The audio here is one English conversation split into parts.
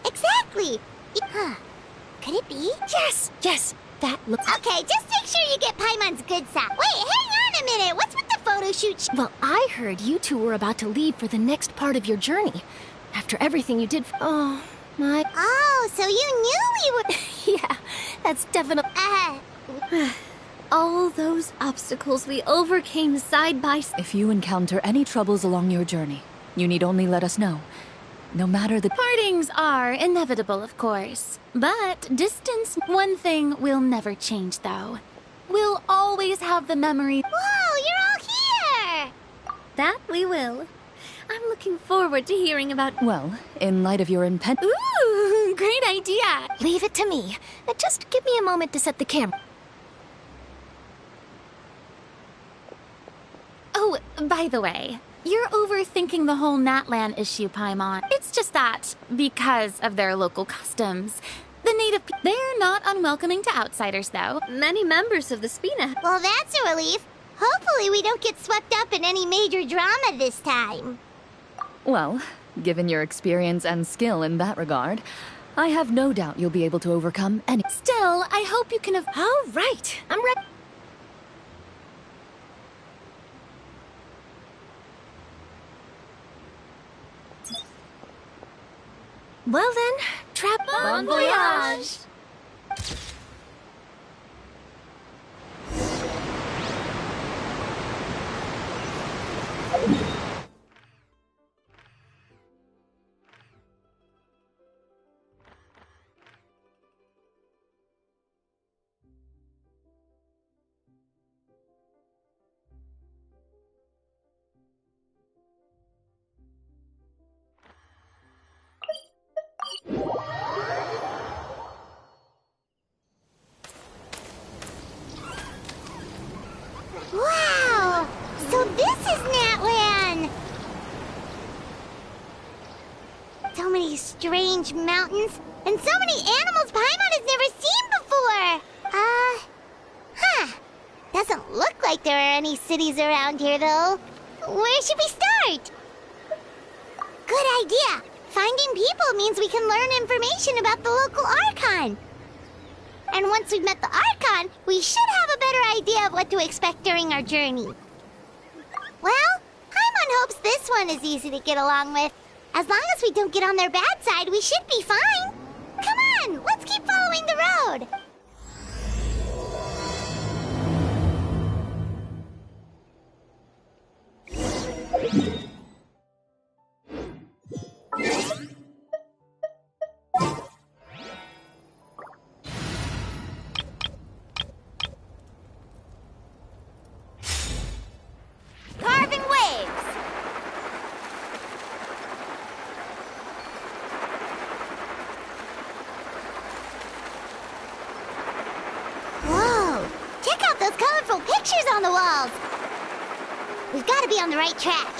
Exactly! Huh. Could it be? Yes, that looks... Okay, just make sure you get Paimon's good side. Wait, hang on a minute! What's with the photo shoot? Well, I heard you two were about to leave for the next part of your journey. After everything you did... Oh, my... Oh, so you knew we were... Yeah, that's definitely... All those obstacles we overcame side by side. If you encounter any troubles along your journey, you need only let us know. No matter the... Partings are inevitable, of course. But distance, one thing will never change, though. We'll always have the memory... Whoa, you're all here! That we will. I'm looking forward to hearing about... Well, in light of your Ooh, great idea! Leave it to me. Just give me a moment to set the camera. Oh, by the way, you're overthinking the whole Natlan issue, Paimon. It's just that, because of their local customs, the native... They're not unwelcoming to outsiders, though. Many members of the Spina... Well, that's a relief. Hopefully we don't get swept up in any major drama this time. Well, given your experience and skill in that regard, I have no doubt you'll be able to overcome any... Still, I hope you can have... All right, I'm ready. Well then, Bon voyage! Wow! So this is Natlan! So many strange mountains, and so many animals Paimon has never seen before! Doesn't look like there are any cities around here, though. Where should we start? Good idea! Finding people means we can learn information about the local archon. And once we've met the archon, we should have a better idea of what to expect during our journey. Well, Paimon hopes this one is easy to get along with. As long as we don't get on their bad side, we should be fine. Come on, let's keep following the road. Carving waves! Whoa! Check out those colorful pictures on the walls! We've got to be on the right track.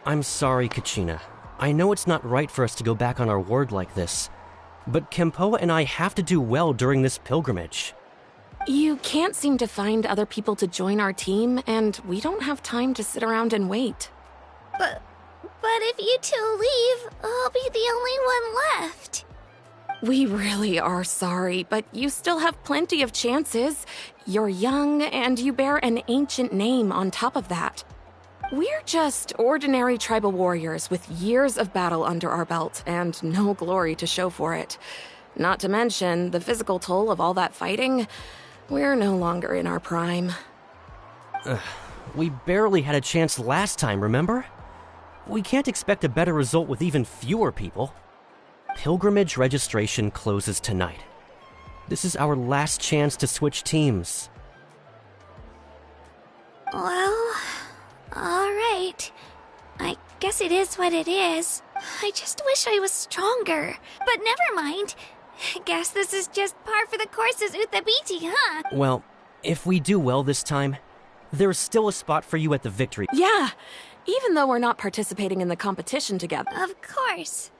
I'm sorry, Kachina. I know it's not right for us to go back on our word like this, but Kempoa and I have to do well during this pilgrimage. You can't seem to find other people to join our team, and we don't have time to sit around and wait. But if you two leave, I'll be the only one left. We really are sorry, but you still have plenty of chances. You're young, and you bear an ancient name on top of that. We're just ordinary tribal warriors with years of battle under our belt and no glory to show for it. Not to mention the physical toll of all that fighting. We're no longer in our prime. We barely had a chance last time, remember? We can't expect a better result with even fewer people. Pilgrimage registration closes tonight. This is our last chance to switch teams. Well, all right. I guess it is what it is. I just wish I was stronger. But never mind. Guess this is just par for the course as Uthabiti, huh? Well, if we do well this time, there's still a spot for you at the victory. Yeah, even though we're not participating in the competition together. Of course.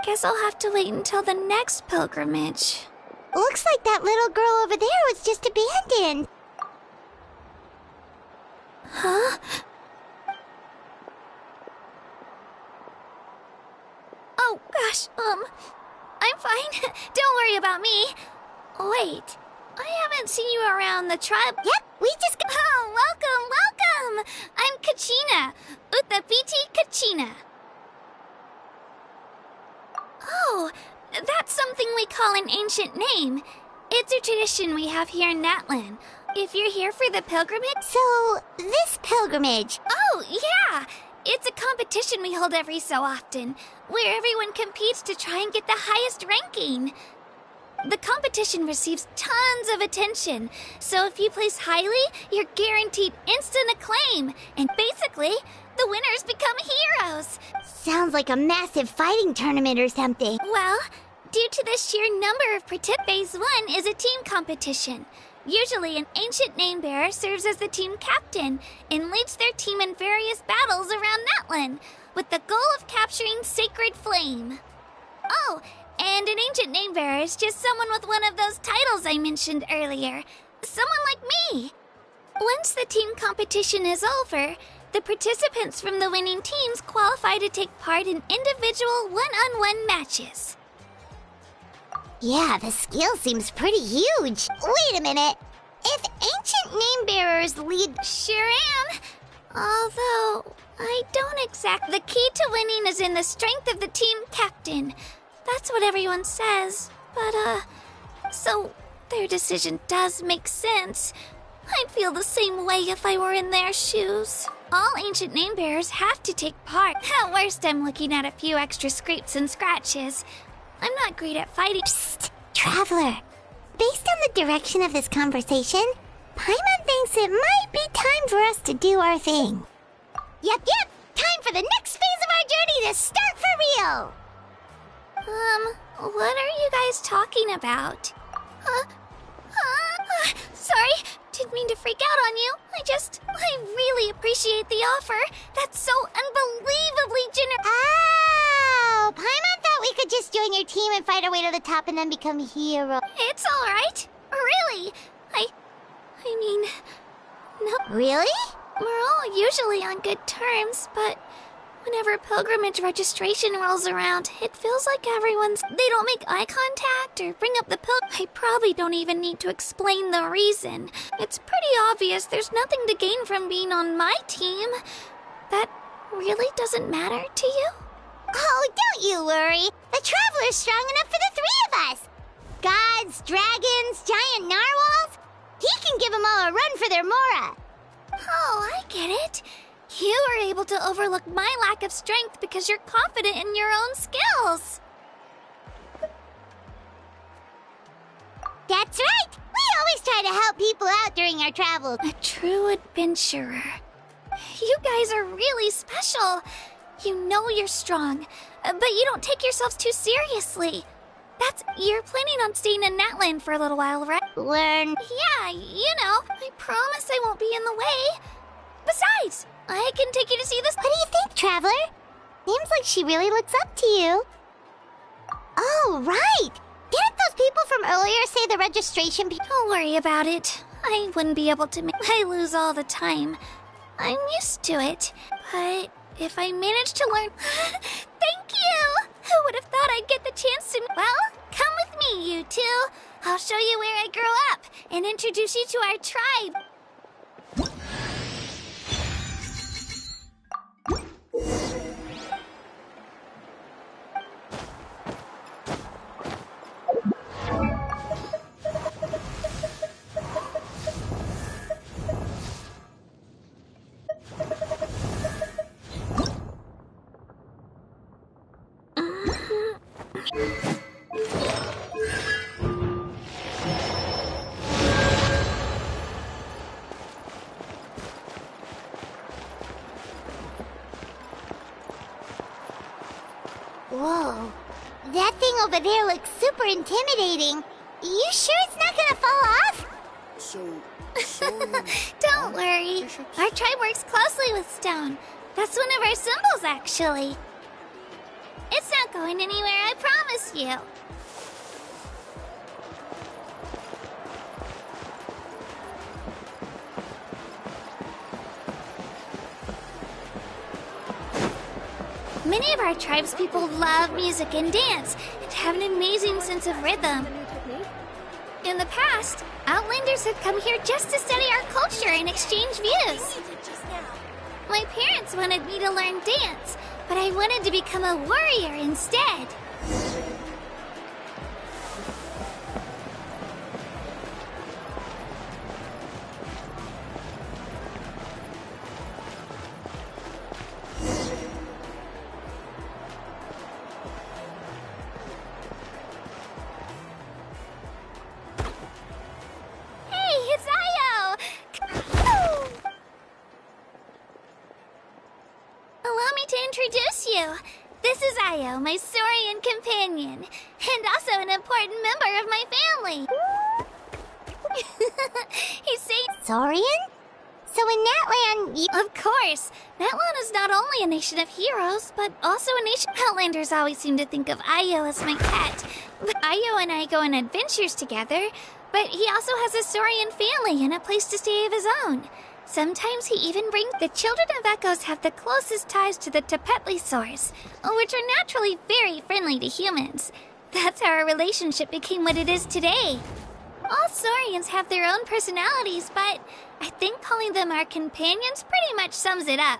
Guess I'll have to wait until the next pilgrimage. Looks like that little girl over there was just abandoned. Huh? Oh, gosh, I'm fine. Don't worry about me. Wait, I haven't seen you around the tribe. Yep, we just got... Oh, welcome! I'm Kachina. Uthabiti Kachina. Oh, that's something we call an ancient name. It's a tradition we have here in Natlan. If you're here for the pilgrimage... So, this pilgrimage... Oh, yeah! It's a competition we hold every so often, where everyone competes to try and get the highest ranking. The competition receives tons of attention, so if you place highly, you're guaranteed instant acclaim, and basically, the winners become heroes. Sounds like a massive fighting tournament or something. Well, due to the sheer number of Phase 1 is a team competition. Usually, an ancient name-bearer serves as the team captain and leads their team in various battles around Natlan, with the goal of capturing Sacred Flame. Oh, and an ancient name-bearer is just someone with one of those titles I mentioned earlier. Someone like me. Once the team competition is over, the participants from the winning teams qualify to take part in individual one-on-one matches. Yeah, the skill seems pretty huge. Wait a minute. If ancient name-bearers lead... Sure am. Although, I don't exact... The key to winning is in the strength of the team captain. That's what everyone says. But, so their decision does make sense. I'd feel the same way if I were in their shoes. All ancient name-bearers have to take part. At worst, I'm looking at a few extra scrapes and scratches. I'm not great at fighting. Psst, Traveler. Based on the direction of this conversation, Paimon thinks it might be time for us to do our thing. Yep, time for the next phase of our journey to start for real! What are you guys talking about? Sorry, didn't mean to freak out on you. I really appreciate the offer. That's so unbelievably generous. Oh, Paimon thought we could just join your team and fight our way to the top and then become heroes. It's all right. Really. I mean, no. Really? We're all usually on good terms, but whenever pilgrimage registration rolls around, it feels like everyone's... They don't make eye contact or bring up the I probably don't even need to explain the reason. It's pretty obvious there's nothing to gain from being on my team. That really doesn't matter to you? Oh, don't you worry. The Traveler's strong enough for the three of us. Gods, dragons, giant narwhals. He can give them all a run for their Mora. Oh, I get it. You were able to overlook my lack of strength because you're confident in your own skills. That's right! We always try to help people out during our travels. A true adventurer. You guys are really special. You know you're strong, but you don't take yourselves too seriously. You're planning on staying in Natlan for a little while, right? Learn. Yeah, you know, I promise I won't be in the way. Besides, I can take you to see this. What do you think, Traveler? Seems like she really looks up to you. Oh, right! Didn't those people from earlier say the registration people... Don't worry about it. I wouldn't be able to I lose all the time. I'm used to it. But if I manage to learn... Thank you! Who would have thought I'd get the chance to... Well, come with me, you two. I'll show you where I grew up and introduce you to our tribe. Whoa. That thing over there looks super intimidating. You sure it's not gonna fall off? Don't worry. Our tribe works closely with stone. That's one of our symbols, actually. It's not going anywhere, I promise you. Many of our tribespeople love music and dance and have an amazing sense of rhythm. In the past, Outlanders had come here just to study our culture and exchange views. My parents wanted me to learn dance, but I wanted to become a warrior instead. My Saurian companion, and also an important member of my family. He's saying Saurian? So in Natlan, you... Of course! Natlan is not only a nation of heroes, but also a nation... Outlanders always seem to think of Ayo as my pet. Ayo and I go on adventures together, but he also has a Saurian family and a place to stay of his own. Sometimes he even brings... The children of Echoes have the closest ties to the Tepetlisaurs, which are naturally very friendly to humans. That's how our relationship became what it is today. All Saurians have their own personalities, but I think calling them our companions pretty much sums it up.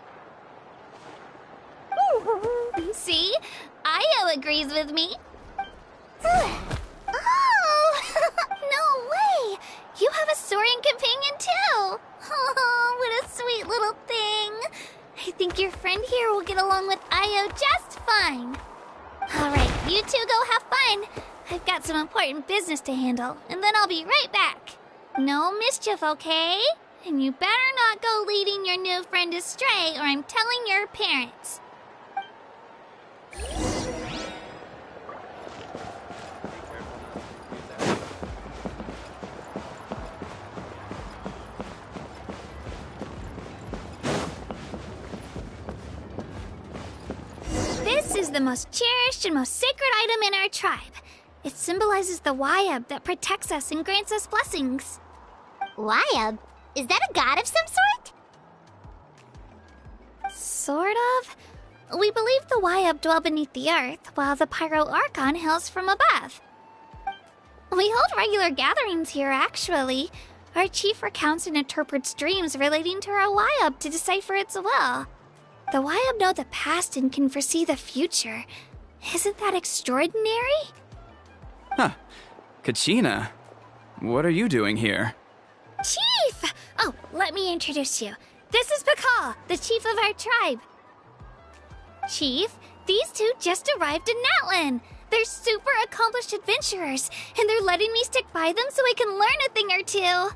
See? Ayo agrees with me. Oh! No way! You have a Saurian companion too! Oh, what a sweet little thing! I think your friend here will get along with Ayo just fine. Alright, you two go have fun. I've got some important business to handle, and then I'll be right back. No mischief, okay? And you better not go leading your new friend astray, or I'm telling your parents. This is the most cherished and most sacred item in our tribe. It symbolizes the Wayab that protects us and grants us blessings. Wayab? Is that a god of some sort? Sort of. We believe the Wayab dwell beneath the earth, while the Pyro Archon hails from above. We hold regular gatherings here, actually. Our chief recounts and interprets dreams relating to our Wayab to decipher its will. The Wayab know the past and can foresee the future. Isn't that extraordinary? Huh. Kachina, what are you doing here? Chief! Oh, let me introduce you. This is Pakal, the chief of our tribe. Chief, these two just arrived in Natlan. They're super accomplished adventurers, and they're letting me stick by them so I can learn a thing or two.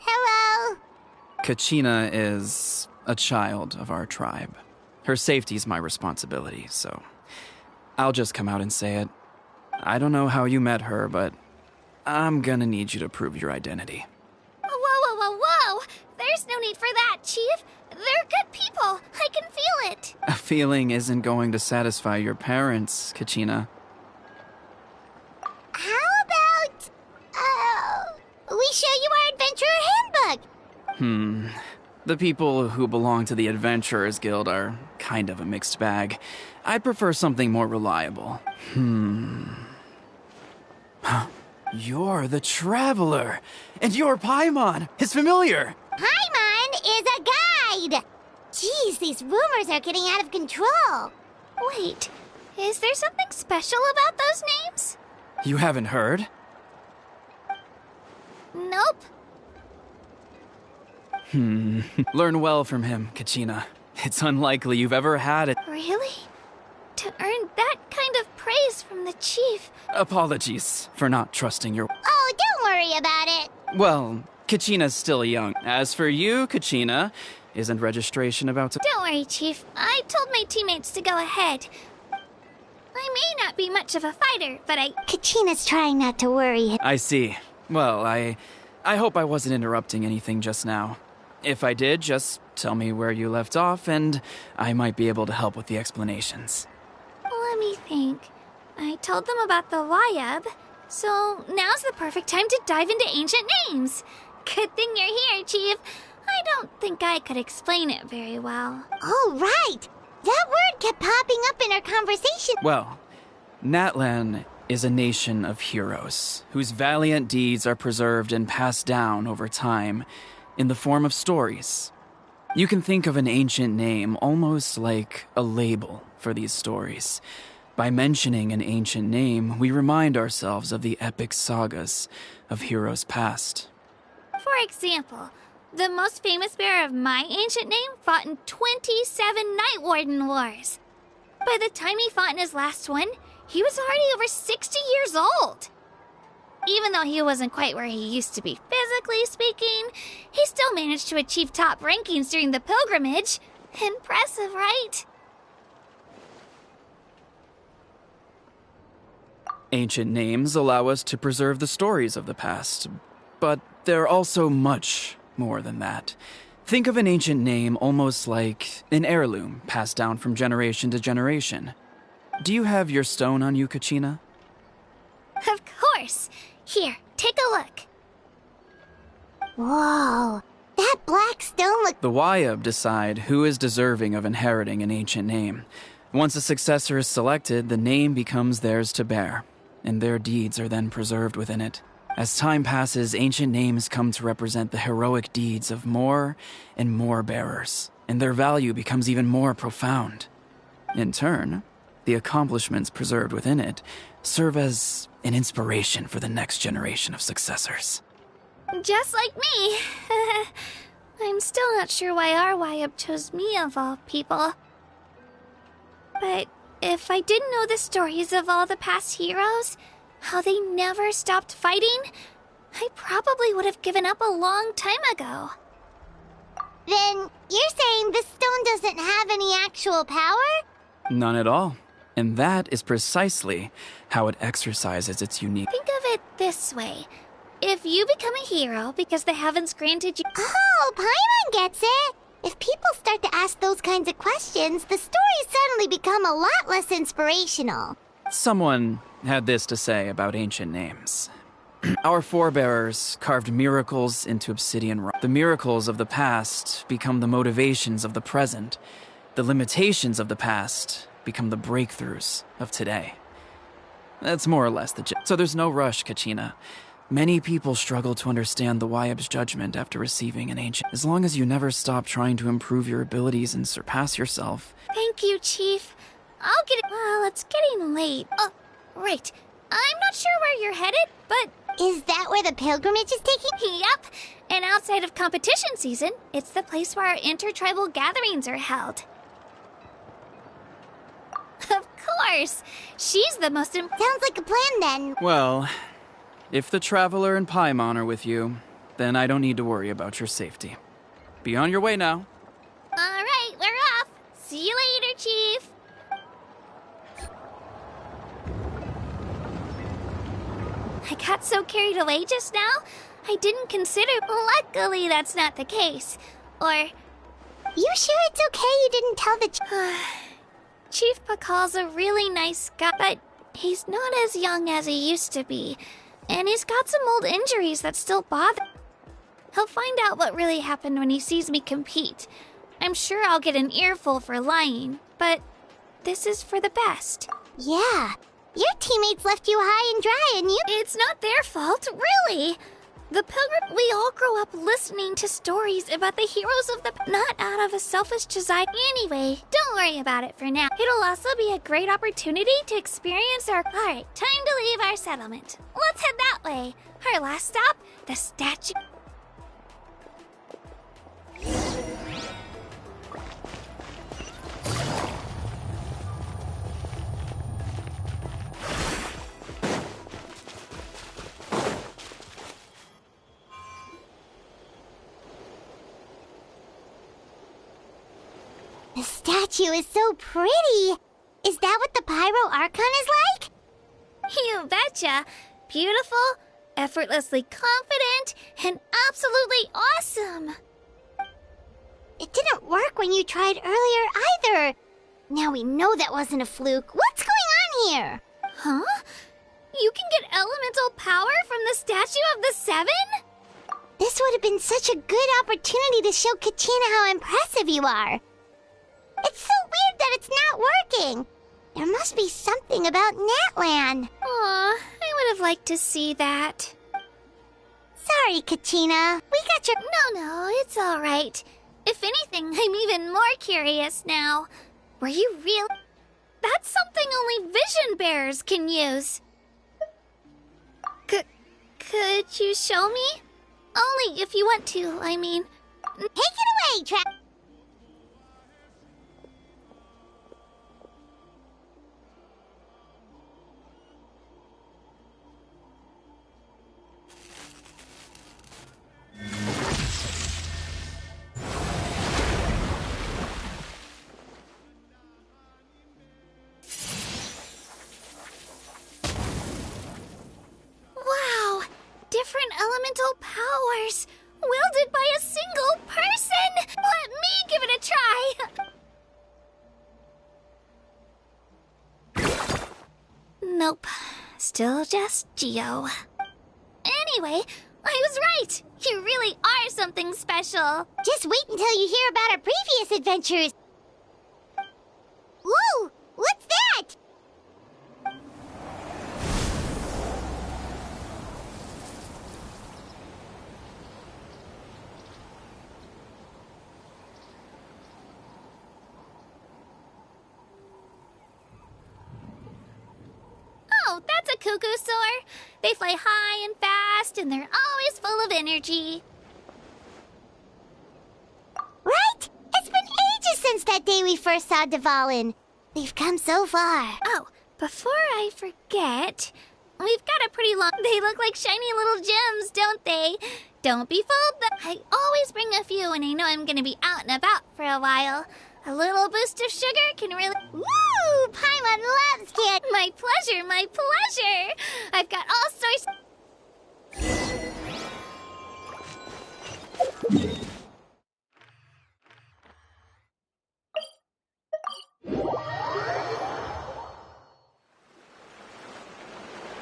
Hello? Kachina is a child of our tribe. Her safety's my responsibility, so I'll just come out and say it. I don't know how you met her, but I'm gonna need you to prove your identity. Whoa! There's no need for that, Chief. They're good people. I can feel it. A feeling isn't going to satisfy your parents, Kachina. How about, we show you our adventurer handbook? The people who belong to the Adventurers Guild are kind of a mixed bag. I'd prefer something more reliable. You're the Traveler, and you're Paimon, his familiar. Paimon is a guide! Jeez, these rumors are getting out of control. Wait, is there something special about those names? You haven't heard? Nope. Learn well from him, Kachina. It's unlikely you've ever had it. Really? To earn that kind of praise from the chief? Apologies for not trusting your... Oh, don't worry about it. Well, Kachina's still young. As for you, Kachina, isn't registration about to— Don't worry, Chief. I told my teammates to go ahead. I may not be much of a fighter, but Kachina's trying not to worry. I see. Well, I hope I wasn't interrupting anything just now. If I did, just tell me where you left off, and I might be able to help with the explanations. Let me think. I told them about the Wayab, so now's the perfect time to dive into ancient names. Good thing you're here, Chief. I don't think I could explain it very well. Oh, right! That word kept popping up in our conversation. Well, Natlan is a nation of heroes, whose valiant deeds are preserved and passed down over time in the form of stories. You can think of an ancient name almost like a label for these stories. By mentioning an ancient name, we remind ourselves of the epic sagas of heroes past. For example, the most famous bearer of my ancient name fought in 27 Night Warden Wars. By the time he fought in his last one, he was already over 60 years old. Even though he wasn't quite where he used to be physically speaking, he still managed to achieve top rankings during the pilgrimage. Impressive, right? Ancient names allow us to preserve the stories of the past, but they're also much more than that. Think of an ancient name almost like an heirloom passed down from generation to generation. Do you have your stone on you, Kachina? Of course. Here, take a look. Whoa, that black stone look. The Wayab decide who is deserving of inheriting an ancient name. Once a successor is selected, the name becomes theirs to bear, and their deeds are then preserved within it. As time passes, ancient names come to represent the heroic deeds of more and more bearers, and their value becomes even more profound. In turn, the accomplishments preserved within it serve as an inspiration for the next generation of successors. Just like me. I'm still not sure why our Wayab chose me of all people. But if I didn't know the stories of all the past heroes, how they never stopped fighting, I probably would have given up a long time ago. Then you're saying this stone doesn't have any actual power? None at all. And that is precisely how it exercises its unique— Think of it this way. If you become a hero because the heavens granted you— Oh, Paimon gets it! If people start to ask those kinds of questions, the stories suddenly become a lot less inspirational. Someone had this to say about ancient names. Our forebears carved miracles into obsidian rock. The miracles of the past become the motivations of the present. The limitations of the past become the breakthroughs of today. That's more or less the gist. So there's no rush, Kachina. Many people struggle to understand the Wayab's judgment after receiving an ancient. As long as you never stop trying to improve your abilities and surpass yourself. Thank you, Chief. I'll get it. Well, it's getting late. Oh, right. I'm not sure where you're headed, but... Is that where the pilgrimage is taking? Yep. And outside of competition season, it's the place where our intertribal gatherings are held. Of course. She's the most Sounds like a plan then. Well, if the Traveler and Paimon are with you, then I don't need to worry about your safety. Be on your way now. All right, we're off. See you later, Chief. I got so carried away just now, I didn't consider... Luckily, that's not the case. Or... You sure it's okay you didn't tell the... Chief Pakal's a really nice guy, but he's not as young as he used to be. And he's got some old injuries that still bother. He'll find out what really happened when he sees me compete. I'm sure I'll get an earful for lying, but this is for the best. Yeah. Your teammates left you high and dry and you... It's not their fault, really. The pilgrim, we all grow up listening to stories about the heroes of the... Not out of a selfish desire. Anyway, don't worry about it for now. It'll also be a great opportunity to experience our... Alright, time to leave our settlement. Let's head that way. Our last stop, the statue... The statue is so pretty. Is that what the Pyro Archon is like? You betcha. Beautiful, effortlessly confident, and absolutely awesome. It didn't work when you tried earlier either. Now we know that wasn't a fluke. What's going on here? Huh? You can get elemental power from the Statue of the Seven? This would have been such a good opportunity to show Kachina how impressive you are. It's so weird that it's not working. There must be something about Natlan. Aw, I would have liked to see that. Sorry, Kachina. We got your... No, it's all right. If anything, I'm even more curious now. Were you real? That's something only vision bearers can use. Could you show me? Only if you want to, I mean. Take it away, Trap. Wow! Different elemental powers! Wielded by a single person! Let me give it a try! Nope. Still just Geo. Anyway, I was right! You really are something special! Just wait until you hear about our previous adventures. Whoa! What's that? Oh, that's a cuckoo soar. They fly high and fast, and they're always full of energy. Right? It's been ages since that day we first saw Dvalin. We've come so far. Oh, before I forget, we've got a pretty long... They look like shiny little gems, don't they? Don't be fooled. I always bring a few when I know I'm gonna be out and about for a while. A little boost of sugar can really... Woo! Paimon loves candy. My pleasure, my pleasure! I've got all sorts...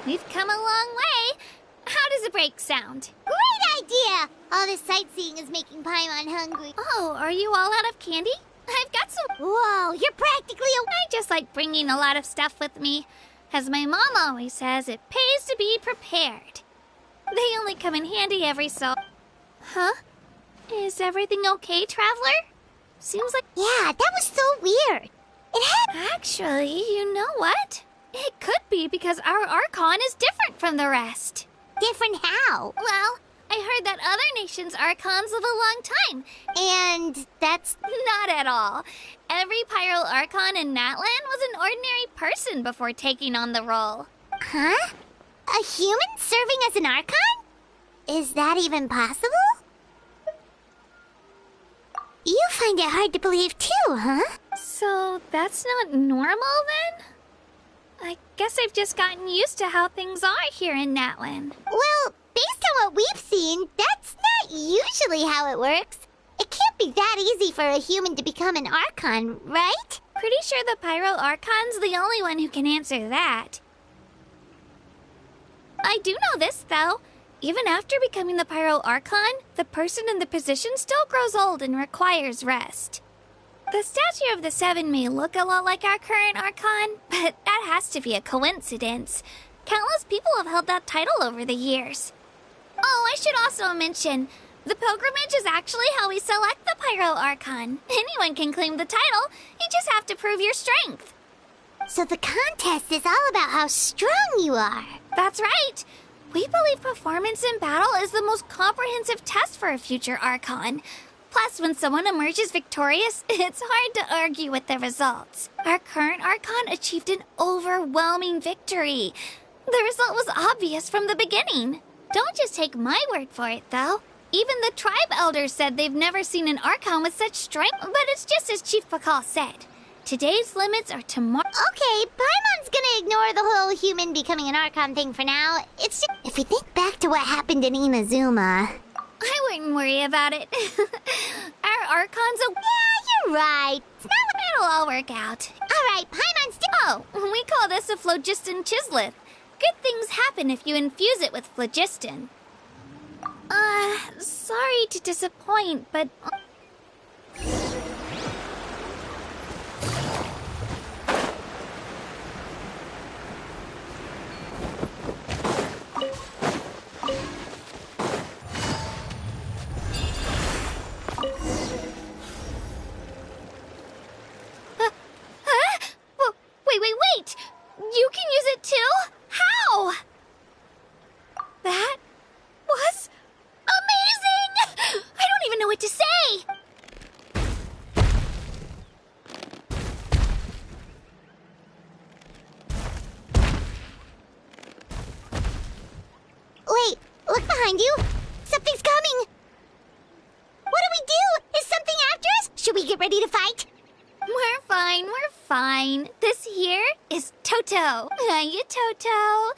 We've come a long way. How does a break sound? Great idea! All this sightseeing is making Paimon hungry. Oh, are you all out of candy? I've got some... Whoa, you're practically a... I just like bringing a lot of stuff with me. As my mom always says, it pays to be prepared. They only come in handy every so... Huh? Is everything okay, Traveler? Seems like... Yeah, that was so weird. It had... Actually, you know what? It could be because our Archon is different from the rest. Different how? Well, I heard that other nations' Archons live a long time. And that's... Not at all. Every Pyro Archon in Natlan was an ordinary person before taking on the role. Huh? A human serving as an Archon? Is that even possible? You find it hard to believe too, huh? So that's not normal then? I guess I've just gotten used to how things are here in Natlan. Well, based on what we've seen, that's not usually how it works. It can't be that easy for a human to become an Archon, right? Pretty sure the Pyro Archon's the only one who can answer that. I do know this, though. Even after becoming the Pyro Archon, the person in the position still grows old and requires rest. The Statue of the Seven may look a lot like our current Archon, but that has to be a coincidence. Countless people have held that title over the years. Oh, I should also mention, the pilgrimage is actually how we select the Pyro Archon. Anyone can claim the title, you just have to prove your strength. So the contest is all about how strong you are. That's right. We believe performance in battle is the most comprehensive test for a future Archon. Plus, when someone emerges victorious, it's hard to argue with the results. Our current Archon achieved an overwhelming victory. The result was obvious from the beginning. Don't just take my word for it, though. Even the tribe elders said they've never seen an archon with such strength. But it's just as Chief Pakal said. Today's limits are tomorrow. Okay, Paimon's gonna ignore the whole human becoming an archon thing for now. It's just, if we think back to what happened in Inazuma. I wouldn't worry about it. Our archons are... Yeah, you're right. It'll all work out. Alright, Paimon's... Oh, we call this a phlogiston chisleth. Good things happen if you infuse it with phlogiston. Sorry to disappoint, but... Wait! You can use it too? How? That was amazing! I don't even know what to say! Wait, look behind you! Something's coming! What do we do? Is something after us? Should we get ready to fight? We're fine. This here is Toto. Hiya, Toto.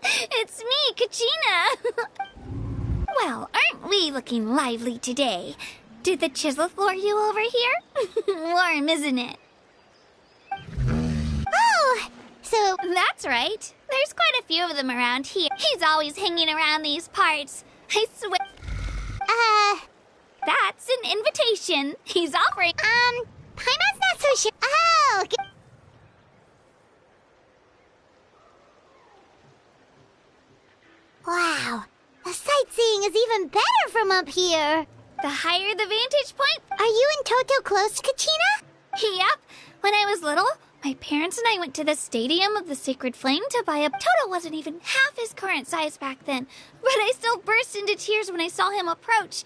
It's me, Kachina. Well, aren't we looking lively today? Did the chisleth lure you over here? Warm, isn't it? Oh, so... That's right. There's quite a few of them around here. He's always hanging around these parts. I swear... That's an invitation. He's offering... Paimon's not so sure. Oh, wow. The sightseeing is even better from up here. The higher the vantage point... Are you and Toto close, Kachina? Yep. When I was little, my parents and I went to the Stadium of the Sacred Flame to buy a... Toto wasn't even half his current size back then, but I still burst into tears when I saw him approach.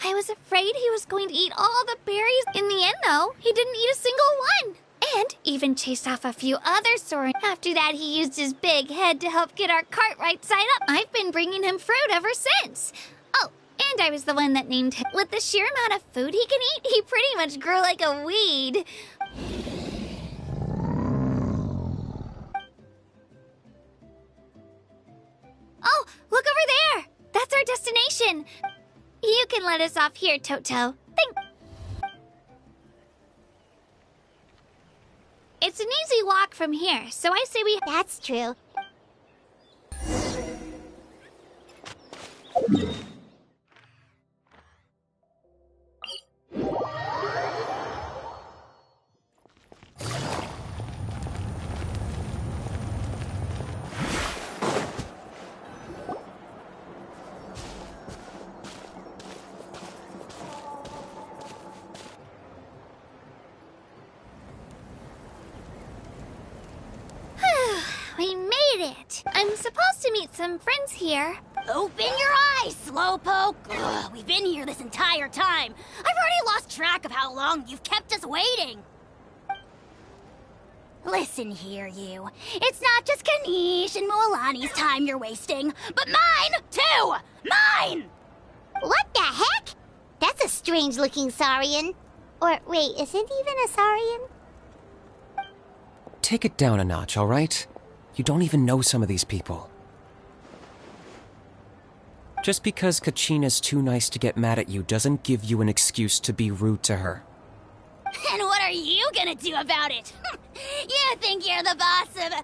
I was afraid he was going to eat all the berries. In the end, though, he didn't eat a single one. And even chased off a few other Soren. After that, he used his big head to help get our cart right side up. I've been bringing him fruit ever since. Oh, and I was the one that named him. With the sheer amount of food he can eat, he pretty much grew like a weed. Oh, look over there! That's our destination. You can let us off here, Toto. It's an easy walk from here, so I say we... That's true. We made it! I'm supposed to meet some friends here. Open your eyes, Slowpoke! Ugh, we've been here this entire time. I've already lost track of how long you've kept us waiting. Listen here, you. It's not just Kanish and Mualani's time you're wasting, but mine, too! Mine! What the heck? That's a strange-looking Saurian. Or, wait, is it even a Saurian? Take it down a notch, all right? You don't even know some of these people. Just because Kachina's too nice to get mad at you doesn't give you an excuse to be rude to her. And what are you gonna do about it? You think you're the boss of...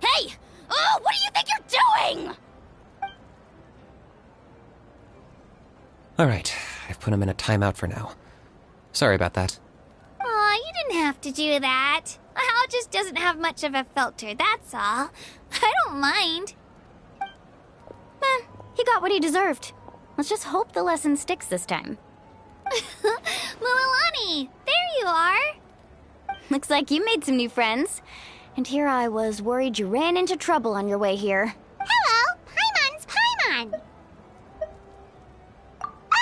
Hey! Oh, what do you think you're doing? Alright, I've put him in a timeout for now. Sorry about that. Aw, you didn't have to do that. Hal just doesn't have much of a filter, that's all. I don't mind. He got what he deserved. Let's just hope the lesson sticks this time. Mualani, there you are. Looks like you made some new friends. And here I was worried you ran into trouble on your way here. Hello, Paimon's Paimon.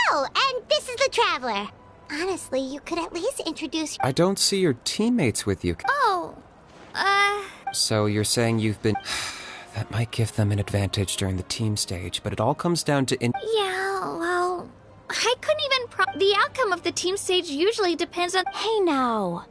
Oh, and this is the Traveler. Honestly, you could at least introduce... I don't see your teammates with you. Oh, So you're saying you've been... That might give them an advantage during the team stage, but it all comes down to yeah, well, I couldn't even the outcome of the team stage usually depends on— Hey now.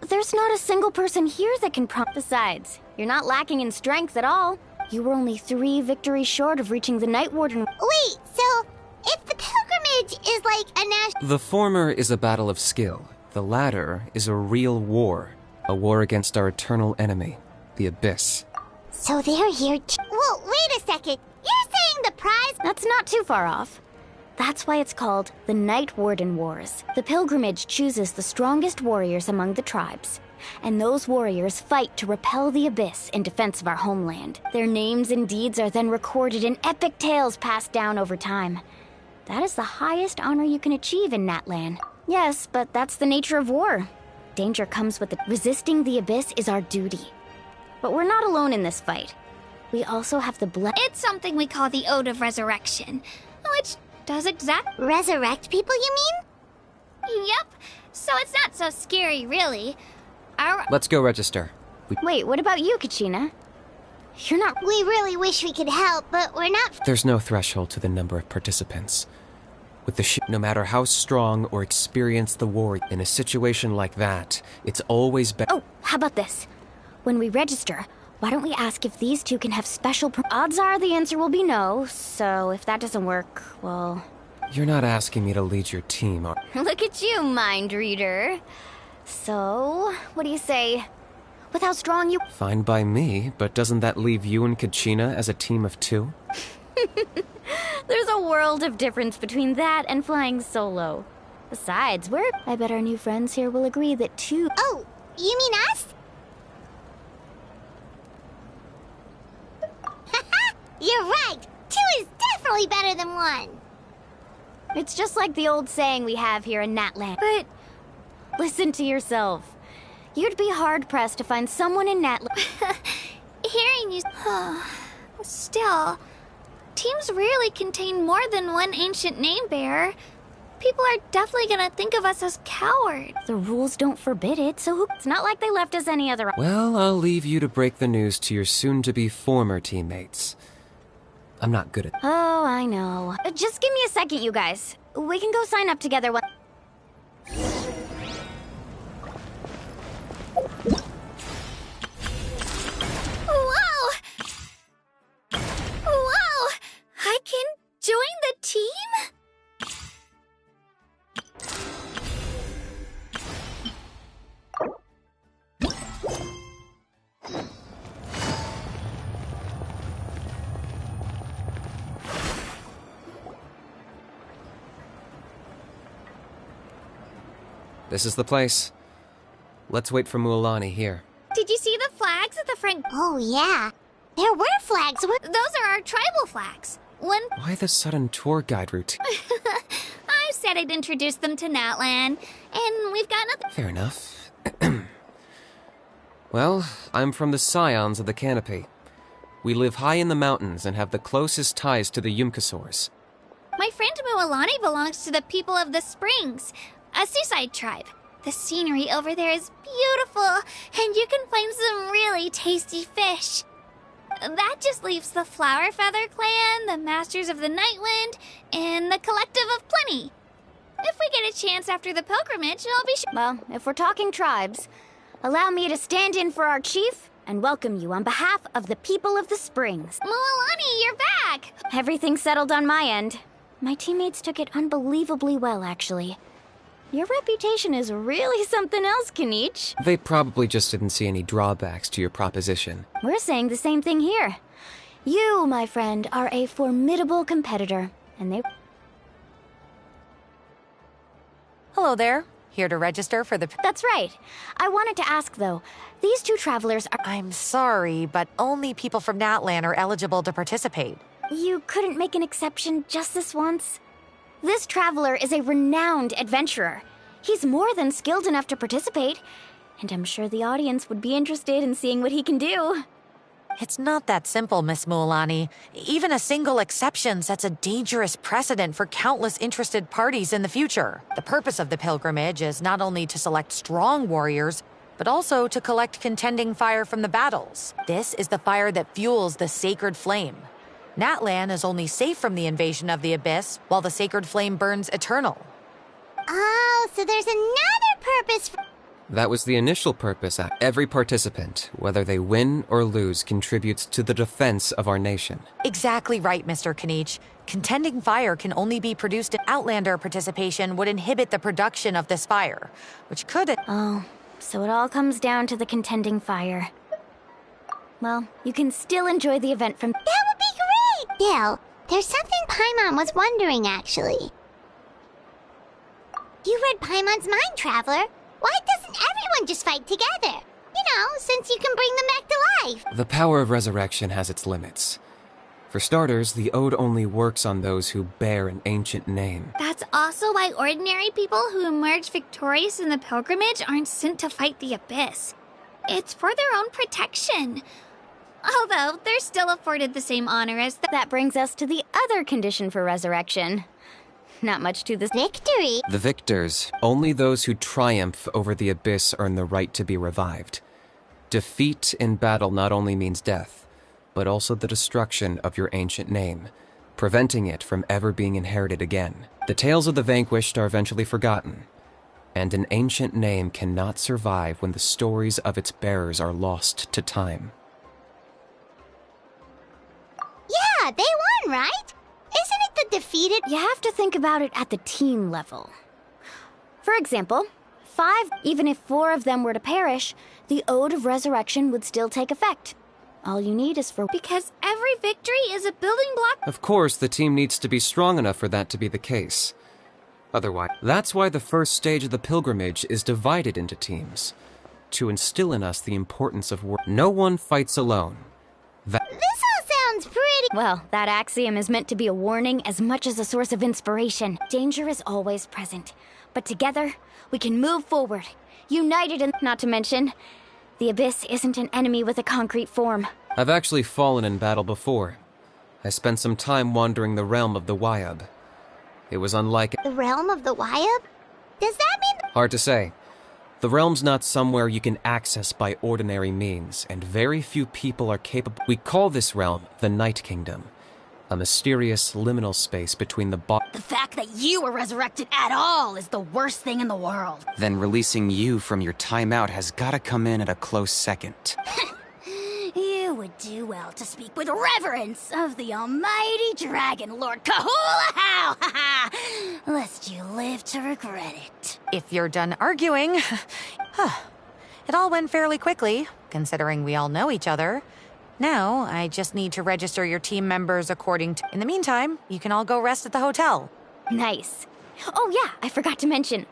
There's not a single person here that can Besides, you're not lacking in strength at all. You were only 3 victories short of reaching the Night Warden. Wait, so if the pilgrimage is like a national— The former is a battle of skill. The latter is a real war. A war against our eternal enemy, the Abyss. So they're here Well, wait a second. You're saying the prize— That's not too far off. That's why it's called the Night Warden Wars. The pilgrimage chooses the strongest warriors among the tribes, and those warriors fight to repel the Abyss in defense of our homeland. Their names and deeds are then recorded in epic tales passed down over time. That is the highest honor you can achieve in Natlan. Yes, but that's the nature of war. Danger comes with it. Resisting the Abyss is our duty. But we're not alone in this fight. We also have the It's something we call the Ode of Resurrection, which does Resurrect people, you mean? Yep. So it's not so scary, really. Let's go register. Wait, what about you, Kachina? You're not— We really wish we could help, but we're not— There's no threshold to the number of participants. With the no matter how strong or experienced the warrior, in a situation like that, it's always better— Oh, how about this? When we register, why don't we ask if these two can have special Odds are the answer will be no, so if that doesn't work, well... You're not asking me to lead your team, are— Look at you, mind reader. So, what do you say? With how strong you— Fine by me, but doesn't that leave you and Kachina as a team of 2? There's a world of difference between that and flying solo. Besides, I bet our new friends here will agree that 2— Oh, you mean us? You're right! 2 is definitely better than 1! It's just like the old saying we have here in Natlan. But listen to yourself. You'd be hard-pressed to find someone in Natlan— Hearing you— Still, teams rarely contain more than 1 ancient name bearer. People are definitely gonna think of us as cowards. The rules don't forbid it, so it's not like they left us any other— Well, I'll leave you to break the news to your soon-to-be former teammates. I'm not good at— Oh, I know. Just give me a second, you guys. We can go sign up together when— Whoa! Whoa! I can join the team? This is the place. Let's wait for Mualani here. Did you see the flags at the front? Oh, yeah. There were flags. Those are our tribal flags. Why the sudden tour guide routine? I said I'd introduce them to Natlan, and we've got nothing. Fair enough. Well, I'm from the Scions of the Canopy. We live high in the mountains and have the closest ties to the Yumkasaurs. My friend Mualani belongs to the people of the Springs, a seaside tribe. The scenery over there is beautiful, and you can find some really tasty fish. That just leaves the Flower Feather Clan, the Masters of the Nightwind, and the Collective of Plenty. If we get a chance after the pilgrimage, I'll be sure. Well, if we're talking tribes, allow me to stand in for our chief and welcome you on behalf of the people of the Springs. Mualani, you're back! Everything's settled on my end. My teammates took it unbelievably well, actually. Your reputation is really something else, Kanich. They probably just didn't see any drawbacks to your proposition. We're saying the same thing here. You, my friend, are a formidable competitor, and they... Hello there. Here to register for the... That's right. I wanted to ask, though. These two travelers are... I'm sorry, but only people from Natlan are eligible to participate. You couldn't make an exception just this once? This traveler is a renowned adventurer. He's more than skilled enough to participate, and I'm sure the audience would be interested in seeing what he can do. It's not that simple, Miss Mualani. Even a single exception sets a dangerous precedent for countless interested parties in the future. The purpose of the pilgrimage is not only to select strong warriors, but also to collect contending fire from the battles. This is the fire that fuels the sacred flame. Natlan is only safe from the invasion of the Abyss, while the sacred flame burns eternal. Oh, so there's another purpose for... That was the initial purpose. Every participant, whether they win or lose, contributes to the defense of our nation. Exactly right, Mr. Kanich. Contending fire can only be produced in Outlander participation would inhibit the production of this fire, which could... Oh, so it all comes down to the contending fire. Well, you can still enjoy the event from... That would be great! Gil, there's something Paimon was wondering, actually. You read Paimon's Mind Traveler. Why doesn't everyone just fight together? You know, since you can bring them back to life. The power of resurrection has its limits. For starters, the ode only works on those who bear an ancient name. That's also why ordinary people who emerge victorious in the pilgrimage aren't sent to fight the Abyss. It's for their own protection. Although, they're still afforded the same honor as the... That brings us to the other condition for resurrection. Not much to this victory. The victors, only those who triumph over the Abyss earn the right to be revived. Defeat in battle not only means death, but also the destruction of your ancient name, preventing it from ever being inherited again. The tales of the vanquished are eventually forgotten, and an ancient name cannot survive when the stories of its bearers are lost to time. Yeah, they won, right? Isn't it the defeated... You have to think about it at the team level. For example, 5, even if 4 of them were to perish, the Ode of Resurrection would still take effect. All you need is for... Because every victory is a building block... Of course, the team needs to be strong enough for that to be the case. Otherwise, that's why the first stage of the pilgrimage is divided into teams, to instill in us the importance of work. No one fights alone. This all sounds pretty... Well, that axiom is meant to be a warning as much as a source of inspiration. Danger is always present, but together, we can move forward, united and... Not to mention, the Abyss isn't an enemy with a concrete form. I've actually fallen in battle before. I spent some time wandering the realm of the Wyab. It was unlike... The realm of the Wyab? Does that mean... Hard to say. The realm's not somewhere you can access by ordinary means, and very few people are capable... We call this realm the Night Kingdom, a mysterious liminal space between the The fact that you were resurrected at all is the worst thing in the world. Then releasing you from your timeout has gotta come in at a close second. You would do well to speak with reverence of the almighty Dragon Lord Kahula How, lest you live to regret it. If you're done arguing... It all went fairly quickly, considering we all know each other. Now, I just need to register your team members according to... In the meantime, you can all go rest at the hotel. Nice. Oh yeah, I forgot to mention.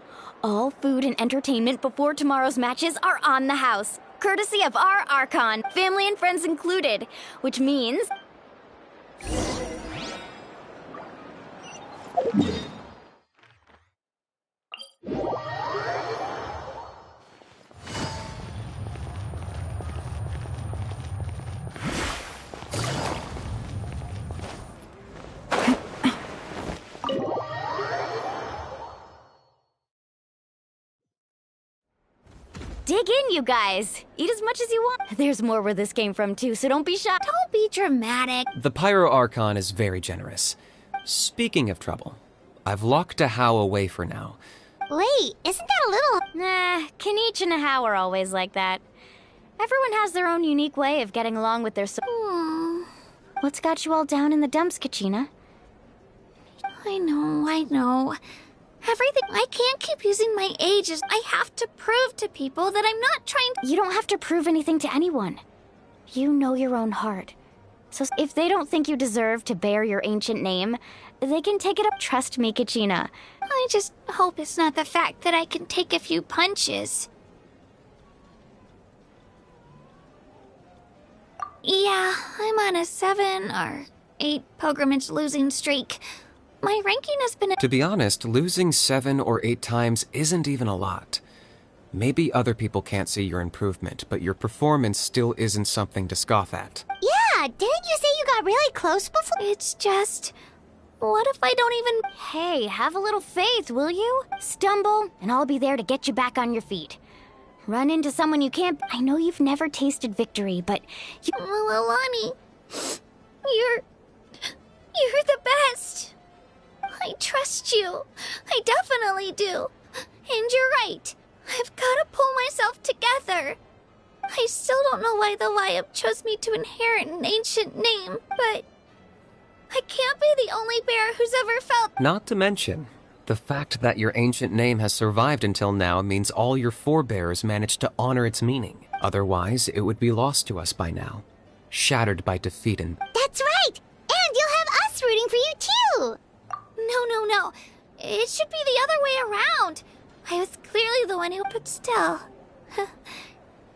All food and entertainment before tomorrow's matches are on the house, courtesy of our archon, family and friends included, which means... Dig in, you guys. Eat as much as you want. There's more where this came from, too, so don't be shy. Don't be dramatic. The Pyro Archon is very generous. Speaking of trouble, I've locked a How away for now. Wait, isn't that a little... Nah, Kanich and How are always like that. Everyone has their own unique way of getting along with their What's got you all down in the dumps, Kachina? I know. Everything. I can't keep using my age as I have to prove to people that I'm not trying to... You don't have to prove anything to anyone. You know your own heart. So if they don't think you deserve to bear your ancient name, they can take it up. Trust me, Kachina. I just hope it's not the fact that I can take a few punches. Yeah, I'm on a 7 or 8 pilgrimage losing streak. My ranking has been... To be honest, losing 7 or 8 times isn't even a lot. Maybe other people can't see your improvement, but your performance still isn't something to scoff at. Yeah, didn't you say you got really close before? It's just... What if I don't even... Hey, have a little faith, will you? Stumble, and I'll be there to get you back on your feet. Run into someone you can't... I know you've never tasted victory, but... Mualani, you're... You're the best. I trust you. I definitely do. And you're right. I've gotta pull myself together. I still don't know why the Wyup chose me to inherit an ancient name, but I can't be the only bear who's ever felt. Not to mention, the fact that your ancient name has survived until now means all your forebears managed to honor its meaning. Otherwise, it would be lost to us by now, shattered by defeat and... That's right! And you'll have us rooting for you too! No. It should be the other way around. I was clearly the one who put still.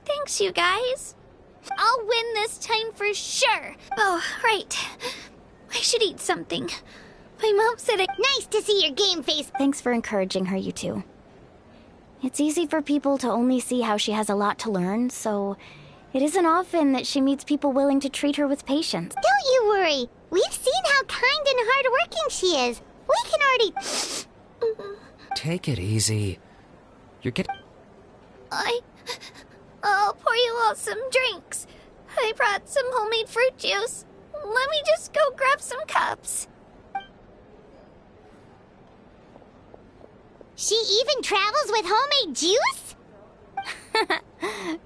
Thanks, you guys. I'll win this time for sure. Oh, right. I should eat something. My mom said it. Nice to see your game face. Thanks for encouraging her, you two. It's easy for people to only see how she has a lot to learn, so it isn't often that she meets people willing to treat her with patience. Don't you worry. We've seen how kind and hardworking she is. We can already... Take it easy. You're getting... I'll pour you all some drinks. I brought some homemade fruit juice. Let me just go grab some cups. She even travels with homemade juice?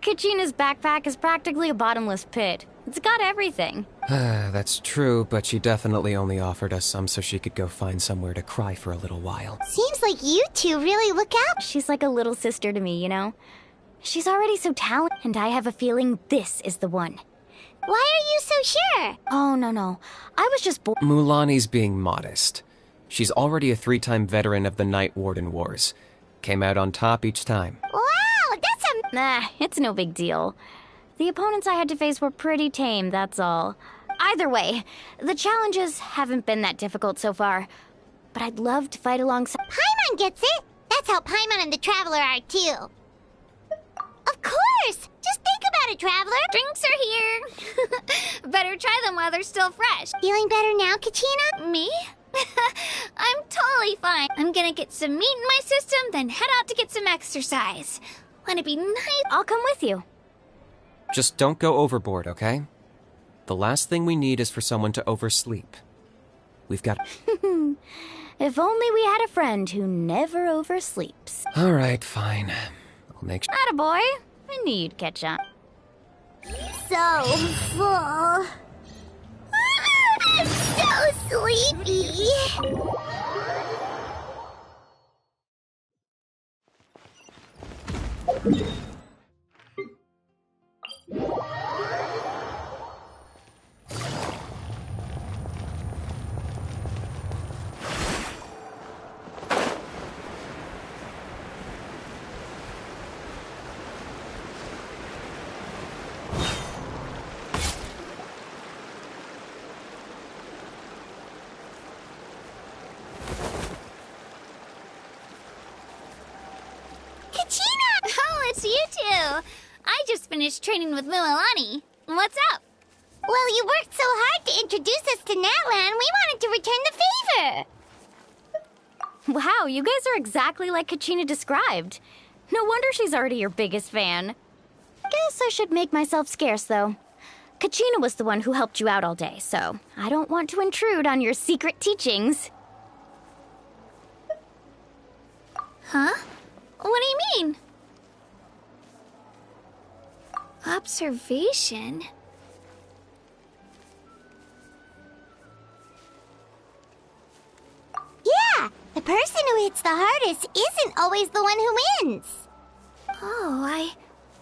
Kachina's backpack is practically a bottomless pit. It's got everything. That's true, but she definitely only offered us some so she could go find somewhere to cry for a little while. Seems like you two really look out. She's like a little sister to me, you know? She's already so talented, and I have a feeling this is the one. Why are you so sure? Oh, no. I was just bored. Mualani's being modest. She's already a 3-time veteran of the Night Warden Wars. Came out on top each time. Wow, that's a... Nah, it's no big deal. The opponents I had to face were pretty tame, that's all. Either way, the challenges haven't been that difficult so far. But I'd love to fight alongside... Paimon gets it. That's how Paimon and the Traveler are, too. Of course! Just think about it, Traveler. Drinks are here. Better try them while they're still fresh. Feeling better now, Kachina? Me? I'm totally fine. I'm gonna get some meat in my system, then head out to get some exercise. Wanna be nice? I'll come with you. Just don't go overboard, okay? The last thing we need is for someone to oversleep. We've got... If only we had a friend who never oversleeps. Alright, fine. I'll make sure... Attaboy. I knew you'd catch on. So full. I'm so sleepy. Oh, it's you two. I just finished training with Mualani. What's up? Well, you worked so hard to introduce us to Natlan, we wanted to return the favor. Wow, you guys are exactly like Kachina described. No wonder she's already your biggest fan. Guess I should make myself scarce, though. Kachina was the one who helped you out all day, so I don't want to intrude on your secret teachings. Huh? What do you mean? Observation? Yeah, the person who hits the hardest isn't always the one who wins. Oh,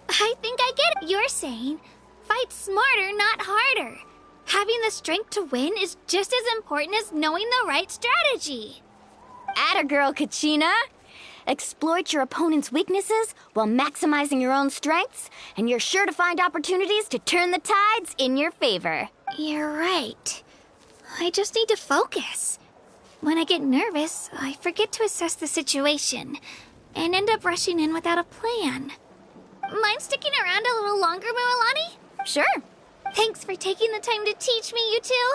I think I get it. You're saying fight smarter, not harder. Having the strength to win is just as important as knowing the right strategy. Atta girl, Kachina! Exploit your opponent's weaknesses while maximizing your own strengths, and you're sure to find opportunities to turn the tides in your favor. You're right. I just need to focus. When I get nervous, I forget to assess the situation and end up rushing in without a plan. Mind sticking around a little longer, Mualani? Sure. Thanks for taking the time to teach me, you two.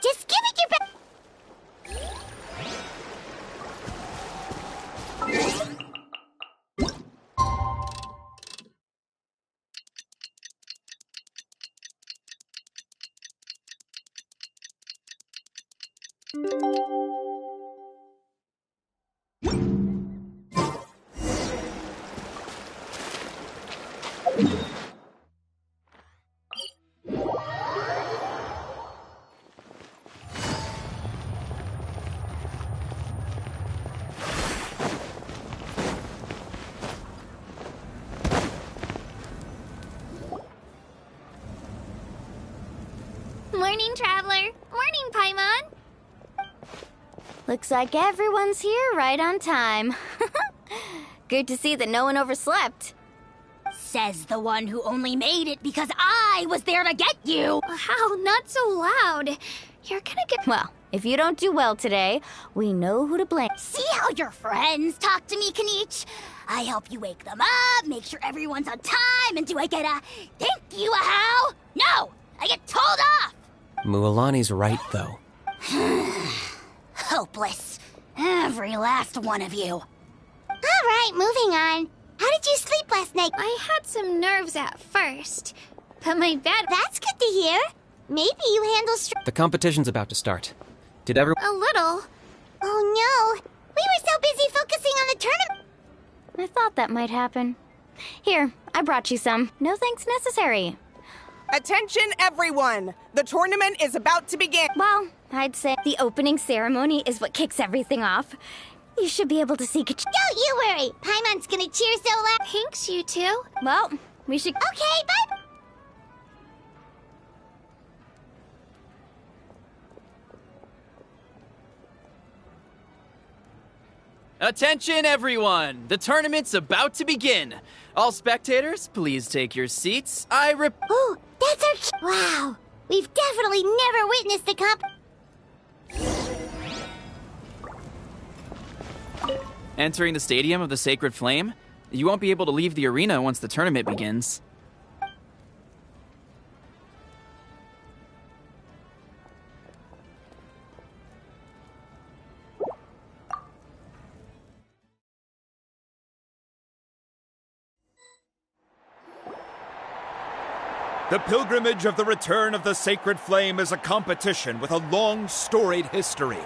Just give it your best. Morning, Traveler. Morning, Paimon. Looks like everyone's here right on time. Good to see that no one overslept. Says the one who only made it because I was there to get you! How? Not so loud. You're gonna get... Well, if you don't do well today, we know who to blame. See how your friends talk to me, Kanich? I help you wake them up, make sure everyone's on time, and do I get a thank you, a how? No! I get told off! Mualani's right, though. Hopeless. Every last one of you. Alright, moving on. How did you sleep last night? I had some nerves at first, but my bed... That's good to hear. Maybe you handle The competition's about to start. Did everyone... A little. Oh no! We were so busy focusing on the tournament! I thought that might happen. Here, I brought you some. No thanks necessary. Attention, everyone! The tournament is about to begin! Well, I'd say the opening ceremony is what kicks everything off. You should be able to see... Don't you worry! Paimon's gonna cheer so loud. Thanks, you two. Well, we should... Okay, bye! Attention, everyone! The tournament's about to begin. All spectators, please take your seats. Oh, that's our... Wow! We've definitely never witnessed a Entering the Stadium of the Sacred Flame, you won't be able to leave the arena once the tournament begins. The pilgrimage of the return of the Sacred Flame is a competition with a long, storied history.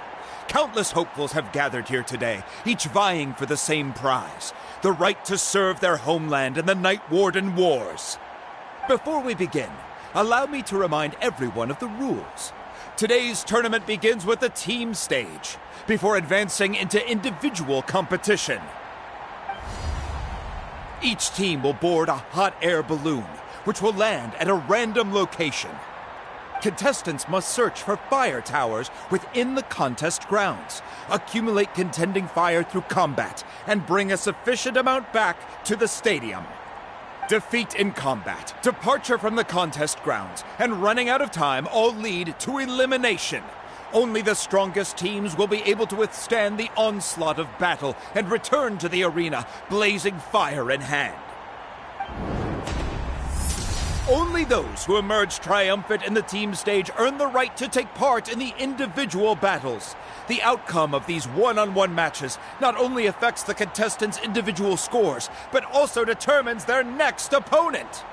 Countless hopefuls have gathered here today, each vying for the same prize, the right to serve their homeland in the Night Warden Wars. Before we begin, allow me to remind everyone of the rules. Today's tournament begins with the team stage, before advancing into individual competition. Each team will board a hot air balloon, which will land at a random location. Contestants must search for fire towers within the contest grounds, accumulate contending fire through combat, and bring a sufficient amount back to the stadium. Defeat in combat, departure from the contest grounds, and running out of time all lead to elimination. Only the strongest teams will be able to withstand the onslaught of battle and return to the arena, blazing fire in hand. Only those who emerge triumphant in the team stage earn the right to take part in the individual battles. The outcome of these one-on-one matches not only affects the contestants' individual scores, but also determines their next opponent.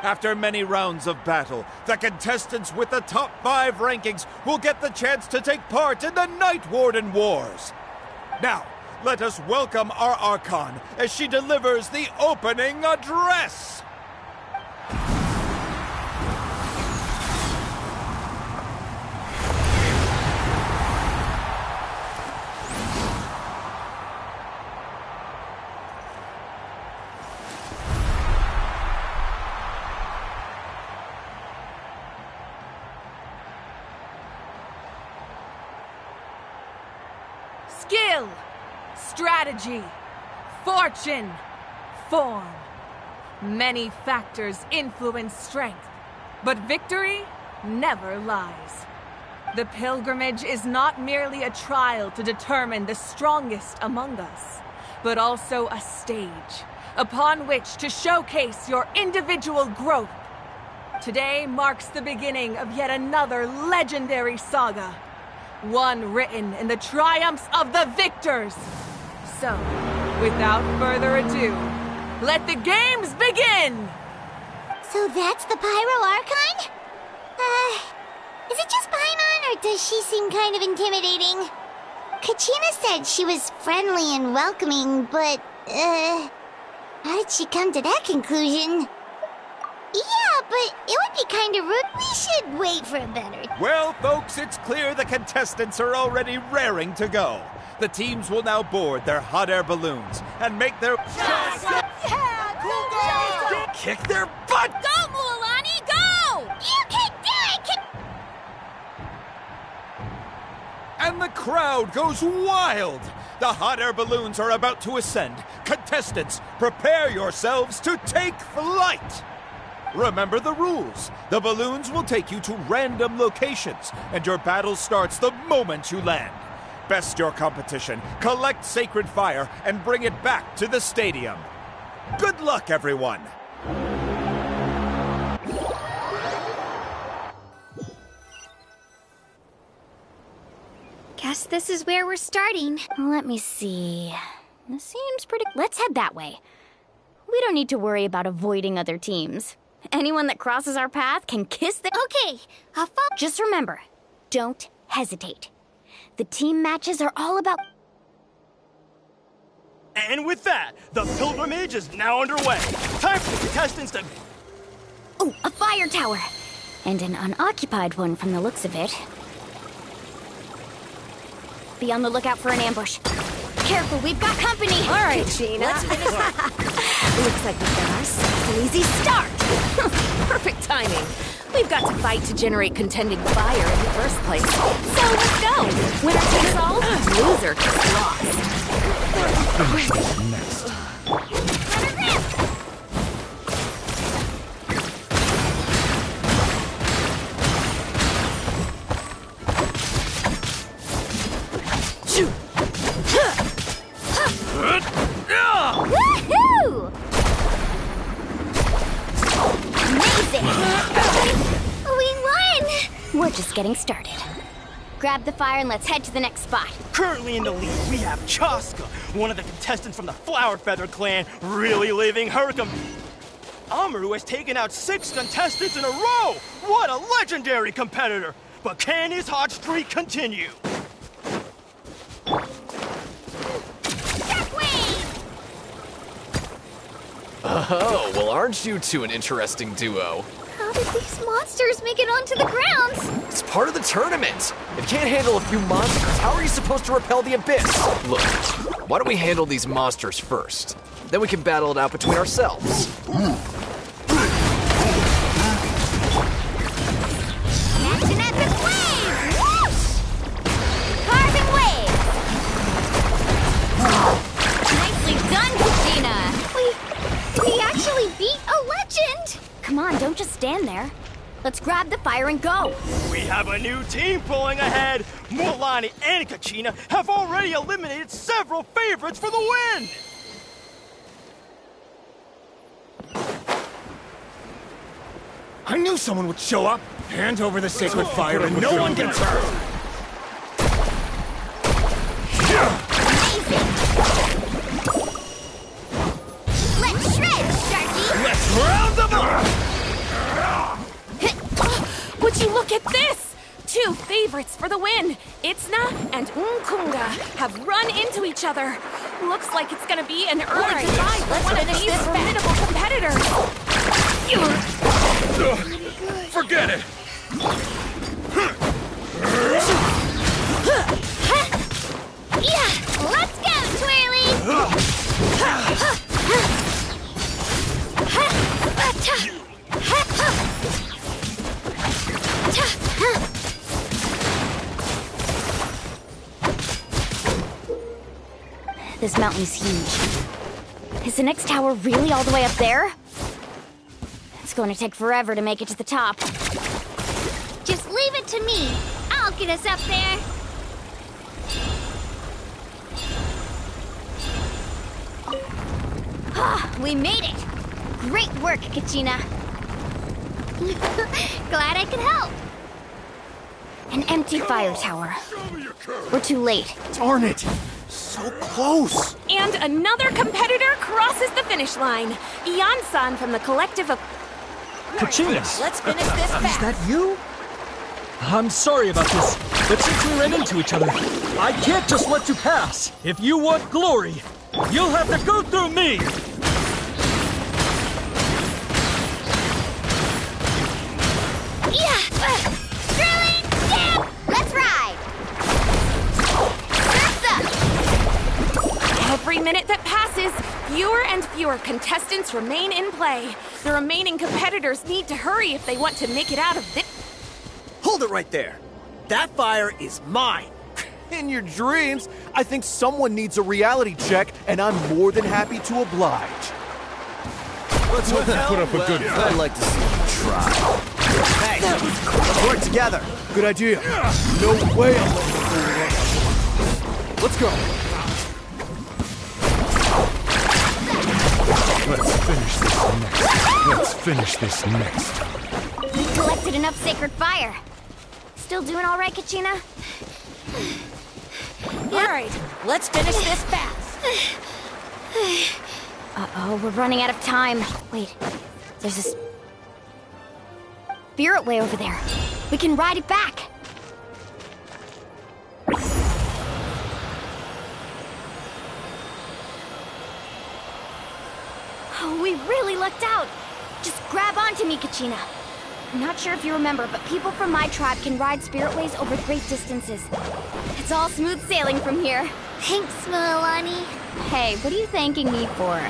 After many rounds of battle, the contestants with the top 5 rankings will get the chance to take part in the Night Warden Wars. Now, let us welcome our archon as she delivers the opening address. Skill, strategy, fortune, form. Many factors influence strength, but victory never lies. The pilgrimage is not merely a trial to determine the strongest among us, but also a stage upon which to showcase your individual growth. Today marks the beginning of yet another legendary saga, one written in the triumphs of the victors. So, without further ado, let the games begin! So that's the Pyro Archon? Is it just Paimon, or does she seem kind of intimidating? Kachina said she was friendly and welcoming, but, how did she come to that conclusion? Yeah, but it would be kind of rude. We should wait for a better... Well, folks, it's clear the contestants are already raring to go. The teams will now board their hot air balloons and make their... Kick their butt! Go, Mualani, go! You can do it! And the crowd goes wild! The hot air balloons are about to ascend. Contestants, prepare yourselves to take flight! Remember the rules. The balloons will take you to random locations, and your battle starts the moment you land. Best your competition, collect sacred fire, and bring it back to the stadium. Good luck, everyone! Guess this is where we're starting. Let me see. This seems pretty... Let's head that way. We don't need to worry about avoiding other teams. Anyone that crosses our path can kiss the... Okay, I'll follow. Just remember, don't hesitate. The team matches are all about... And with that, the pilgrimage is now underway. Time for the contestants to... Ooh, a fire tower! And an unoccupied one from the looks of it. Be on the lookout for an ambush. Careful, we've got company! All right, Gina. Let's finish it. Looks like we've got ourselves an easy start. Perfect timing. We've got to fight to generate contending fire in the first place. So let's go. Winner takes all, loser gets lost. Next. Woohoo! Amazing! We won! We're just getting started. Grab the fire and let's head to the next spot. Currently in the lead, we have Chaska, one of the contestants from the Flower Feather clan, really living her Amaru has taken out 6 contestants in a row! What a legendary competitor! But can his hot streak continue? Oh, well, aren't you two an interesting duo? How did these monsters make it onto the grounds? It's part of the tournament. If you can't handle a few monsters, how are you supposed to repel the abyss? Look, why don't we handle these monsters first? Then we can battle it out between ourselves. Action at the wave! Whoosh! Carving wave! Nicely done, Christina! We actually beat a legend! Come on, don't just stand there. Let's grab the fire and go! We have a new team pulling ahead! Mualani and Kachina have already eliminated several favorites for the win! I knew someone would show up! Hand over the sacred fire and no one gets hurt! Let's shred, Sharky! Let's round them up! Would you look at this? 2 favorites for the win. Itzna and Nkunga have run into each other. Looks like it's gonna be an early goodbye for one of these formidable competitors. Forget it! Yeah, let's go, Twirly! This mountain's huge. Is the next tower really all the way up there? It's going to take forever to make it to the top. Just leave it to me. I'll get us up there. Ah, we made it! Great work, Kachina. Glad I could help. An empty fire tower. We're too late. Darn it! So close! And another competitor crosses the finish line. Ian-san from the collective of... Kachina! Let's finish this fast. Is that you? I'm sorry about this, but since we ran into each other, I can't just let you pass. If you want glory, you'll have to go through me! Let's ride! Every minute that passes, fewer and fewer contestants remain in play. The remaining competitors need to hurry if they want to make it out of this. Hold it right there. That fire is mine. In your dreams, I think someone needs a reality check, and I'm more than happy to oblige. Let's put up a good fight. I'd like to see you try. Hey, let's work together. Good idea. No way I'm letting the fool run. Let's go. Let's finish this next. We've collected enough sacred fire. Still doing all right, Kachina? All right, let's finish this fast. Uh-oh, we're running out of time. Wait, there's a spirit way over there. We can ride it back. Oh, we really lucked out. Just grab onto me, Kachina. I'm not sure if you remember, but people from my tribe can ride spiritways over great distances. It's all smooth sailing from here. Thanks, Mualani. Hey, what are you thanking me for?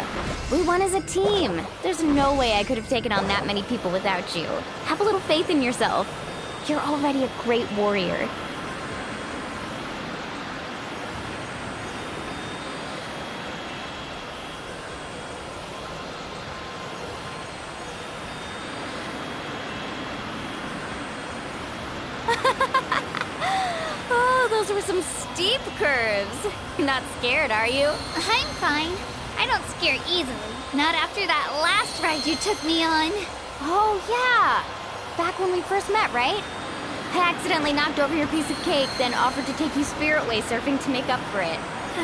We won as a team. There's no way I could have taken on that many people without you. Have a little faith in yourself. You're already a great warrior. Oh, those were some steep curves. You're not scared, are you? I'm fine. I don't scare easily. Not after that last ride you took me on. Oh, yeah. Back when we first met, right? I accidentally knocked over your piece of cake, then offered to take you spiritway surfing to make up for it.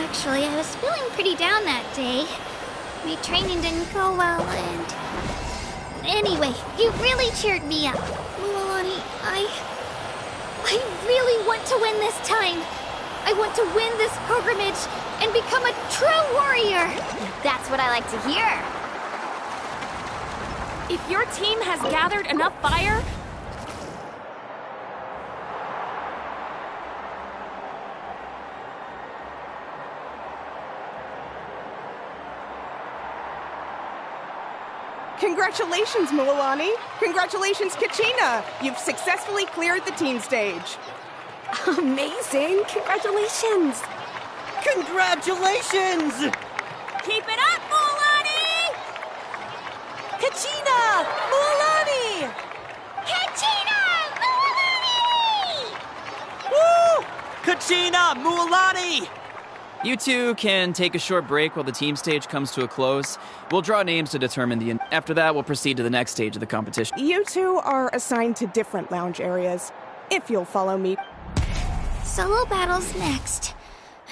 Actually, I was feeling pretty down that day. My training didn't go well, and... Anyway, you really cheered me up. Mualani, I really want to win this time. I want to win this pilgrimage and become a true warrior. That's what I like to hear. If your team has gathered enough fire, Congratulations, Mualani. Congratulations, Kachina. You've successfully cleared the team stage. amazing. Congratulations. Congratulations! Keep it up, Mualani! Kachina! Mualani! Kachina! Mualani! Woo! Kachina! Mualani! You two can take a short break while the team stage comes to a close. We'll draw names to determine the... After that, we'll proceed to the next stage of the competition. You two are assigned to different lounge areas, if you'll follow me. Solo battles next.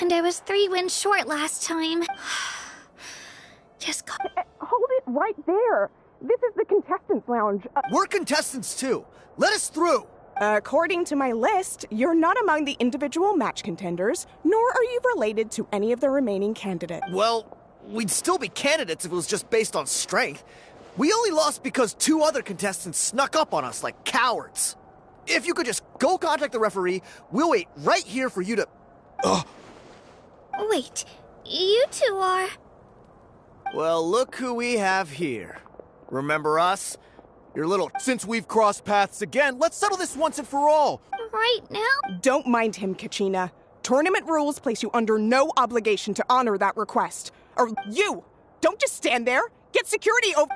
And I was 3 wins short last time. Just go. Hold it right there. This is the contestants' lounge. We're contestants too. Let us through. According to my list, you're not among the individual match contenders, nor are you related to any of the remaining candidates. Well, we'd still be candidates if it was just based on strength. We only lost because 2 other contestants snuck up on us like cowards. If you could just go contact the referee, we'll wait right here for you to... Wait, you two are... Well, look who we have here. Remember us? Your little... Since we've crossed paths again, let's settle this once and for all. Right now? Don't mind him, Kachina. Tournament rules place you under no obligation to honor that request. Or you! Don't just stand there! Get security over...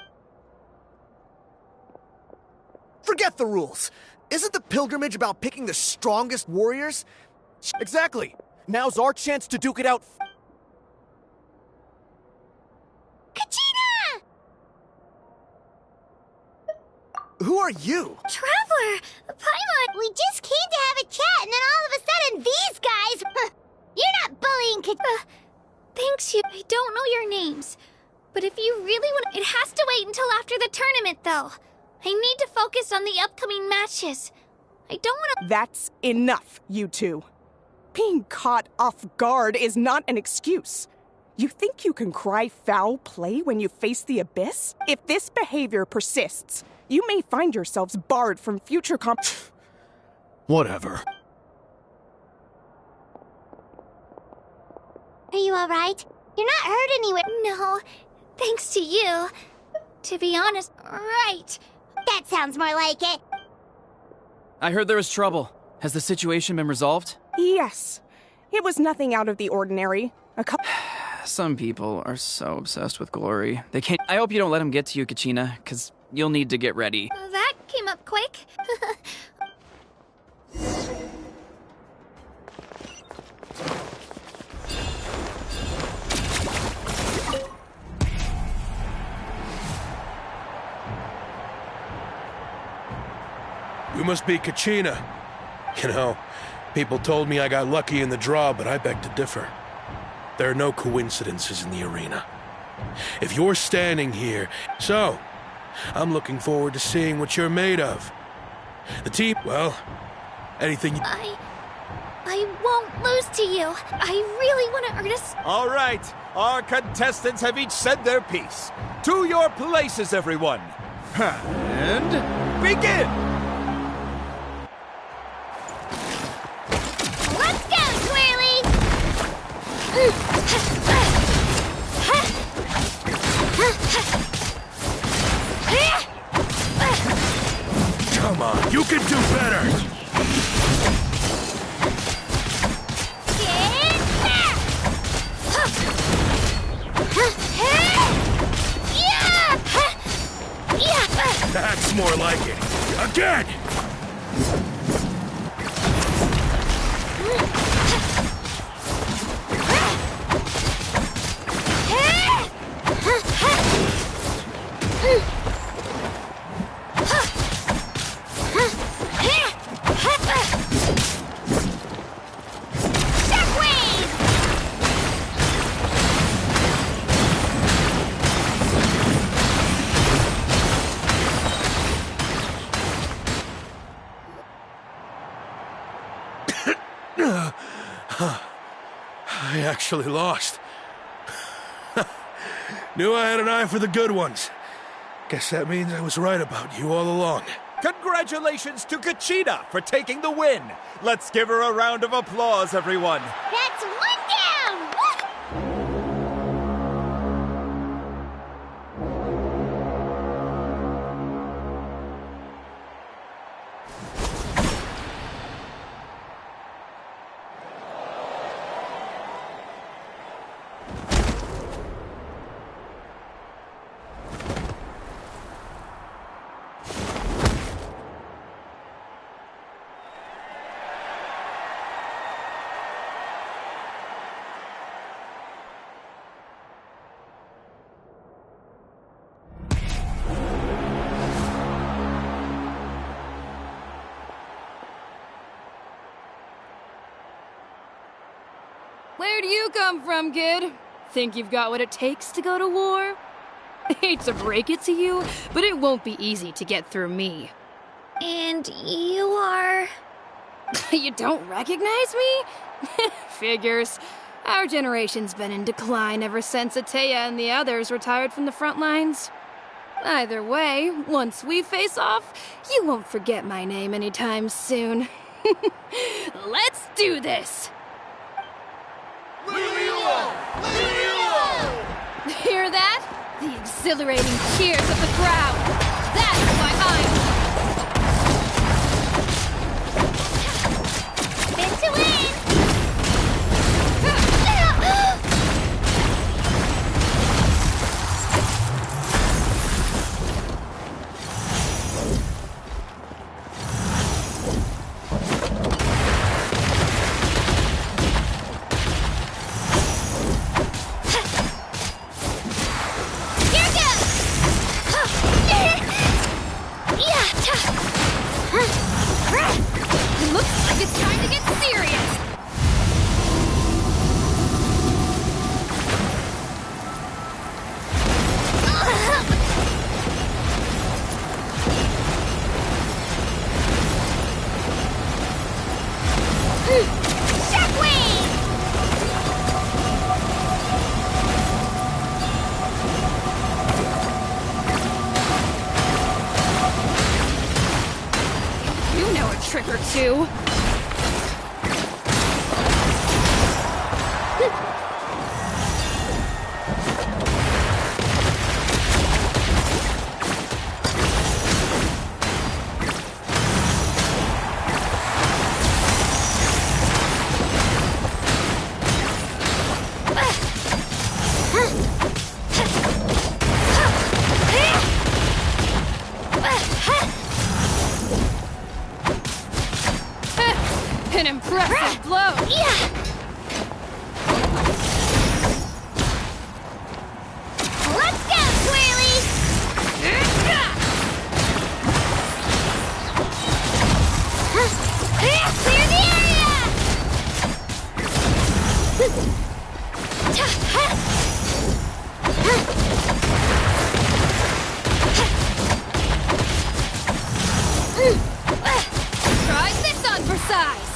Forget the rules. Isn't the pilgrimage about picking the strongest warriors? Exactly. Now's our chance to duke it out. Kachina! Who are you? Traveler! Paimon! We just came to have a chat, and then all of a sudden, these guys... You're not bullying Thanks, you... I don't know your names. But if you really want... It has to wait until after the tournament, though. I need to focus on the upcoming matches. I don't want to. That's enough, you two. Being caught off guard is not an excuse. You think you can cry foul play when you face the abyss? If this behavior persists, you may find yourselves barred from future Whatever. Are you alright? You're not hurt anywhere. No, thanks to you. To be honest, right. That sounds more like it. I heard there was trouble. Has the situation been resolved? Yes. It was nothing out of the ordinary. A couple. Some people are so obsessed with glory. They can't. I hope you don't let him get to you, Kachina, because you'll need to get ready. That came up quick. You must be Kachina. You know, people told me I got lucky in the draw, but I beg to differ. There are no coincidences in the arena. If you're standing here, so, I'm looking forward to seeing what you're made of. The team, well, anything you... I won't lose to you. I really want to earn a... All right, our contestants have each said their piece. To your places, everyone. And begin! Let's go, Twirly! Come on, you can do better! That's more like it. Again! I actually lost. Knew I had an eye for the good ones. Guess that means I was right about you all along. Congratulations to Kachina for taking the win. Let's give her a round of applause, everyone. That's one down! Where do you come from, kid? Think you've got what it takes to go to war? Hate to break it to you, but it won't be easy to get through me. And you are... You don't recognize me? Figures. Our generation's been in decline ever since Ateya and the others retired from the front lines. Either way, once we face off, you won't forget my name anytime soon. Let's do this! Hear that? The exhilarating cheers of the crowd. That's why Spin to win! Try this on for size!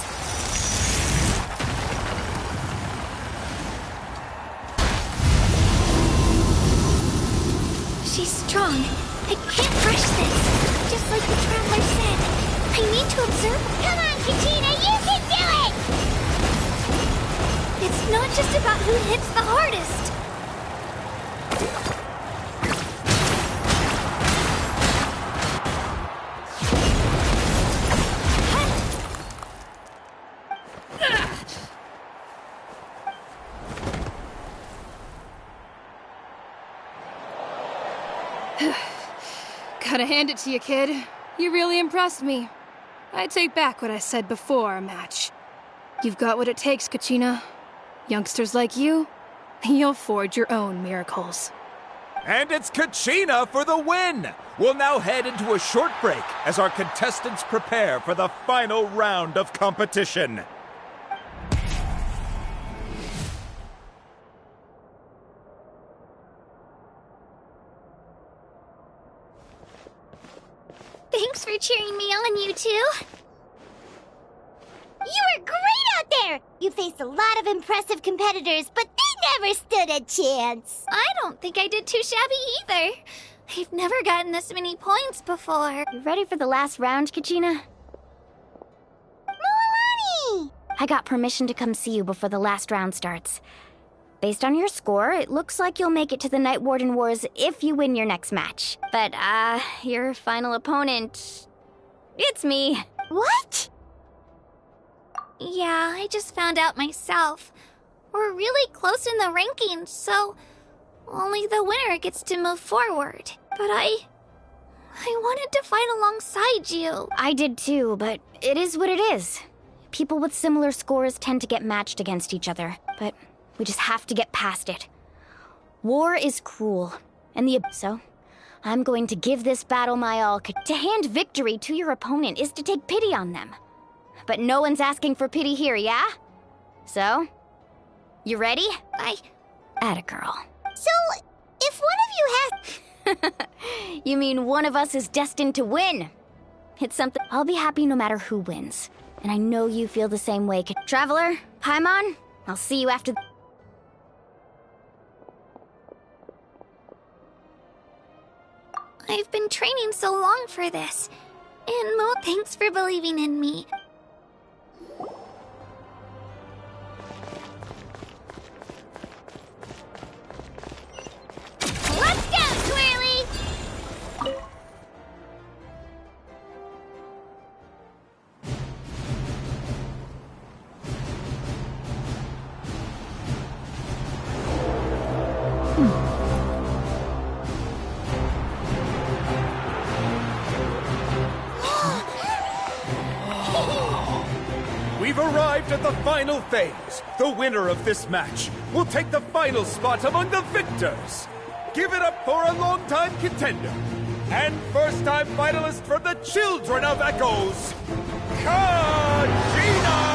She's strong. I can't rush this. Just like the Traveler said. I need to observe. Come on, Katina, you can do it! It's not just about who hits the hardest. Gotta hand it to you, kid. You really impressed me. I take back what I said before our match. You've got what it takes, Kachina. Youngsters like you, you'll forge your own miracles. And it's Kachina for the win! We'll now head into a short break as our contestants prepare for the final round of competition. Thanks for cheering me on, you two. You were great out there! You faced a lot of impressive competitors, but they never stood a chance. I don't think I did too shabby either. I've never gotten this many points before. You ready for the last round, Kachina? Mualani! I got permission to come see you before the last round starts. Based on your score, it looks like you'll make it to the Night Warden Wars if you win your next match. But, your final opponent... it's me. What? Yeah, I just found out myself. We're really close in the rankings, so only the winner gets to move forward. But I wanted to fight alongside you. I did too, but it is what it is. People with similar scores tend to get matched against each other, but we just have to get past it. War is cruel, and so I'm going to give this battle my all. To hand victory to your opponent is to take pity on them. But no one's asking for pity here, yeah? So, you ready? Atta girl. So, if one of you has... You mean one of us is destined to win? It's something... I'll be happy no matter who wins. And I know you feel the same way. Traveler, Paimon, I'll see you after... I've been training so long for this. And Mo, thanks for believing in me. Let's go, Twirly! We've arrived at the final phase. The winner of this match will take the final spot among the victors. Give it up for a longtime contender and first-time finalist from the Children of Echoes, Kachina!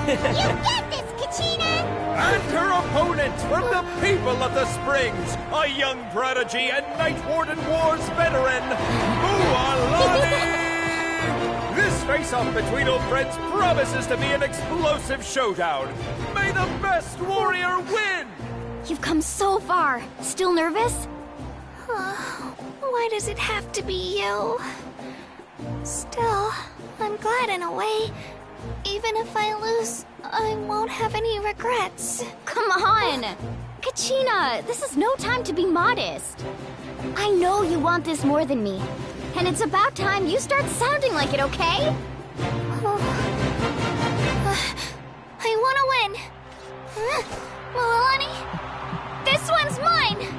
You get this, Kachina! And her opponent from the people of the Springs, a young prodigy and Night Warden Wars veteran, Mualani! This face-off between old friends promises to be an explosive showdown. May the best warrior win! You've come so far. Still nervous? Why does it have to be you? Still, I'm glad in a way. Even if I lose, I won't have any regrets. Come on! Kachina, this is no time to be modest. I know you want this more than me. And it's about time you start sounding like it, okay? I want to win. Mualani, this one's mine!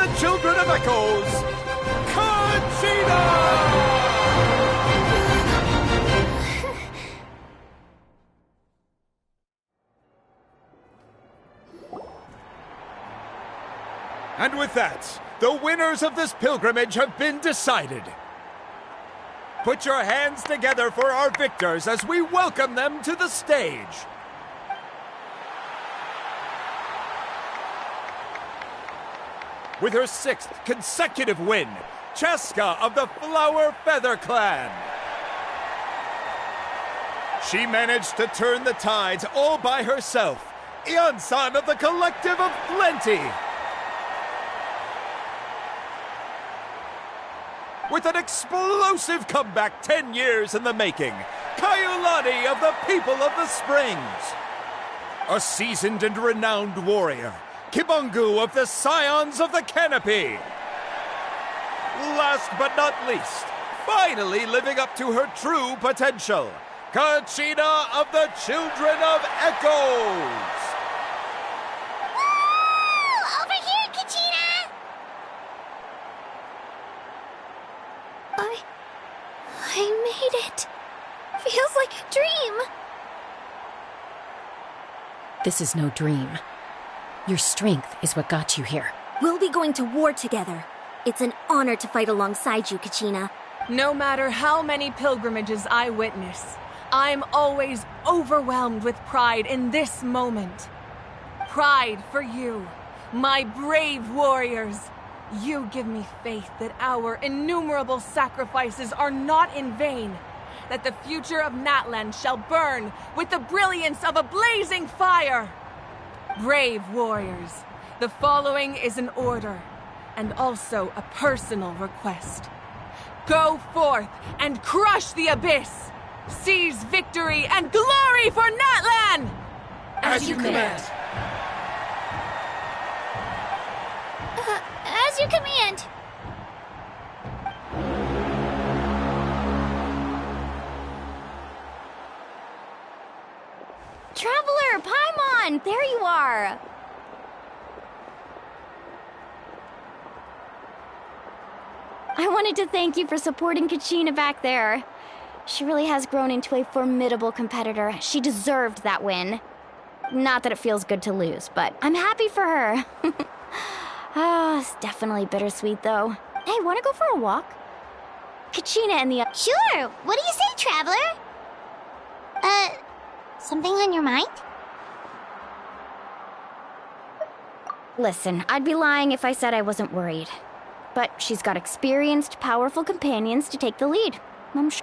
the Children of Echoes, Conchita! And with that, the winners of this pilgrimage have been decided. Put your hands together for our victors as we welcome them to the stage. With her 6th consecutive win, Cheska of the Flower Feather Clan. She managed to turn the tides all by herself. Ian-san of the Collective of Plenty. With an explosive comeback 10 years in the making, Mualani of the People of the Springs. A seasoned and renowned warrior, Kibungu of the Scions of the Canopy. Last but not least, finally living up to her true potential, Conchita of the Children of Echoes. Woo! Over here, Conchita! I made it. Feels like a dream. This is no dream. Your strength is what got you here. We'll be going to war together. It's an honor to fight alongside you, Kachina. No matter how many pilgrimages I witness, I'm always overwhelmed with pride in this moment. Pride for you, my brave warriors. You give me faith that our innumerable sacrifices are not in vain, that the future of Natlan shall burn with the brilliance of a blazing fire. Brave warriors, the following is an order, and also a personal request. Go forth and crush the abyss! Seize victory and glory for Natlan! As you command. As you command. Traveler, Paimon, there you are. I wanted to thank you for supporting Kachina back there. She really has grown into a formidable competitor. She deserved that win. Not that it feels good to lose, but I'm happy for her. It's definitely bittersweet, though. Hey, wanna go for a walk? Kachina and the... Sure! What do you say, Traveler? Something on your mind? Listen, I'd be lying if I said I wasn't worried. But she's got experienced, powerful companions to take the lead.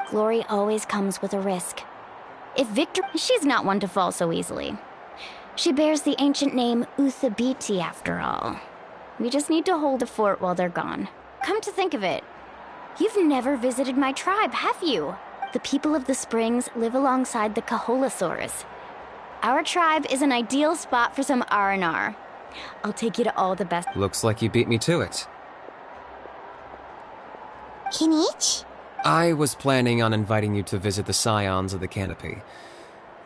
Glory always comes with a risk. If Victor... She's not one to fall so easily. She bears the ancient name Uthabiti, after all. We just need to hold the fort while they're gone. Come to think of it, you've never visited my tribe, have you? The people of the Springs live alongside the Kaholasaurs. Our tribe is an ideal spot for some R&R. I'll take you to all the best... Looks like you beat me to it. Kinich? I was planning on inviting you to visit the Scions of the Canopy.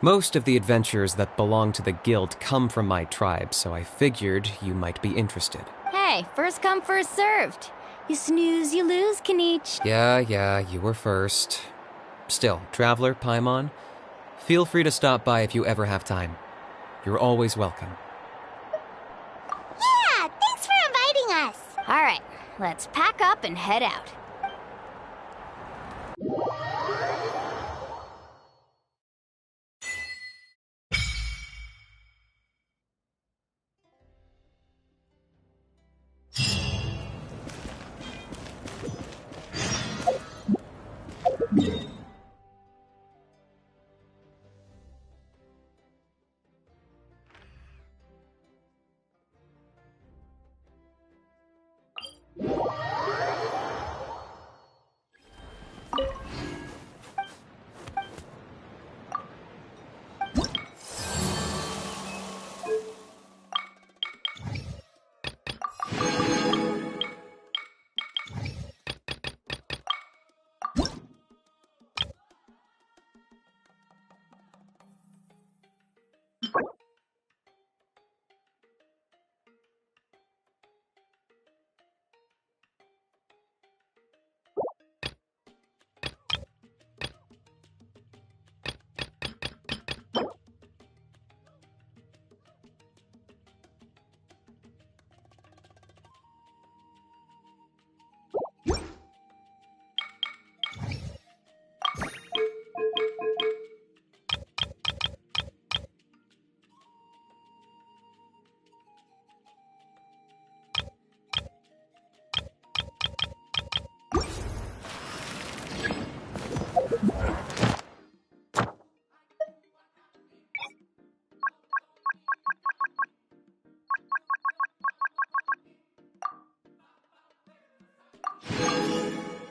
Most of the adventures that belong to the guild come from my tribe, so I figured you might be interested. Hey, first come, first served. You snooze, you lose, Kinich. Yeah, you were first. Still, Traveler, Paimon, feel free to stop by if you ever have time. You're always welcome. Yeah, thanks for inviting us. All right, let's pack up and head out.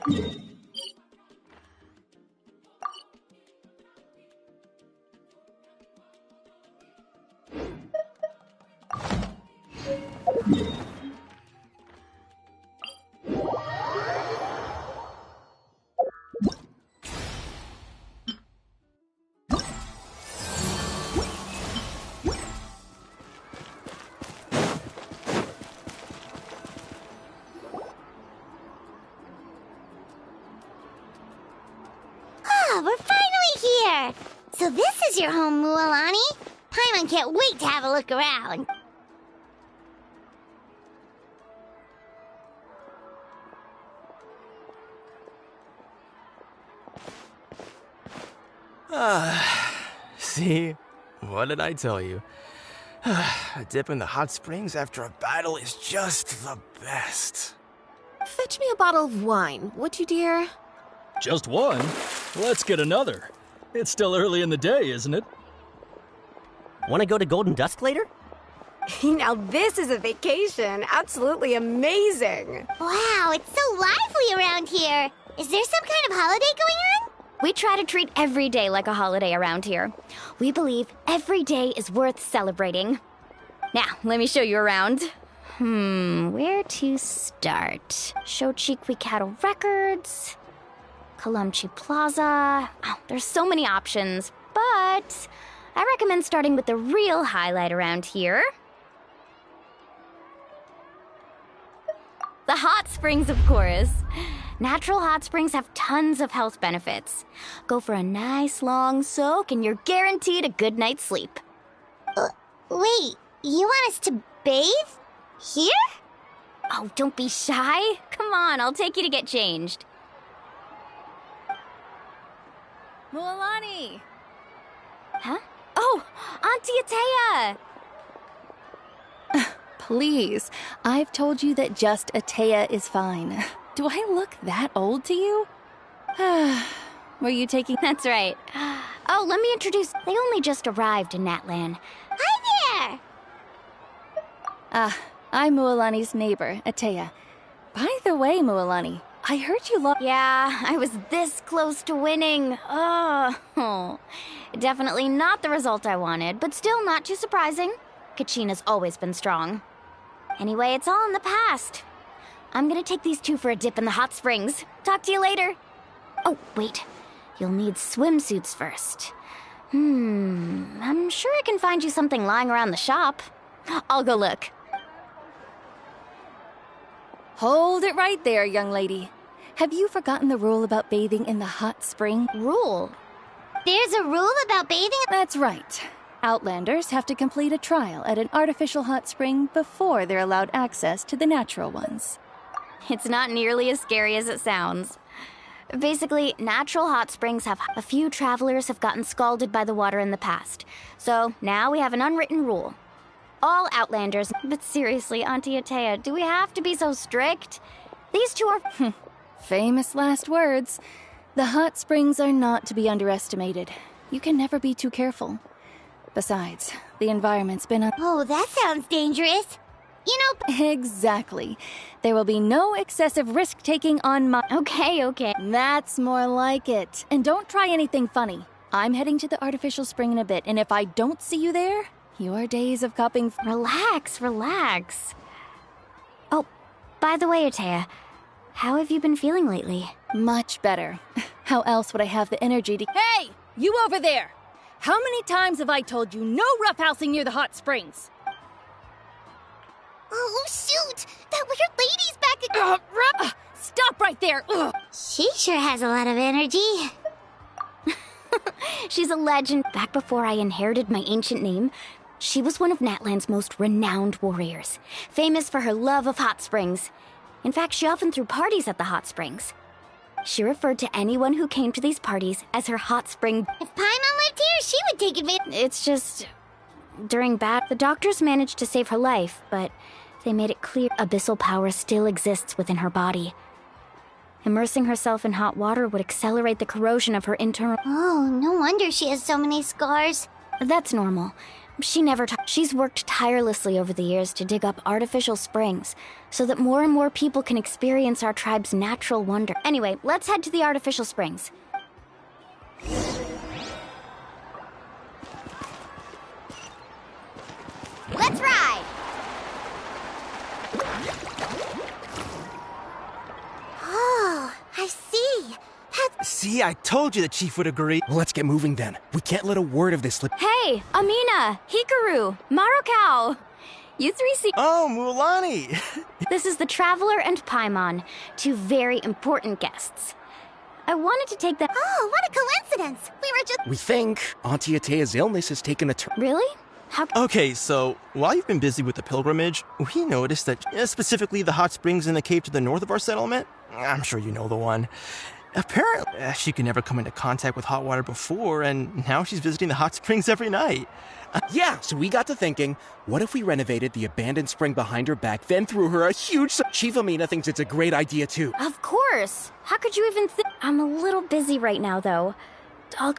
Ah, we're finally here! So this is your home, Mualani? Paimon can't wait to have a look around. See? What did I tell you? A dip in the hot springs after a battle is just the best. Fetch me a bottle of wine, would you, dear? Just one? Let's get another. It's still early in the day, isn't it? Want to go to Golden Dusk later? Now this is a vacation. Absolutely amazing. Wow, it's so lively around here. Is there some kind of holiday going on? We try to treat every day like a holiday around here. We believe every day is worth celebrating. Now, let me show you around. Where to start? Shochiqui Cattle Records, Kalamchi Plaza. Oh, there's so many options, but I recommend starting with the real highlight around here. The hot springs, of course. Natural hot springs have tons of health benefits. Go for a nice long soak and you're guaranteed a good night's sleep. Wait, you want us to bathe? Here? Oh, don't be shy. Come on, I'll take you to get changed. Mualani! Huh? Oh, Auntie Atea! Please, I've told you that just Atea is fine. Do I look that old to you? Were you taking... That's right. Oh, let me introduce... They only just arrived in Natlan. Hi there! I'm Mualani's neighbor, Atea. By the way, Mualani, I heard you lost... Yeah, I was this close to winning. Oh, definitely not the result I wanted, but still not too surprising. Kachina's always been strong. Anyway, it's all in the past. I'm gonna take these two for a dip in the hot springs. Talk to you later. Oh, wait. You'll need swimsuits first. I'm sure I can find you something lying around the shop. I'll go look. Hold it right there, young lady. Have you forgotten the rule about bathing in the hot spring? Rule? There's a rule about bathing? That's right. Outlanders have to complete a trial at an artificial hot spring before they're allowed access to the natural ones. It's not nearly as scary as it sounds. Basically, natural hot springs have a few travelers have gotten scalded by the water in the past. So now we have an unwritten rule. All Outlanders, but seriously, Auntie Atea, do we have to be so strict? These two are... Famous last words. The hot springs are not to be underestimated. You can never be too careful. Besides, the environment's been Oh, that sounds dangerous. You know... Exactly. There will be no excessive risk-taking on my... Okay. That's more like it. And don't try anything funny. I'm heading to the artificial spring in a bit, and if I don't see you there, your days of cupping... Relax. Oh, by the way, Atea, how have you been feeling lately? Much better. How else would I have the energy to... Hey! You over there! How many times have I told you no roughhousing near the hot springs? Oh, shoot! That weird lady's back... Stop right there! Ugh. She sure has a lot of energy. She's a legend. Back before I inherited my ancient name, she was one of Natlan's most renowned warriors, famous for her love of hot springs. In fact, she often threw parties at the hot springs. She referred to anyone who came to these parties as her hot spring. If Paimon lived here, she would take advantage. It's just... During the doctors managed to save her life, but they made it clear abyssal power still exists within her body. Immersing herself in hot water would accelerate the corrosion of her internal... Oh, no wonder she has so many scars. That's normal. She never She's worked tirelessly over the years to dig up artificial springs so that more and more people can experience our tribe's natural wonder. Anyway, let's head to the artificial springs. Let's ride! Oh, I see. See, I told you the chief would agree. Well, let's get moving then. We can't let a word of this slip. Hey, Amina, Hikaru, Marukau. You three see— Oh, Mualani! This is the Traveler and Paimon, two very important guests. I wanted to take them— Oh, what a coincidence! We were just— We think Auntie Atea's illness has taken a turn. Really? How— Okay, so while you've been busy with the pilgrimage, we noticed that specifically the hot springs in the cave to the north of our settlement, I'm sure you know the one. Apparently, she could never come into contact with hot water before, and now she's visiting the hot springs every night. Yeah, so we got to thinking, what if we renovated the abandoned spring behind her back, then threw her a huge— Chief Amina thinks it's a great idea, too. Of course! How could you even think— I'm a little busy right now, though. Of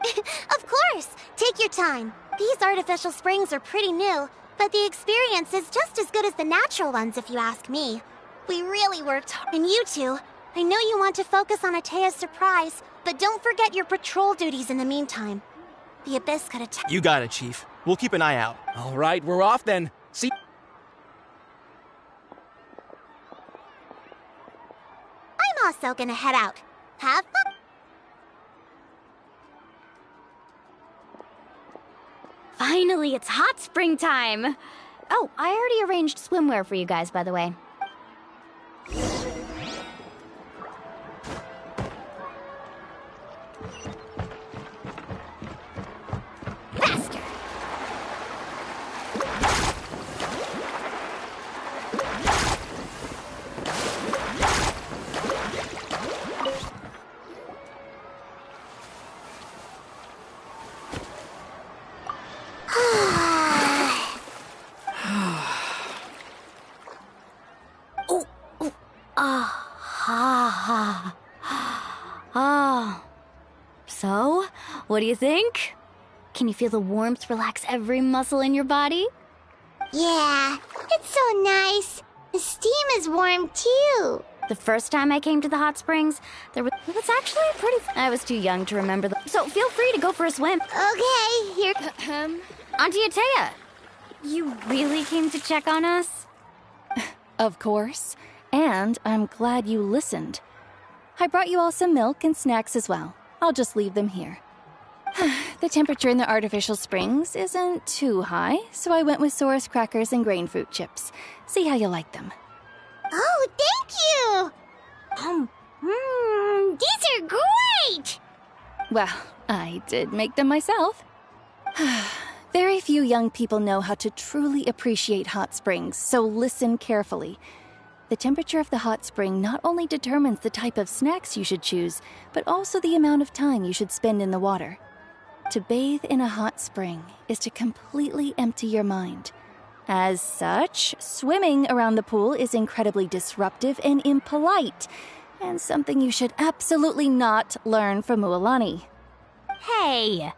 course! Take your time. These artificial springs are pretty new, but the experience is just as good as the natural ones, if you ask me. We really worked hard. And you two, I know you want to focus on Atea's surprise, but don't forget your patrol duties in the meantime. The Abyss could attack— You got it, Chief. We'll keep an eye out. All right, we're off then. See— I'm also gonna head out. Have fun! Finally, it's hot spring time! Oh, I already arranged swimwear for you guys, by the way. Faster! So, what do you think? Can you feel the warmth relax every muscle in your body? Yeah, it's so nice. The steam is warm too. The first time I came to the hot springs, it was actually pretty— I was too young to remember so feel free to go for a swim. Okay, here— Auntie Atea, you really came to check on us? Of course. And I'm glad you listened. I brought you all some milk and snacks as well. I'll just leave them here. The temperature in the artificial springs isn't too high, so I went with Saurus crackers and grain fruit chips. See how you like them. Oh, thank you! These are great! Well, I did make them myself. Very few young people know how to truly appreciate hot springs, so listen carefully. The temperature of the hot spring not only determines the type of snacks you should choose, but also the amount of time you should spend in the water. To bathe in a hot spring is to completely empty your mind. As such, swimming around the pool is incredibly disruptive and impolite, and something you should absolutely not learn from Mualani. Hey!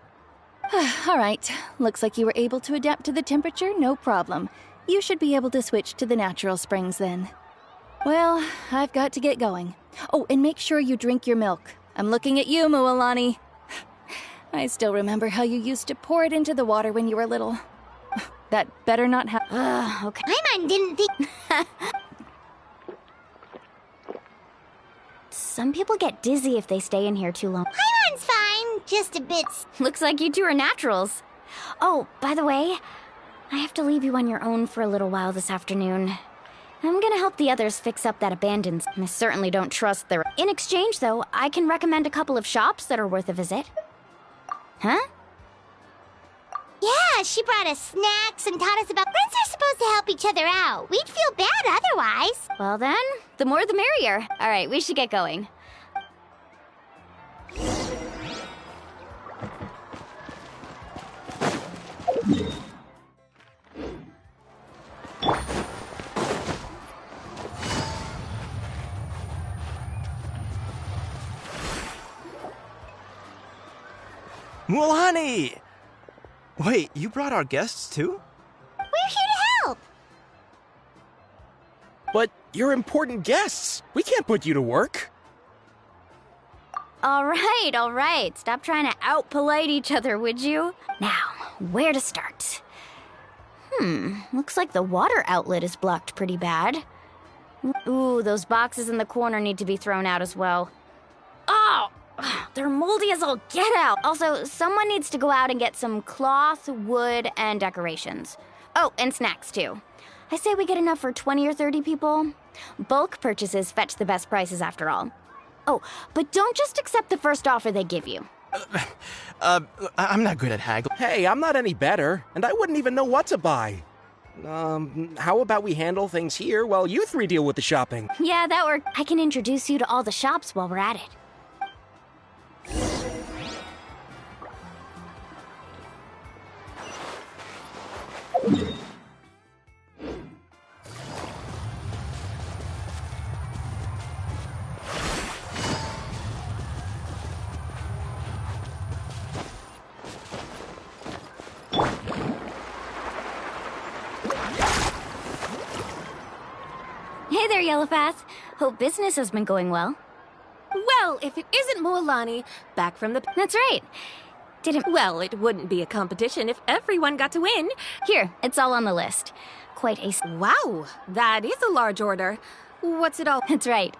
All right, looks like you were able to adapt to the temperature, no problem. You should be able to switch to the natural springs then. Well, I've got to get going. Oh, and make sure you drink your milk. I'm looking at you, Mualani. I still remember how you used to pour it into the water when you were little. That better not happen. Okay. Paimon didn't think— Some people get dizzy if they stay in here too long. Paimon's fine, just a bit— Looks like you two are naturals. Oh, by the way, I have to leave you on your own for a little while this afternoon. I'm gonna help the others fix up that abandoned— I certainly don't trust their— In exchange, though, I can recommend a couple of shops that are worth a visit. Huh? Yeah, she brought us snacks and taught us about— Friends are supposed to help each other out. We'd feel bad otherwise. Well then, the more the merrier. All right, we should get going. Mualani! Wait, you brought our guests too? We're here to help! But you're important guests. We can't put you to work. All right. Stop trying to out-polite each other, would you? Now, where to start? Looks like the water outlet is blocked pretty bad. Ooh, those boxes in the corner need to be thrown out as well. Oh, they're moldy as all get out. Also, someone needs to go out and get some cloth, wood, and decorations. Oh, and snacks too. I say we get enough for 20 or 30 people. Bulk purchases fetch the best prices after all. Oh, but don't just accept the first offer they give you. I'm not good at haggling. Hey, I'm not any better, and I wouldn't even know what to buy. How about we handle things here while you three deal with the shopping? Yeah, that worked. I can introduce you to all the shops while we're at it. Hey there, Yellowfast. Hope business has been going well. Well, if it isn't Mualani, back from the... That's right. Well, it wouldn't be a competition if everyone got to win. Here, it's all on the list. Quite a... Wow, that is a large order. What's it all... That's right.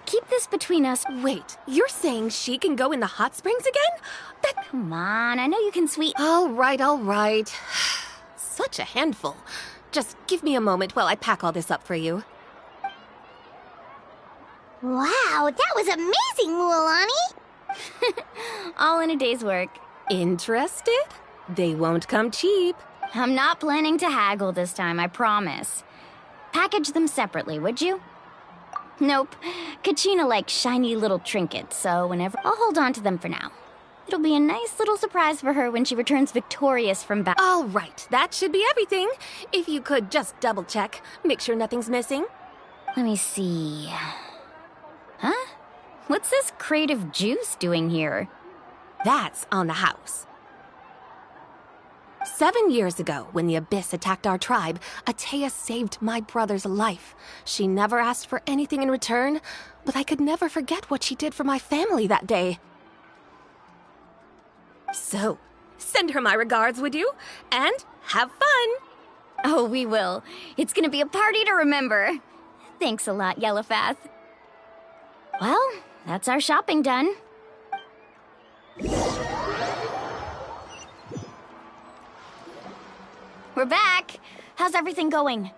Keep this between us. Wait, you're saying she can go in the hot springs again? Come on, I know you can sweet... All right. Such a handful. Just give me a moment while I pack all this up for you. Wow, that was amazing, Mualani! All in a day's work. Interested? They won't come cheap. I'm not planning to haggle this time, I promise. Package them separately, would you? Nope. Kachina likes shiny little trinkets, so whenever... I'll hold on to them for now. It'll be a nice little surprise for her when she returns victorious from battle. All right, that should be everything. If you could just double-check, make sure nothing's missing. Let me see... Huh? What's this crate of juice doing here? That's on the house. 7 years ago, when the Abyss attacked our tribe, Atea saved my brother's life. She never asked for anything in return, but I could never forget what she did for my family that day. So, send her my regards, would you? And have fun! Oh, we will. It's gonna be a party to remember. Thanks a lot, Yellowfast. Well, that's our shopping done. We're back. How's everything going?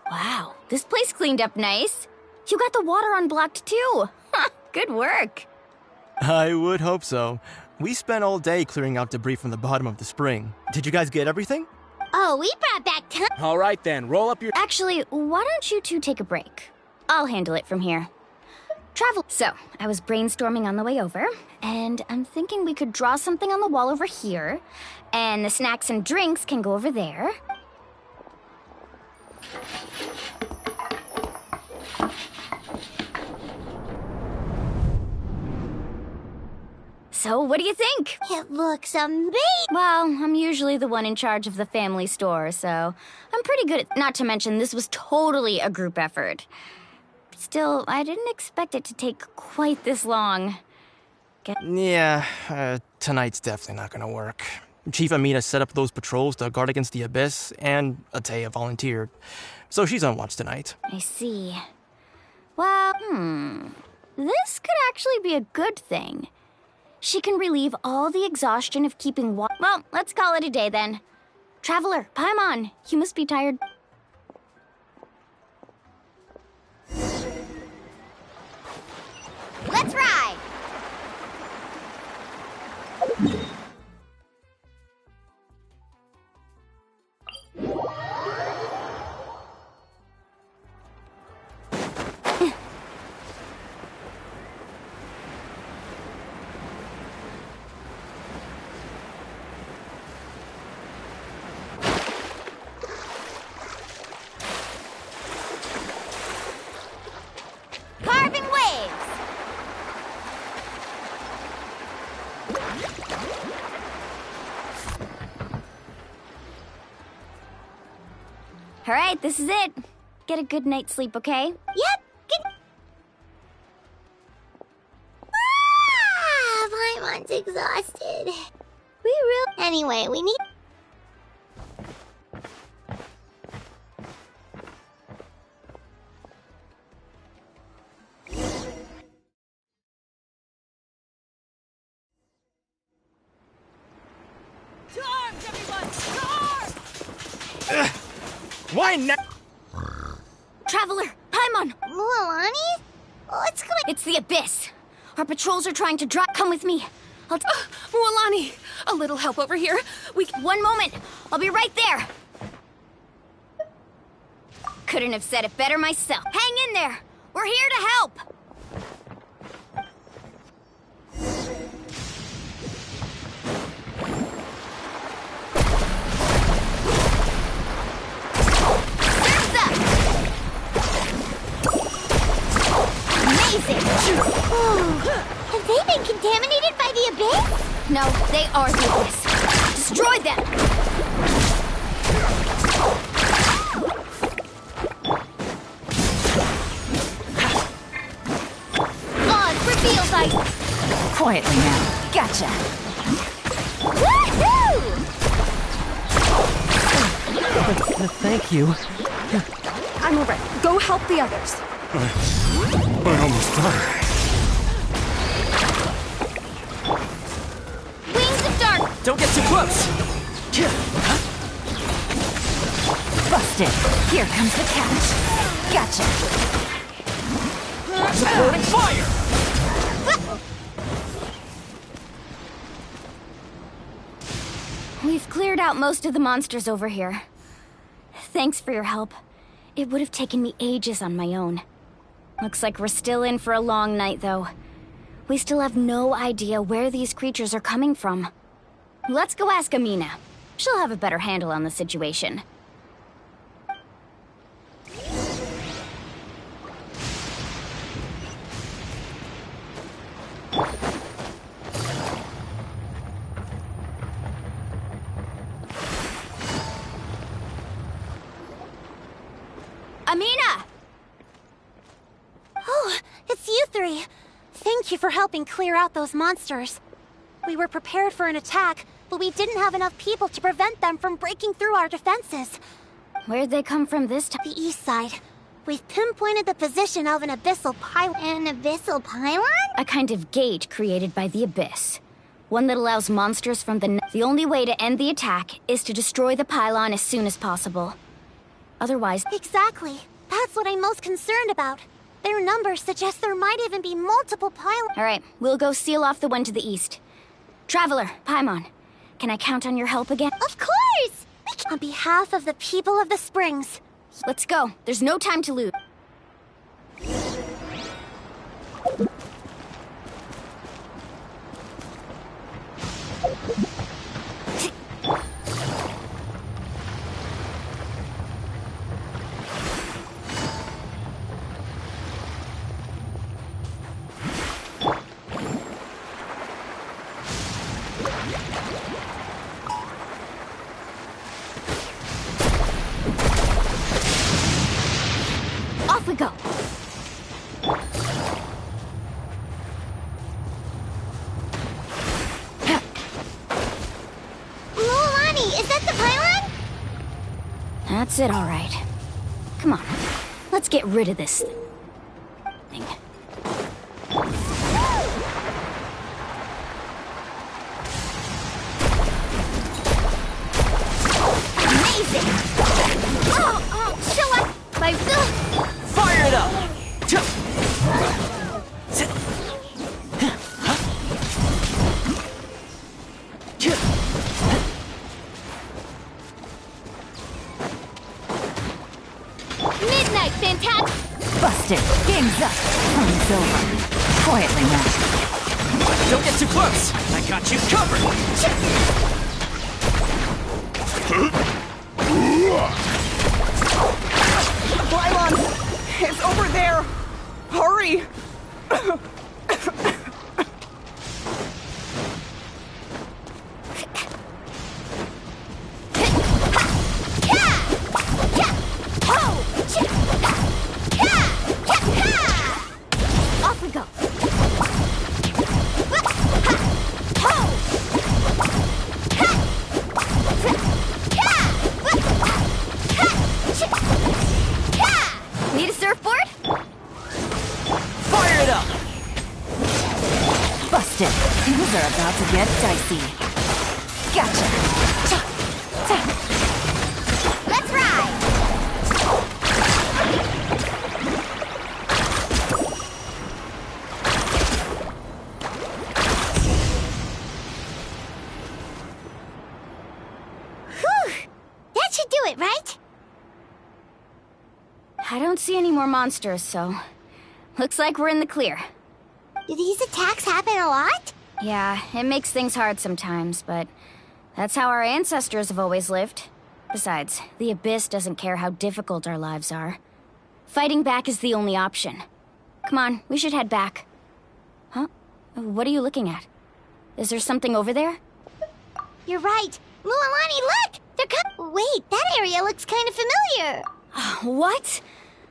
Wow, this place cleaned up nice. You got the water unblocked too. Good work. I would hope so. We spent all day clearing out debris from the bottom of the spring. Did you guys get everything? Oh, we brought back tons. All right then, roll up your... Actually, why don't you two take a break? I'll handle it from here. Travel. So, I was brainstorming on the way over, and I'm thinking we could draw something on the wall over here, and the snacks and drinks can go over there. So, what do you think? It looks amazing! Well, I'm usually the one in charge of the family store, so I'm pretty good at... Not to mention, this was totally a group effort. Still, I didn't expect it to take quite this long. Yeah, tonight's definitely not gonna work. Chief Amina set up those patrols to guard against the Abyss, and Atea volunteered. So she's on watch tonight. I see. Well, this could actually be a good thing. She can relieve all the exhaustion of keeping Well, let's call it a day then. Traveler, Paimon, you must be tired. Let's ride! All right, this is it. Get a good night's sleep, okay? Yep. Paimon's exhausted. Anyway, we need... To arms, everyone! To arms! Why now? Traveler, Paimon! Mualani? What's going... It's the Abyss. Our patrols are trying to drop... Come with me. Mualani! A little help over here. One moment. I'll be right there. Couldn't have said it better myself. Hang in there. We're here to help. Amazing! Have they been contaminated by the Abyss? No, they are the Abyss. Destroy them! On for field ice! Quietly now. Gotcha. Woohoo! Thank you. I'm alright. Go help the others. I almost died. Wings of Dark! Don't get too close! Busted. Here comes the catch. Gotcha. Supporting fire! We've cleared out most of the monsters over here. Thanks for your help. It would have taken me ages on my own. Looks like we're still in for a long night, though. We still have no idea where these creatures are coming from. Let's go ask Amina. She'll have a better handle on the situation. Amina! Oh, it's you three. Thank you for helping clear out those monsters. We were prepared for an attack, but we didn't have enough people to prevent them from breaking through our defenses. Where'd they come from this time? The east side. We've pinpointed the position of an abyssal pylon. An abyssal pylon? A kind of gate created by the Abyss. One that allows monsters from the only way to end the attack is to destroy the pylon as soon as possible. Otherwise... Exactly. That's what I'm most concerned about. Their numbers suggest there might even be multiple pylons. Alright, we'll go seal off the one to the east. Traveler, Paimon, can I count on your help again? Of course! On behalf of the people of the Springs. Let's go. There's no time to lose. Off we go. Mualani, is that the pylon? That's it, all right. Come on, let's get rid of this thing. Amazing! Oh, chill out! Fire it up! Midnight, fantastic! Busted. Game's up. Time's over. Quietly now. Don't get too close! I got you covered! Pylon! It's over there! Hurry! Busted. Things are about to get dicey. Gotcha. Let's ride! Whew! That should do it, right? I don't see any more monsters, so... Looks like we're in the clear. Do these attacks happen a lot? Yeah, it makes things hard sometimes, but... That's how our ancestors have always lived. Besides, the Abyss doesn't care how difficult our lives are. Fighting back is the only option. Come on, we should head back. Huh? What are you looking at? Is there something over there? You're right. Mualani, look! They're Wait, that area looks kind of familiar. What?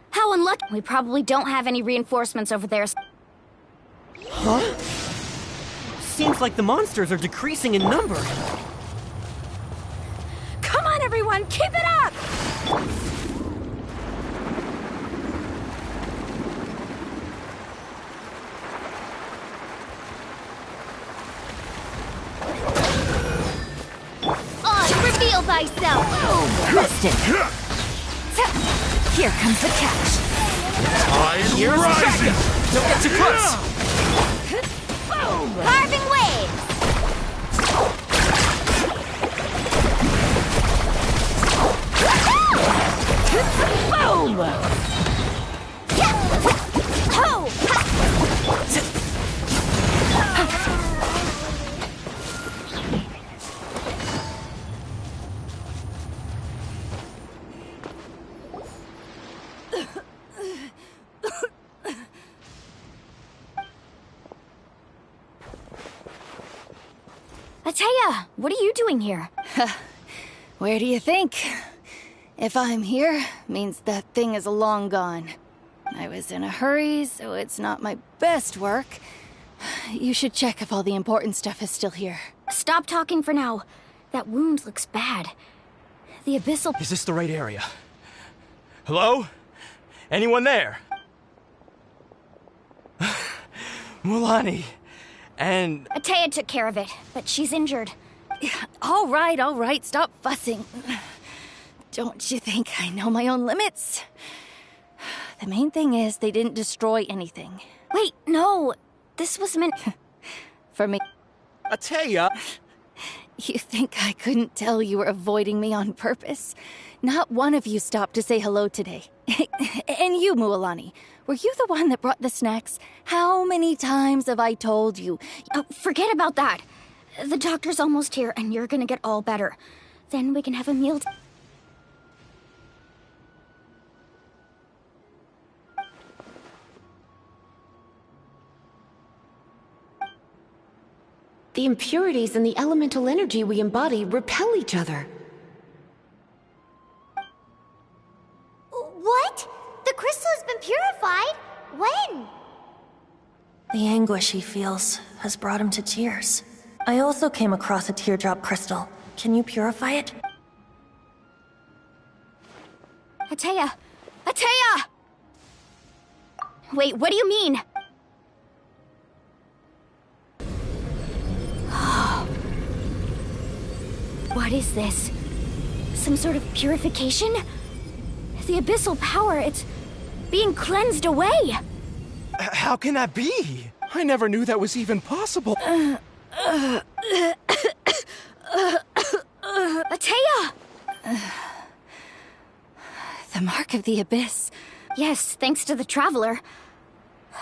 How unlucky. We probably don't have any reinforcements over there. Huh? Seems like the monsters are decreasing in number. Come on, everyone, keep it up! Reveal thyself! Busted. Here comes the catch. Tide rising! Don't get too close. Carving waves! Boom! Ho! Ataya, what are you doing here? Where do you think? If I'm here, means that thing is long gone. I was in a hurry, so it's not my best work. You should check if all the important stuff is still here. Stop talking for now. That wound looks bad. The abyssal... Is this the right area? Hello? Anyone there? Mualani. And... Ataya took care of it, but she's injured. All right, stop fussing. Don't you think I know my own limits? The main thing is they didn't destroy anything. Wait, no. This was meant... For me. Ataya! You think I couldn't tell you were avoiding me on purpose? Not one of you stopped to say hello today. And you, Mualani, were you the one that brought the snacks? How many times have I told you? Oh, forget about that. The doctor's almost here, and you're gonna get all better. Then we can have a meal... The impurities and the elemental energy we embody repel each other. What? The crystal has been purified? When? The anguish he feels has brought him to tears. I also came across a teardrop crystal. Can you purify it? Ataya! Ataya! Wait, what do you mean? What is this? Some sort of purification? The abyssal power, it's being cleansed away! How can that be? I never knew that was even possible. Ataya! The mark of the abyss. Yes, thanks to the Traveler.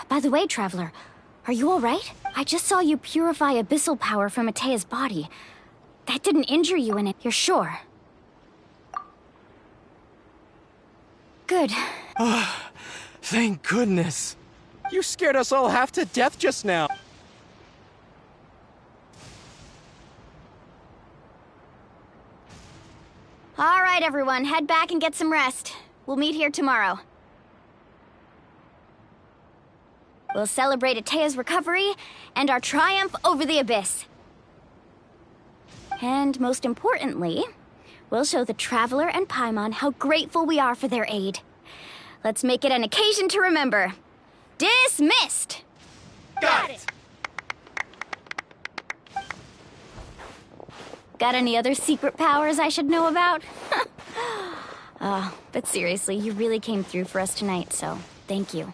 By the way, Traveler, are you alright? I just saw you purify abyssal power from Ataya's body. That didn't injure you in it, you're sure? Good. Thank goodness. You scared us all half to death just now. All right, everyone, head back and get some rest. We'll meet here tomorrow. We'll celebrate Ataya's recovery and our triumph over the Abyss. And most importantly, we'll show the Traveler and Paimon how grateful we are for their aid. Let's make it an occasion to remember. Dismissed! Got it! Got any other secret powers I should know about? But seriously, you really came through for us tonight, so thank you.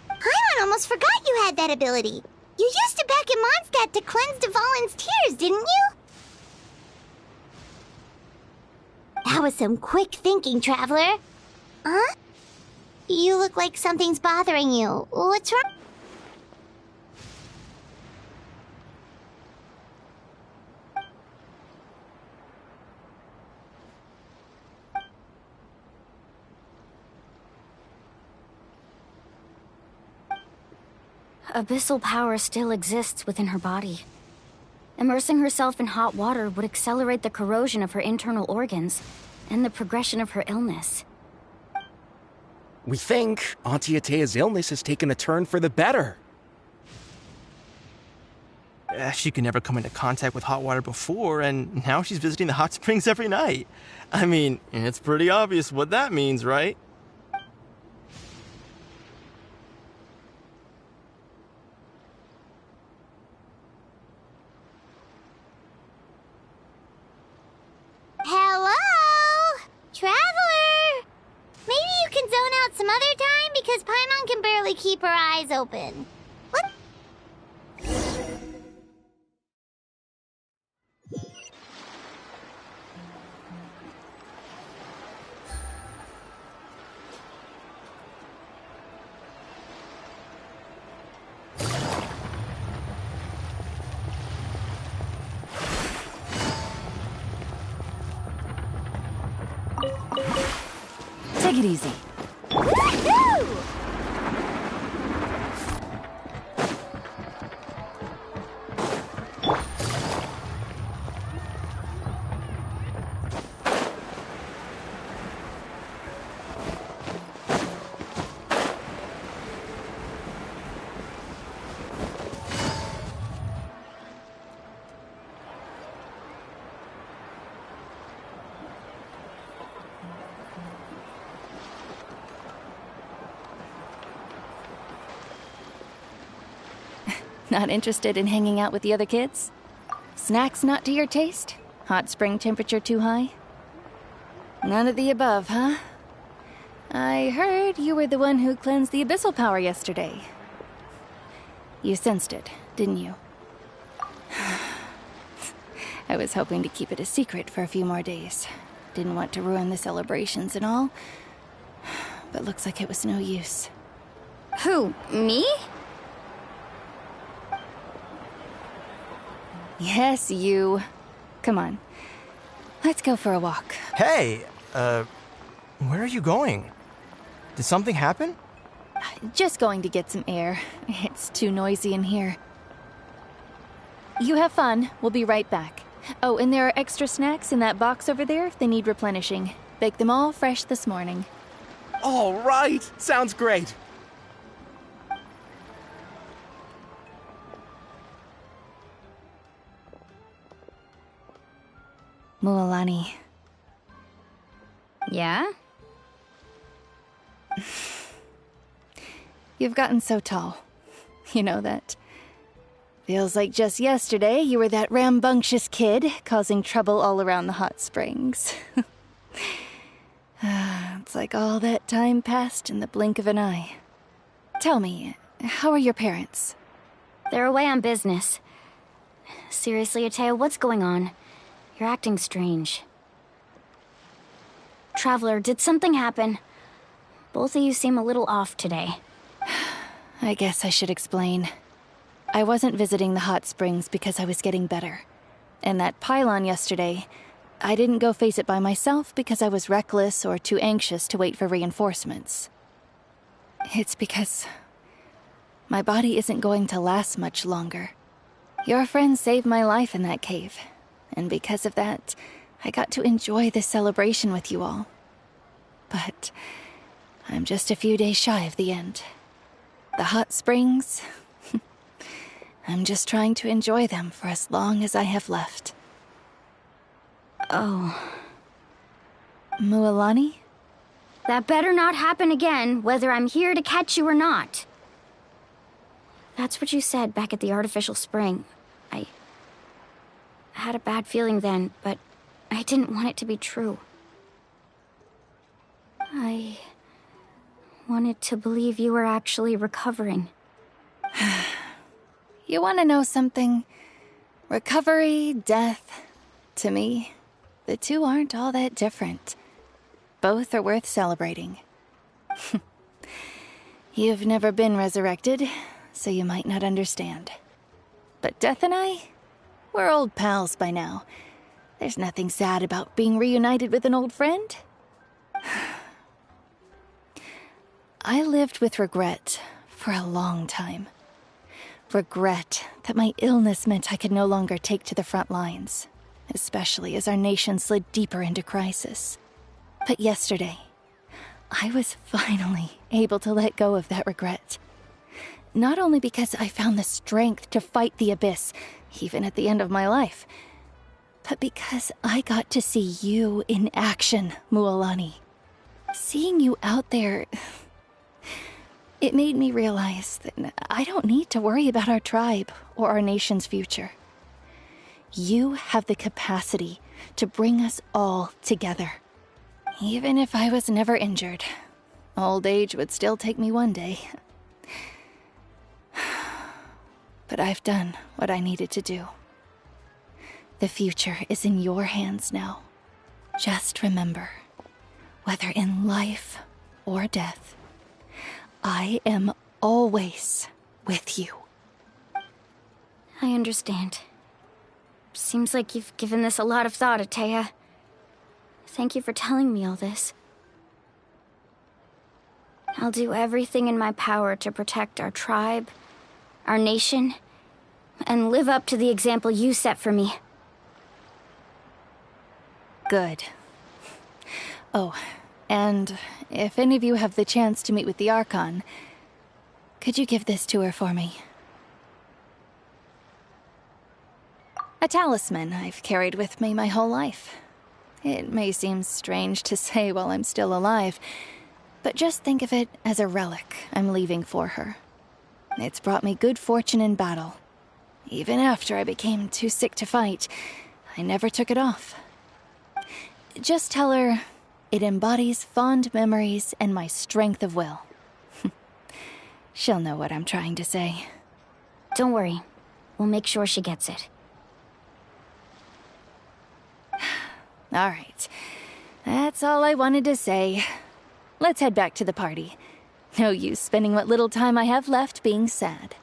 Paimon almost forgot you had that ability. You used it back in Mondstadt to cleanse Dvalin's tears, didn't you? That was some quick thinking, Traveler. Huh? You look like something's bothering you. What's wrong? Abyssal power still exists within her body. Immersing herself in hot water would accelerate the corrosion of her internal organs and the progression of her illness. We think Auntie Atea's illness has taken a turn for the better. She could never come into contact with hot water before, and now she's visiting the hot springs every night. I mean, it's pretty obvious what that means, right? Hello? Traveler? Maybe you can zone out some other time because Paimon can barely keep her eyes open. What? Take it easy. Woohoo! Not interested in hanging out with the other kids? Snacks not to your taste? Hot spring temperature too high? None of the above, huh? I heard you were the one who cleansed the abyssal power yesterday. You sensed it, didn't you? I was hoping to keep it a secret for a few more days. Didn't want to ruin the celebrations and all. But looks like it was no use. Who, me? Yes, you. Come on. Let's go for a walk. Hey, where are you going? Did something happen? Just going to get some air. It's too noisy in here. You have fun. We'll be right back. Oh, and there are extra snacks in that box over there if they need replenishing. Baked them all fresh this morning. All right. Sounds great. Mualani. Yeah? You've gotten so tall. You know that. Feels like just yesterday you were that rambunctious kid causing trouble all around the hot springs. It's like all that time passed in the blink of an eye. Tell me, how are your parents? They're away on business. Seriously, Atea, what's going on? You're acting strange. Traveler, did something happen? Both of you seem a little off today. I guess I should explain. I wasn't visiting the hot springs because I was getting better. And that pylon yesterday, I didn't go face it by myself because I was reckless or too anxious to wait for reinforcements. It's because my body isn't going to last much longer. Your friend saved my life in that cave. And because of that, I got to enjoy this celebration with you all. But I'm just a few days shy of the end. The hot springs, I'm just trying to enjoy them for as long as I have left. Oh. Mualani? That better not happen again, whether I'm here to catch you or not. That's what you said back at the artificial spring. had a bad feeling then, but I didn't want it to be true. I wanted to believe you were actually recovering. You want to know something? Recovery, death, to me, the two aren't all that different. Both are worth celebrating. You've never been resurrected, so you might not understand. But Death and I, we're old pals by now. There's nothing sad about being reunited with an old friend. I lived with regret for a long time. Regret that my illness meant I could no longer take to the front lines, especially as our nation slid deeper into crisis. But yesterday, I was finally able to let go of that regret. Not only because I found the strength to fight the Abyss, even at the end of my life, but because I got to see you in action, Mualani. Seeing you out there, it made me realize that I don't need to worry about our tribe or our nation's future. You have the capacity to bring us all together. Even if I was never injured, old age would still take me one day. But I've done what I needed to do. The future is in your hands now. Just remember, whether in life or death, I am always with you. I understand. Seems like you've given this a lot of thought, Atea. Thank you for telling me all this. I'll do everything in my power to protect our tribe, our nation, and live up to the example you set for me. Good. Oh, and if any of you have the chance to meet with the Archon, could you give this to her for me? A talisman I've carried with me my whole life. It may seem strange to say while I'm still alive, but just think of it as a relic I'm leaving for her. It's brought me good fortune in battle. Even after I became too sick to fight, I never took it off. Just tell her it embodies fond memories and my strength of will. She'll know what I'm trying to say. Don't worry. We'll make sure she gets it. All right. That's all I wanted to say. Let's head back to the party. No use spending what little time I have left being sad.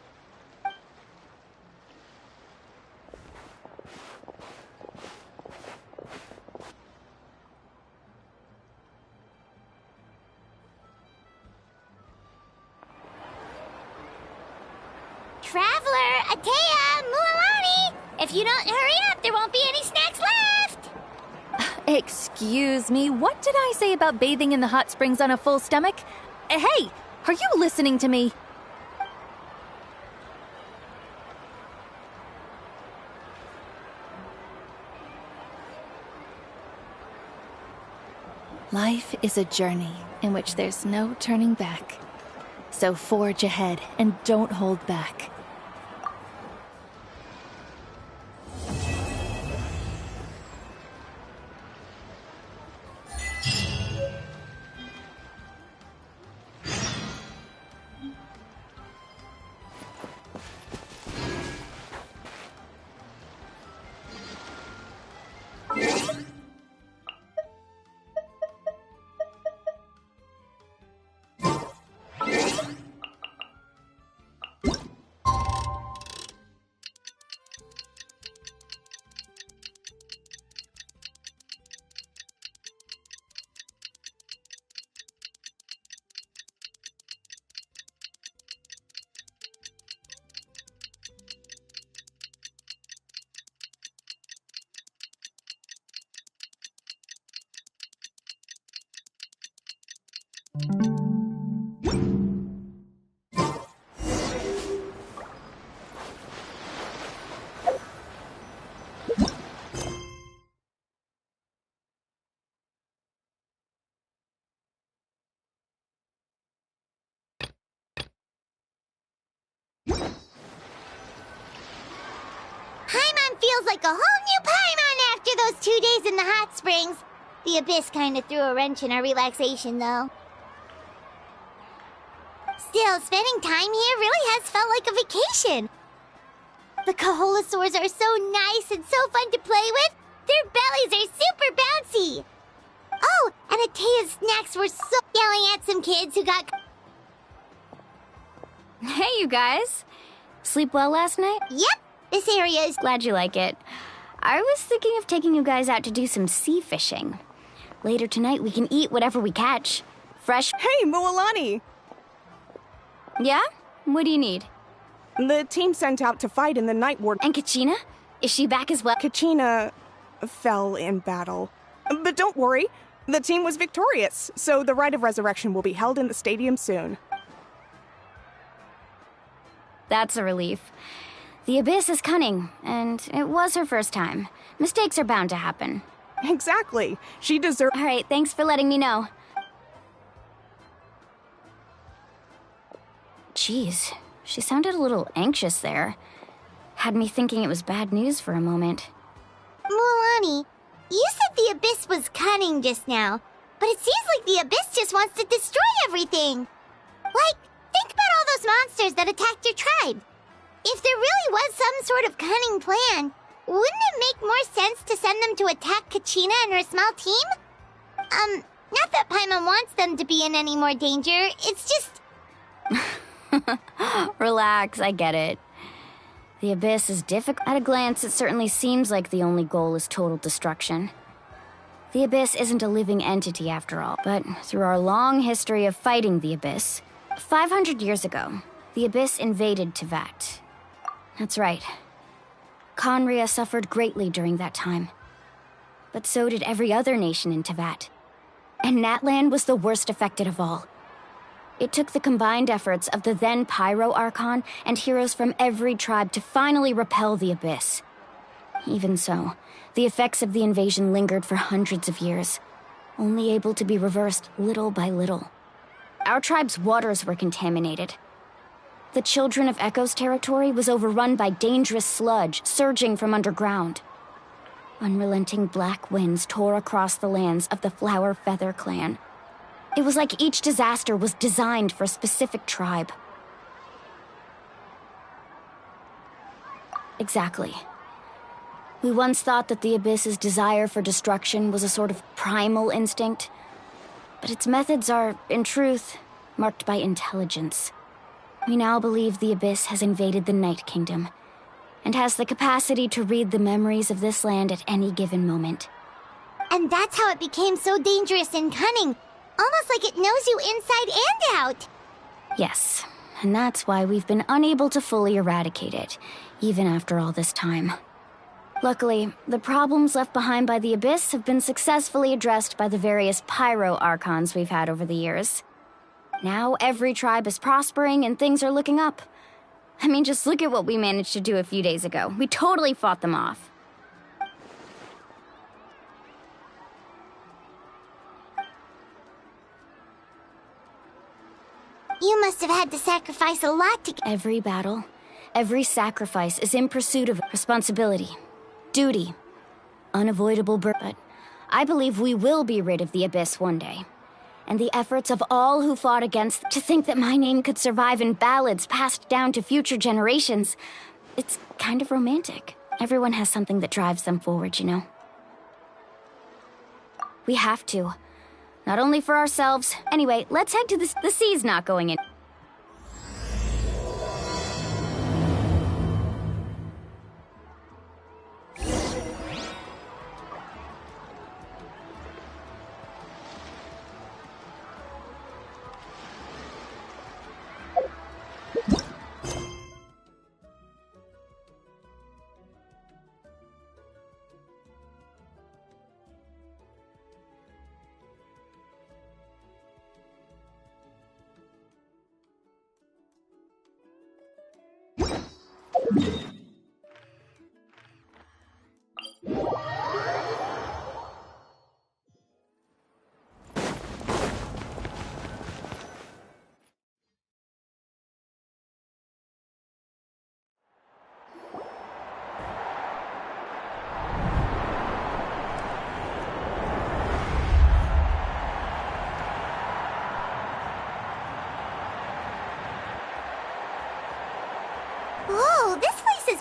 Traveler, Atea, Mualani! If you don't hurry up, there won't be any snacks left! Excuse me, what did I say about bathing in the hot springs on a full stomach? Hey, are you listening to me? Life is a journey in which there's no turning back. So forge ahead and don't hold back. feels like a whole new Paimon after those 2 days in the hot springs. The Abyss kind of threw a wrench in our relaxation, though. Still, spending time here really has felt like a vacation. The Kaholosaurs are so nice and so fun to play with. Their bellies are super bouncy. Oh, and Atea's snacks were so yelling at some kids who got... Hey, you guys. Sleep well last night? Yep, this area is... Glad you like it. I was thinking of taking you guys out to do some sea fishing. Later tonight, we can eat whatever we catch. Fresh... Hey, Mualani! Yeah? What do you need? The team sent out to fight in the Night Ward. And Kachina? Is she back as well? Kachina fell in battle. But don't worry, the team was victorious, so the Rite of Resurrection will be held in the stadium soon. That's a relief. The Abyss is cunning, and it was her first time. Mistakes are bound to happen. Exactly. She deserves... All right, thanks for letting me know. Jeez, she sounded a little anxious there. Had me thinking it was bad news for a moment. Mualani, you said the Abyss was cunning just now, but it seems like the Abyss just wants to destroy everything. Like, think about all those monsters that attacked your tribe. If there really was some sort of cunning plan, wouldn't it make more sense to send them to attack Kachina and her small team? Not that Paimon wants them to be in any more danger, it's just... Relax, I get it. The Abyss is difficult. At a glance, it certainly seems like the only goal is total destruction. The Abyss isn't a living entity after all, but through our long history of fighting the Abyss, 500 years ago, the Abyss invaded Tevat. That's right. Conria suffered greatly during that time. But so did every other nation in Tevat. And Natlan was the worst affected of all. It took the combined efforts of the then Pyro Archon and heroes from every tribe to finally repel the Abyss. Even so, the effects of the invasion lingered for hundreds of years, only able to be reversed little by little. Our tribe's waters were contaminated. The Children of Echo's territory was overrun by dangerous sludge surging from underground. Unrelenting black winds tore across the lands of the Flower Feather clan. It was like each disaster was designed for a specific tribe. Exactly. We once thought that the Abyss's desire for destruction was a sort of primal instinct, but its methods are, in truth, marked by intelligence. We now believe the Abyss has invaded the Night Kingdom, and has the capacity to read the memories of this land at any given moment. And that's how it became so dangerous and cunning. Almost like it knows you inside and out. Yes, and that's why we've been unable to fully eradicate it, even after all this time. Luckily, the problems left behind by the Abyss have been successfully addressed by the various Pyro Archons we've had over the years. Now every tribe is prospering and things are looking up. I mean, just look at what we managed to do a few days ago. We totally fought them off. You must have had to sacrifice a lot to... Every battle, every sacrifice is in pursuit of responsibility, duty, unavoidable burden. But I believe we will be rid of the Abyss one day. And the efforts of all who fought against... To think that my name could survive in ballads passed down to future generations, it's kind of romantic. Everyone has something that drives them forward, you know? We have to. Not only for ourselves. Anyway, let's head to the sea's not going in.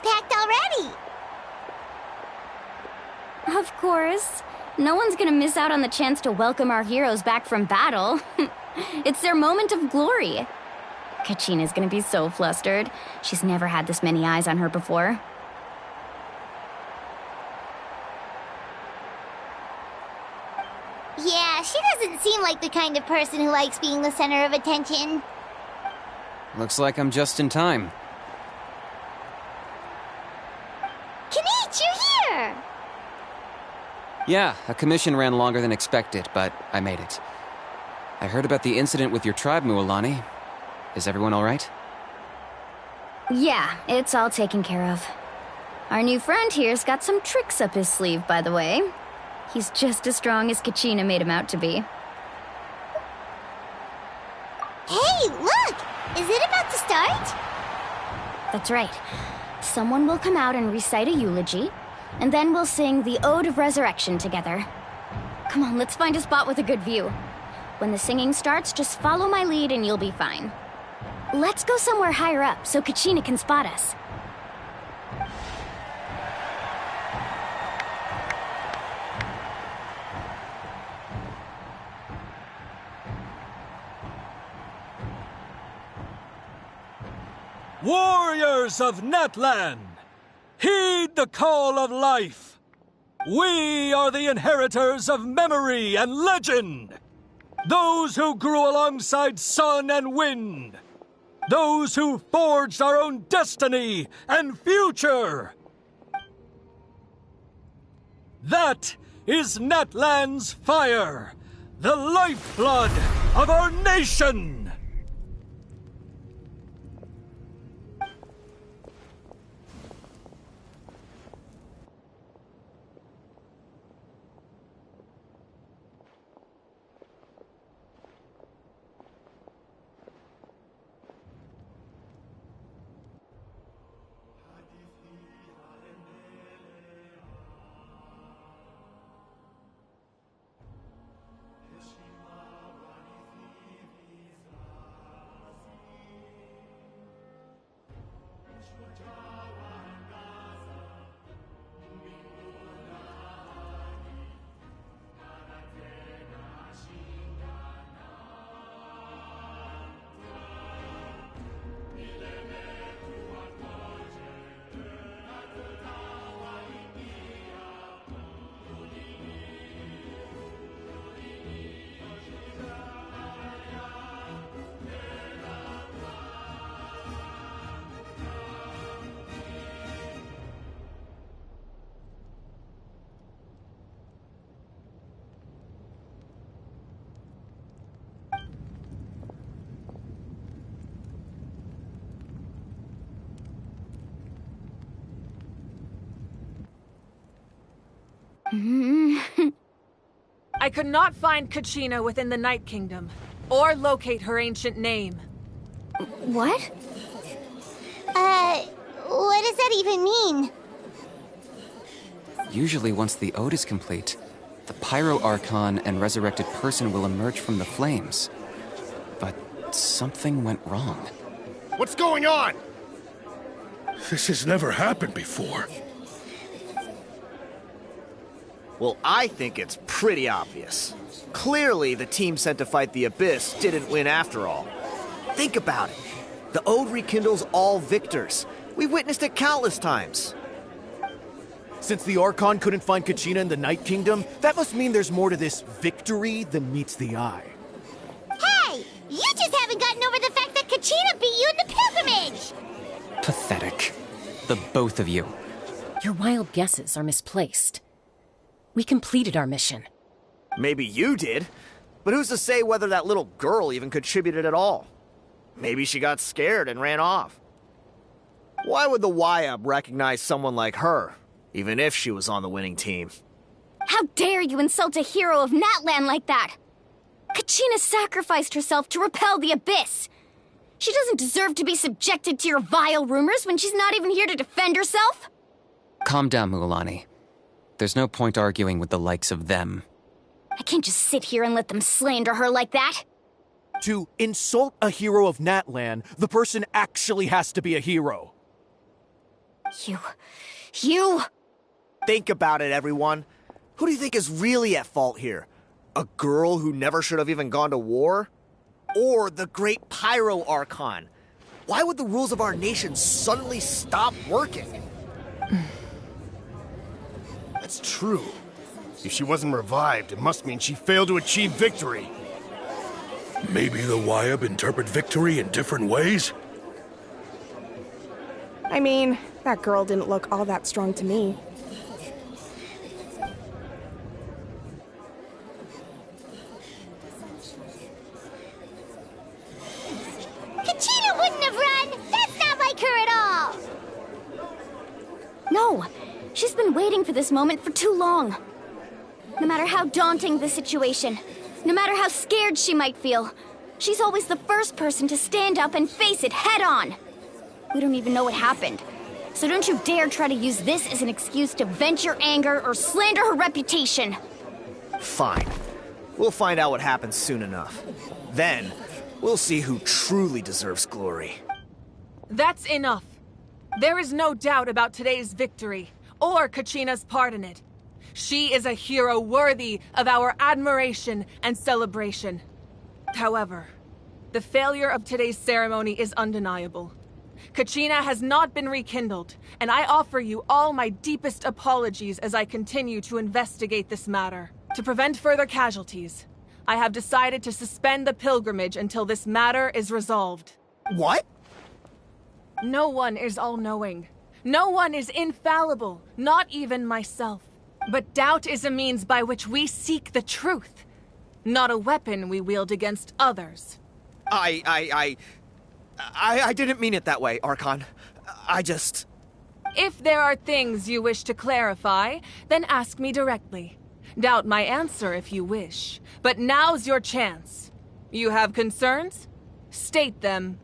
packed already. Of course. No one's gonna miss out on the chance to welcome our heroes back from battle. It's their moment of glory. Kachina's gonna be so flustered. She's never had this many eyes on her before. Yeah, she doesn't seem like the kind of person who likes being the center of attention. Looks like I'm just in time. Kanich, you're here! Yeah, a commission ran longer than expected, but I made it. I heard about the incident with your tribe, Mualani. Is everyone all right? Yeah, it's all taken care of. Our new friend here's got some tricks up his sleeve, by the way. He's just as strong as Kachina made him out to be. Hey, look! Is it about to start? That's right. Someone will come out and recite a eulogy, and then we'll sing the Ode of Resurrection together. Come on, let's find a spot with a good view. When the singing starts, just follow my lead and you'll be fine. Let's go somewhere higher up so Kachina can spot us. Warriors of Natlan, heed the call of life. We are the inheritors of memory and legend. Those who grew alongside sun and wind. Those who forged our own destiny and future. That is Natlan's fire, the lifeblood of our nation. I could not find Kachina within the Night Kingdom, or locate her ancient name. What? What does that even mean? Usually once the ode is complete, the Pyro Archon and resurrected person will emerge from the flames. But something went wrong. What's going on? This has never happened before. Well, I think it's pretty obvious. Clearly, the team sent to fight the Abyss didn't win after all. Think about it. The Ode rekindles all victors. We've witnessed it countless times. Since the Archon couldn't find Kachina in the Night Kingdom, that must mean there's more to this victory than meets the eye. Hey! You just haven't gotten over the fact that Kachina beat you in the pilgrimage! Pathetic. The both of you. Your wild guesses are misplaced. We completed our mission. Maybe you did, but who's to say whether that little girl even contributed at all? Maybe she got scared and ran off. Why would the YUB recognize someone like her, even if she was on the winning team? How dare you insult a hero of Natlan like that? Kachina sacrificed herself to repel the Abyss. She doesn't deserve to be subjected to your vile rumors when she's not even here to defend herself. Calm down, Mualani. There's no point arguing with the likes of them. I can't just sit here and let them slander her like that. To insult a hero of Natlan, the person actually has to be a hero. You! Think about it, everyone. Who do you think is really at fault here? A girl who never should have even gone to war? Or the great Pyro Archon? Why would the rules of our nation suddenly stop working? That's true. If she wasn't revived, it must mean she failed to achieve victory. Maybe the Wyab interpret victory in different ways? I mean, that girl didn't look all that strong to me. Kachina wouldn't have run! That's not like her at all! No! She's been waiting for this moment for too long. No matter how daunting the situation, no matter how scared she might feel, she's always the first person to stand up and face it head on. We don't even know what happened, so don't you dare try to use this as an excuse to vent your anger or slander her reputation. Fine. We'll find out what happens soon enough. Then, we'll see who truly deserves glory. That's enough. There is no doubt about today's victory, or Kachina's part in it. She is a hero worthy of our admiration and celebration. However, the failure of today's ceremony is undeniable. Kachina has not been rekindled, and I offer you all my deepest apologies as I continue to investigate this matter. To prevent further casualties, I have decided to suspend the pilgrimage until this matter is resolved. What? No one is all-knowing. No one is infallible, not even myself. But doubt is a means by which we seek the truth, not a weapon we wield against others. I didn't mean it that way, Archon. If there are things you wish to clarify, then ask me directly. Doubt my answer if you wish, but now's your chance. You have concerns? State them.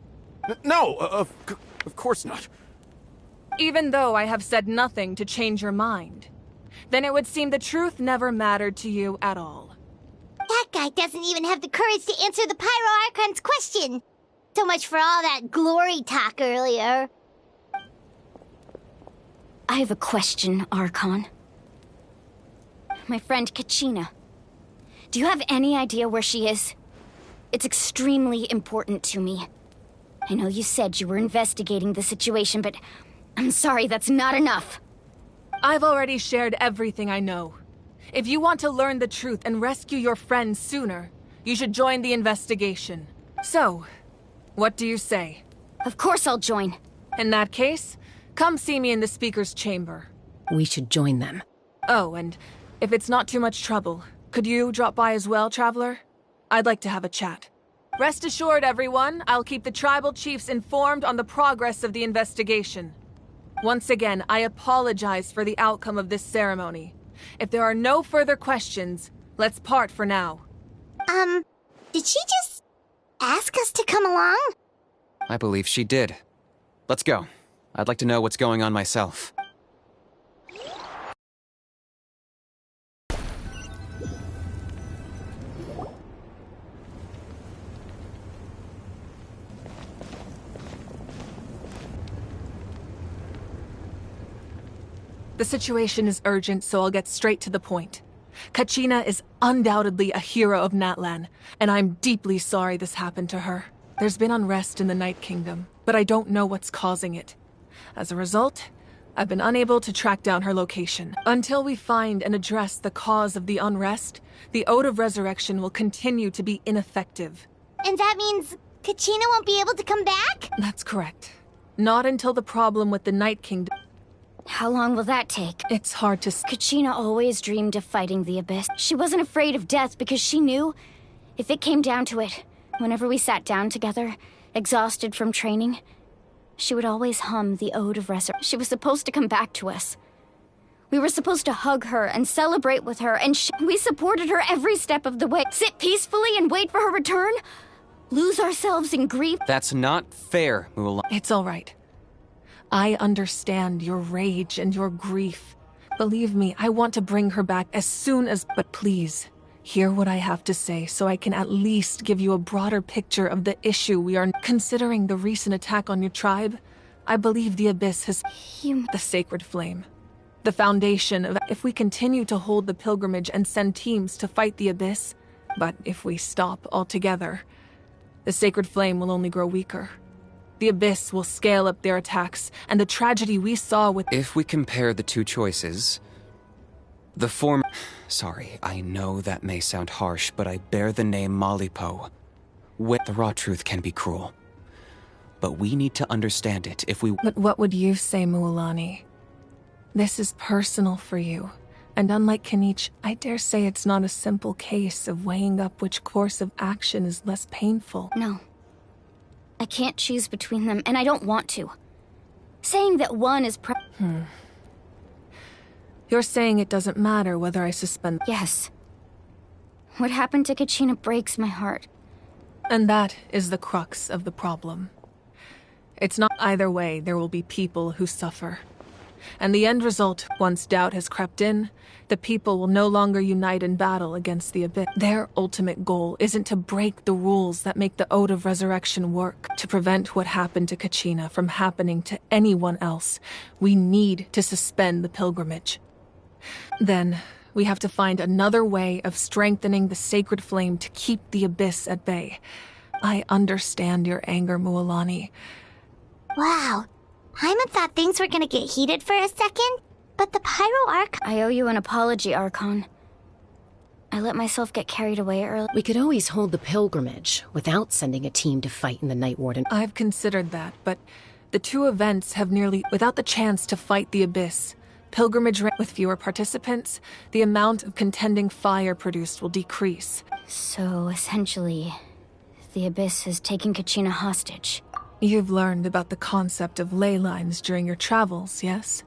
No, of course not. Even though I have said nothing to change your mind, then it would seem the truth never mattered to you at all. That guy doesn't even have the courage to answer the Pyro Archon's question. So much for all that glory talk earlier. I have a question, Archon. My friend Kachina. Do you have any idea where she is? It's extremely important to me. I know you said you were investigating the situation, but I'm sorry, that's not enough. I've already shared everything I know. If you want to learn the truth and rescue your friend sooner, you should join the investigation. So, what do you say? Of course I'll join. In that case, come see me in the speaker's chamber. We should join them. Oh, and if it's not too much trouble, could you drop by as well, Traveler? I'd like to have a chat. Rest assured, everyone, I'll keep the tribal chiefs informed on the progress of the investigation. Once again, I apologize for the outcome of this ceremony. If there are no further questions, let's part for now. Did she just ask us to come along? I believe she did. Let's go. I'd like to know what's going on myself. The situation is urgent, so I'll get straight to the point. Kachina is undoubtedly a hero of Natlan, and I'm deeply sorry this happened to her. There's been unrest in the Night Kingdom, but I don't know what's causing it. As a result, I've been unable to track down her location. Until we find and address the cause of the unrest, the Ode of Resurrection will continue to be ineffective. And that means Kachina won't be able to come back? That's correct. Not until the problem with the Night Kingdom... How long will that take? It's hard to... Kachina always dreamed of fighting the Abyss. She wasn't afraid of death because she knew, if it came down to it, whenever we sat down together, exhausted from training, she would always hum the Ode of Resurrection. She was supposed to come back to us. We were supposed to hug her and celebrate with her, and we supported her every step of the way. Sit peacefully and wait for her return? Lose ourselves in grief? That's not fair, Mualani. It's all right. I understand your rage and your grief. Believe me, I want to bring her back as soon as... But please, hear what I have to say so I can at least give you a broader picture of the issue we are... Considering the recent attack on your tribe, I believe the Abyss has the sacred flame. The foundation of if we continue to hold the pilgrimage and send teams to fight the Abyss, but if we stop altogether, the sacred flame will only grow weaker. The Abyss will scale up their attacks, and the tragedy we saw with— If we compare the two choices, the form— Sorry, I know that may sound harsh, but I bear the name Malipo. The raw truth can be cruel. But we need to understand it if we— But what would you say, Mualani? This is personal for you, and unlike Kanich, I dare say it's not a simple case of weighing up which course of action is less painful. No. I can't choose between them, and I don't want to. Saying that one is You're saying it doesn't matter whether I suspend— Yes. What happened to Kachina breaks my heart. And that is the crux of the problem. It's not either way, there will be people who suffer. And the end result, once doubt has crept in, the people will no longer unite in battle against the Abyss. Their ultimate goal isn't to break the rules that make the Ode of Resurrection work. To prevent what happened to Kachina from happening to anyone else, we need to suspend the pilgrimage. Then, we have to find another way of strengthening the sacred flame to keep the Abyss at bay. I understand your anger, Mualani. Wow. Paimon thought things were gonna get heated for a second, but the Pyro Archon— I owe you an apology, Archon. I let myself get carried away early. We could always hold the pilgrimage without sending a team to fight in the Night Warden. I've considered that, but the two events have nearly— without the chance to fight the Abyss. Pilgrimage with fewer participants, the amount of contending fire produced will decrease. So, essentially, the Abyss has taken Kachina hostage. You've learned about the concept of ley lines during your travels, yes?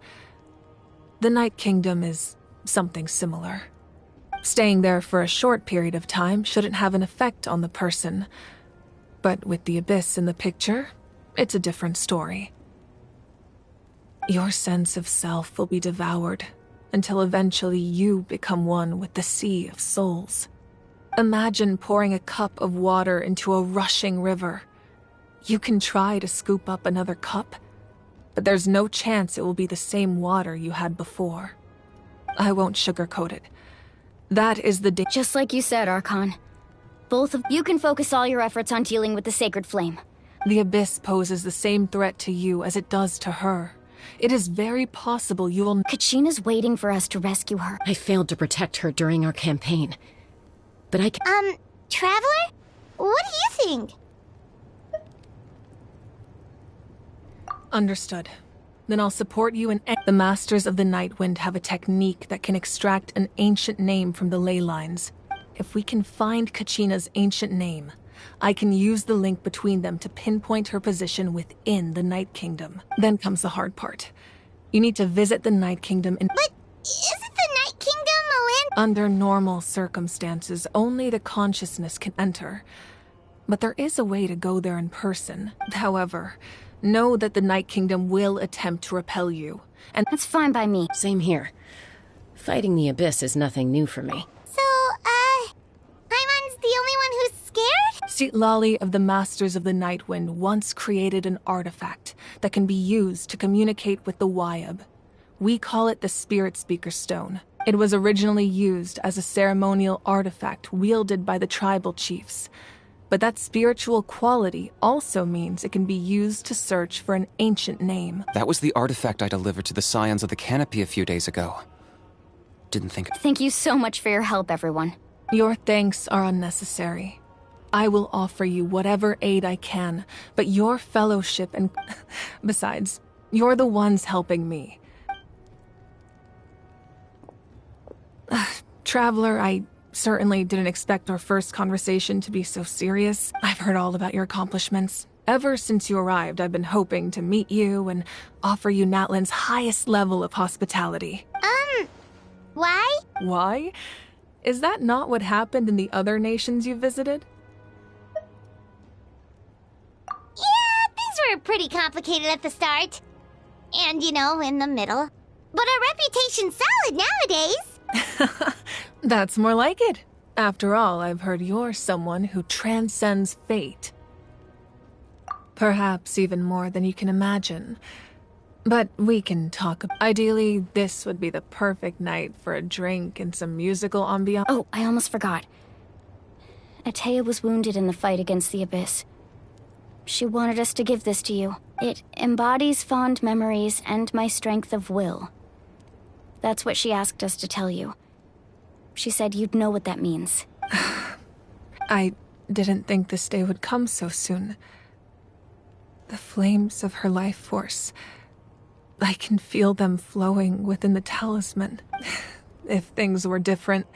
The Night Kingdom is something similar. Staying there for a short period of time shouldn't have an effect on the person. But with the Abyss in the picture, it's a different story. Your sense of self will be devoured until eventually you become one with the Sea of Souls. Imagine pouring a cup of water into a rushing river. You can try to scoop up another cup, but there's no chance it will be the same water you had before. I won't sugarcoat it. That is the Just like you said, Archon. Both of you can focus all your efforts on dealing with the sacred flame. The Abyss poses the same threat to you as it does to her. It is very possible you will— Kachina's waiting for us to rescue her. I failed to protect her during our campaign. But I can— Traveler? What do you think? Understood. Then I'll support you in— The Masters of the Nightwind have a technique that can extract an ancient name from the ley lines. If we can find Kachina's ancient name, I can use the link between them to pinpoint her position within the Night Kingdom. Then comes the hard part. You need to visit the Night Kingdom in— But isn't the Night Kingdom a land— Under normal circumstances, only the consciousness can enter. But there is a way to go there in person. However, know that the Night Kingdom will attempt to repel you. And that's fine by me. Same here. Fighting the Abyss is nothing new for me. So, Paimon's the only one who's scared? Sitlali of the Masters of the Nightwind once created an artifact that can be used to communicate with the Wayab. We call it the Spirit Speaker Stone. It was originally used as a ceremonial artifact wielded by the tribal chiefs. But that spiritual quality also means it can be used to search for an ancient name. That was the artifact I delivered to the Scions of the Canopy a few days ago. Didn't think— Thank you so much for your help, everyone. Your thanks are unnecessary. I will offer you whatever aid I can, but your fellowship and— Besides, you're the ones helping me. Traveler, I certainly didn't expect our first conversation to be so serious. I've heard all about your accomplishments. Ever since you arrived, I've been hoping to meet you and offer you Natlan's highest level of hospitality. Why? Why? Is that not what happened in the other nations you visited? Yeah, things were pretty complicated at the start. And, in the middle. But our reputation's solid nowadays. That's more like it. After all, I've heard you're someone who transcends fate. Perhaps even more than you can imagine. But we can talk. Ideally, this would be the perfect night for a drink and some musical ambiance. Oh, I almost forgot. Atea was wounded in the fight against the Abyss. She wanted us to give this to you. It embodies fond memories and my strength of will. That's what she asked us to tell you. She said you'd know what that means. I didn't think this day would come so soon. The flames of her life force. I can feel them flowing within the talisman. If things were different,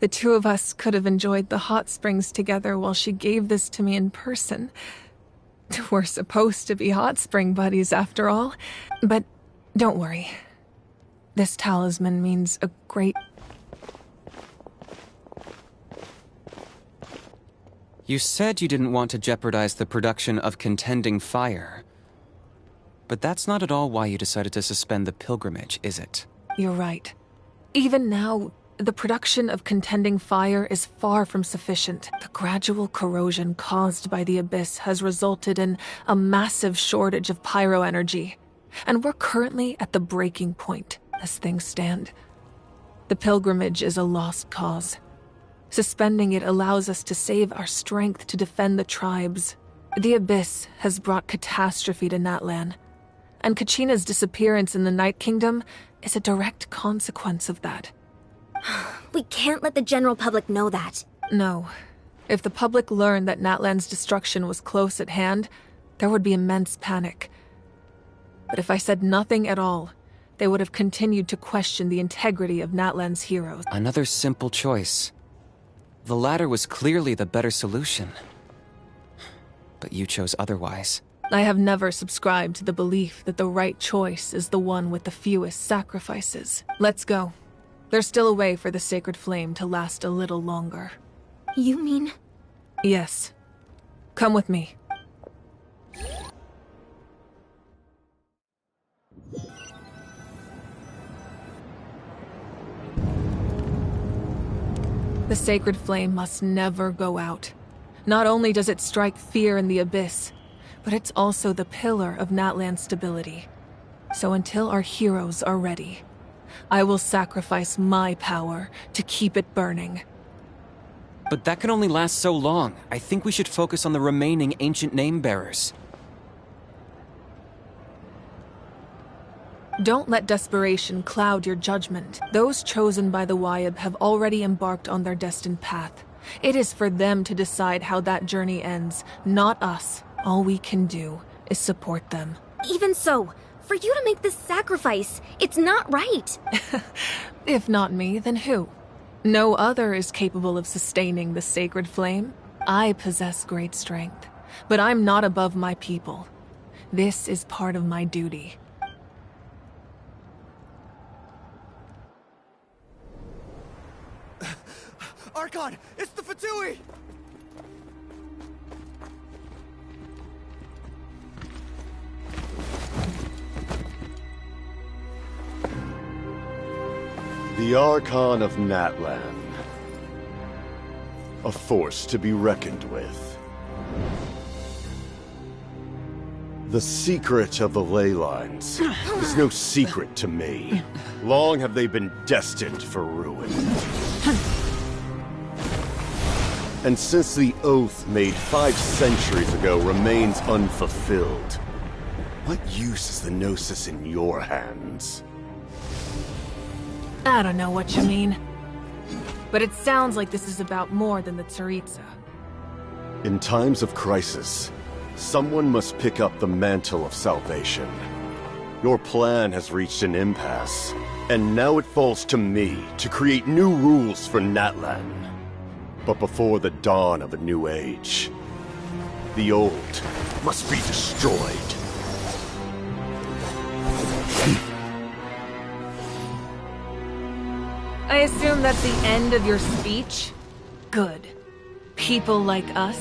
the two of us could have enjoyed the hot springs together while she gave this to me in person. We're supposed to be hot spring buddies after all. But don't worry. This talisman means a great... You said you didn't want to jeopardize the production of contending fire. But that's not at all why you decided to suspend the pilgrimage, is it? You're right. Even now, the production of contending fire is far from sufficient. The gradual corrosion caused by the Abyss has resulted in a massive shortage of pyro energy. And we're currently at the breaking point, as things stand. The pilgrimage is a lost cause. Suspending it allows us to save our strength to defend the tribes. The Abyss has brought catastrophe to Natlan, and Kachina's disappearance in the Night Kingdom is a direct consequence of that. We can't let the general public know that. No. If the public learned that Natlan's destruction was close at hand, there would be immense panic. But if I said nothing at all, they would have continued to question the integrity of Natlan's heroes. Another simple choice. The latter was clearly the better solution. But you chose otherwise. I have never subscribed to the belief that the right choice is the one with the fewest sacrifices. Let's go. There's still a way for the sacred flame to last a little longer. You mean? Yes. Come with me. The sacred flame must never go out. Not only does it strike fear in the Abyss, but it's also the pillar of Natlan's stability. So until our heroes are ready, I will sacrifice my power to keep it burning. But that can only last so long. I think we should focus on the remaining ancient name-bearers. Don't let desperation cloud your judgment. Those chosen by the Wayab have already embarked on their destined path. It is for them to decide how that journey ends, not us. All we can do is support them. Even so, for you to make this sacrifice, it's not right. If not me, then who? No other is capable of sustaining the sacred flame. I possess great strength, but I'm not above my people. This is part of my duty. Archon, it's the Fatui! The Archon of Natlan. A force to be reckoned with. The secret of the ley lines is no secret to me. Long have they been destined for ruin. And since the oath made 5 centuries ago remains unfulfilled, what use is the Gnosis in your hands? I don't know what you mean. But it sounds like this is about more than the Tsaritsa. In times of crisis, someone must pick up the mantle of salvation. Your plan has reached an impasse, and now it falls to me to create new rules for Natlan. But before the dawn of a new age, the old must be destroyed. I assume that's the end of your speech? Good. People like us?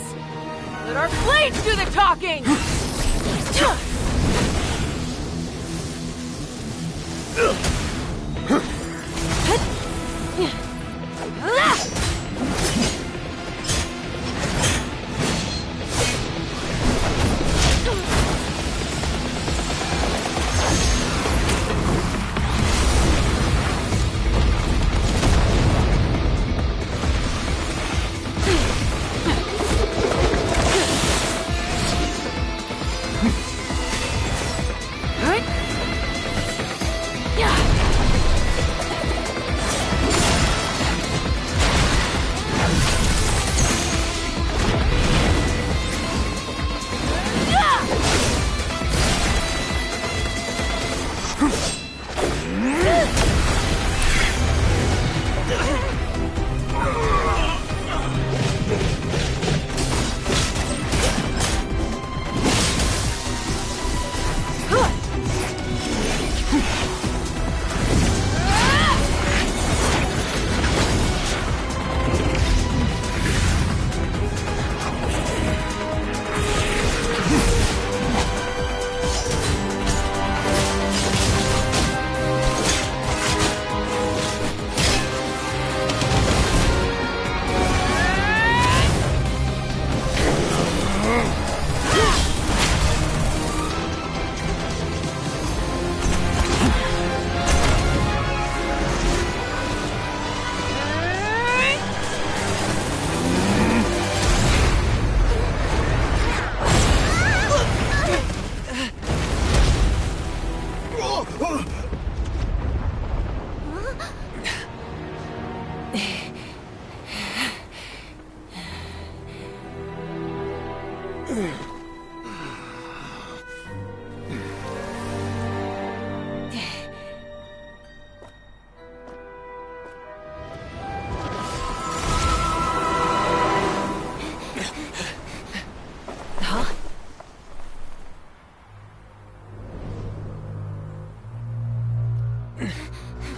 Let our blades do the talking!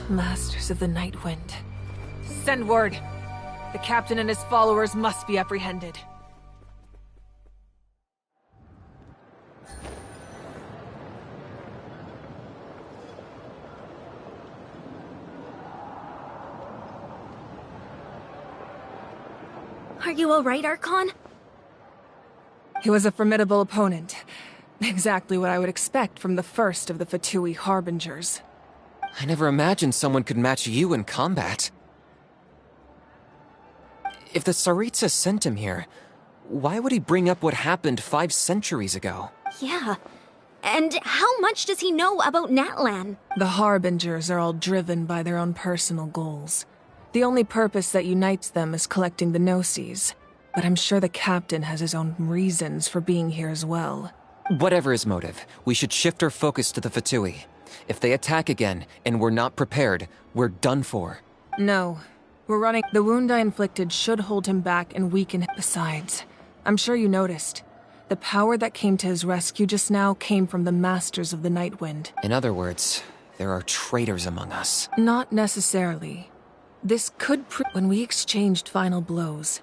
Masters of the Night Wind. Send word. The captain and his followers must be apprehended. Are you alright, Archon? He was a formidable opponent. Exactly what I would expect from the first of the Fatui Harbingers. I never imagined someone could match you in combat. If the Tsaritsa sent him here, why would he bring up what happened 5 centuries ago? Yeah. And how much does he know about Natlan? The Harbingers are all driven by their own personal goals. The only purpose that unites them is collecting the Gnosis. But I'm sure the captain has his own reasons for being here as well. Whatever his motive, we should shift our focus to the Fatui. If they attack again, and we're not prepared, we're done for. No. We're running. The wound I inflicted should hold him back and weaken him. Besides, I'm sure you noticed. The power that came to his rescue just now came from the Masters of the Night Wind. In other words, there are traitors among us. Not necessarily. This could when we exchanged final blows,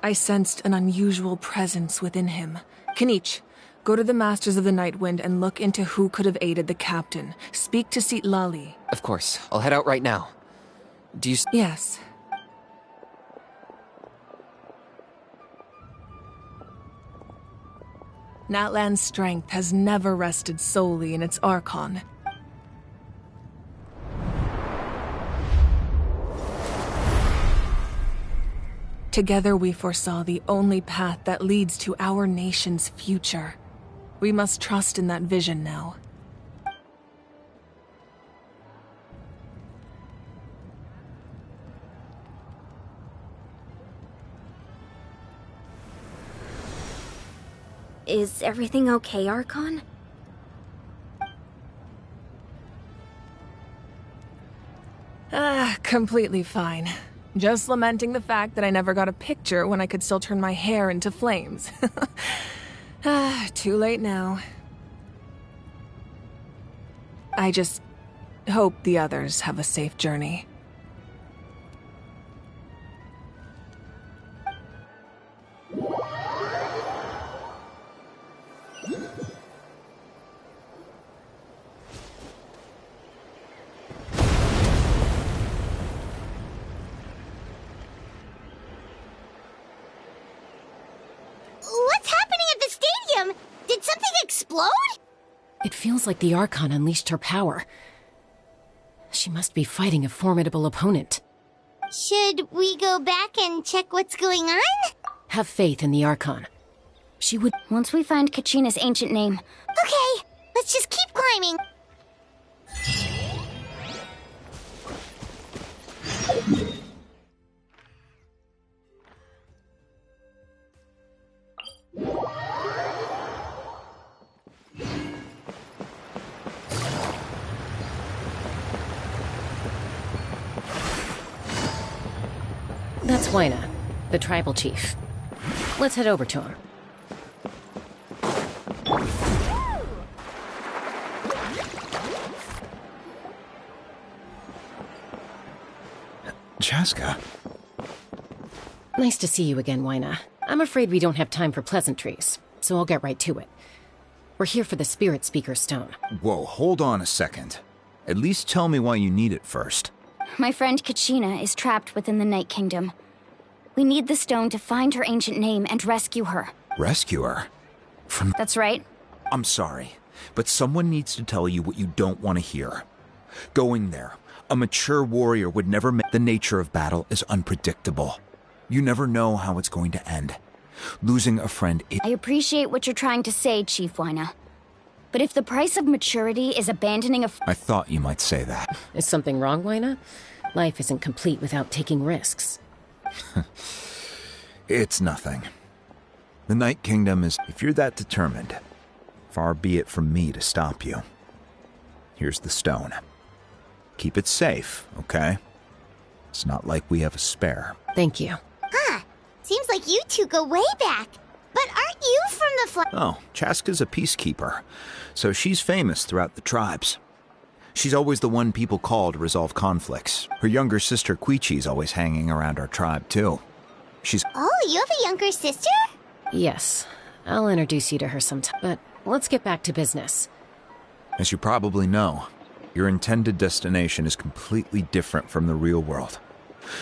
I sensed an unusual presence within him. Kanich, go to the Masters of the Night Wind and look into who could have aided the captain. Speak to Sitlali. Of course. I'll head out right now. Do you... Yes. Natlan's strength has never rested solely in its Archon. Together we foresaw the only path that leads to our nation's future. We must trust in that vision now. Is everything okay, Archon? Completely fine. Just lamenting the fact that I never got a picture when I could still turn my hair into flames. Too late now. I just hope the others have a safe journey. What's happening at the stadium? Did something explode? It feels like the Archon unleashed her power. She must be fighting a formidable opponent. Should we go back and check what's going on? Have faith in the Archon. She would— Once we find Kachina's ancient name. Okay, let's just keep climbing. That's Huayna, the tribal chief. Let's head over to him. Chaska. Nice to see you again, Huayna. I'm afraid we don't have time for pleasantries, so I'll get right to it. We're here for the Spirit Speaker Stone. Whoa, hold on a second. At least tell me why you need it first. My friend Kachina is trapped within the Night Kingdom. We need the stone to find her ancient name and rescue her. Rescue her? That's right. I'm sorry, but someone needs to tell you what you don't want to hear. Going there, a mature warrior would never make— The nature of battle is unpredictable. You never know how it's going to end. Losing a friend is— I appreciate what you're trying to say, Chief Huayna. But if the price of maturity is abandoning a— I thought you might say that. Is something wrong, Huayna? Life isn't complete without taking risks. It's nothing. The Night Kingdom is— If you're that determined, far be it from me to stop you. Here's the stone. Keep it safe, okay? It's not like we have a spare. Thank you. Huh. Seems like you two go way back. But aren't you from the Oh, Chaska's a peacekeeper, so she's famous throughout the tribes. She's always the one people call to resolve conflicts. Her younger sister Quichi's always hanging around our tribe, too. She's— Oh, you have a younger sister? Yes. I'll introduce you to her sometime, but let's get back to business. As you probably know, your intended destination is completely different from the real world.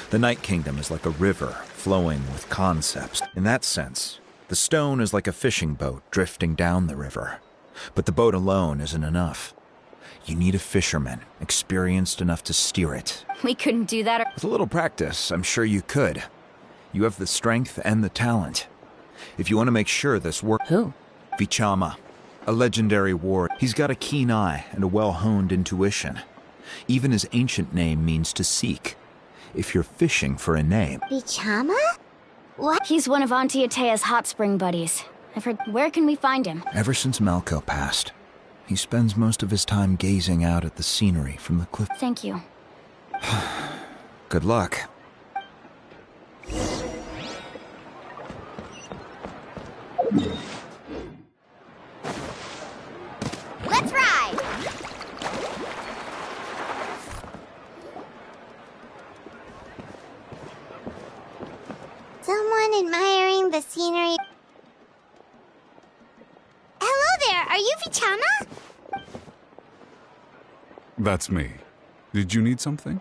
The Night Kingdom is like a river flowing with concepts. In that sense, the stone is like a fishing boat drifting down the river. But the boat alone isn't enough. You need a fisherman, experienced enough to steer it. We couldn't do that. With a little practice, I'm sure you could. You have the strength and the talent. If you want to make sure this works— Who? Vichama, a legendary warrior. He's got a keen eye and a well-honed intuition. Even his ancient name means to seek. If you're fishing for a name— Vichama? What? He's one of Auntie Atea's hot spring buddies. I've heard— Where can we find him? Ever since Malco passed, he spends most of his time gazing out at the scenery from the cliff. Thank you. Good luck. Let's ride! Someone admiring the scenery. Hello there, are you Vichama? That's me. Did you need something?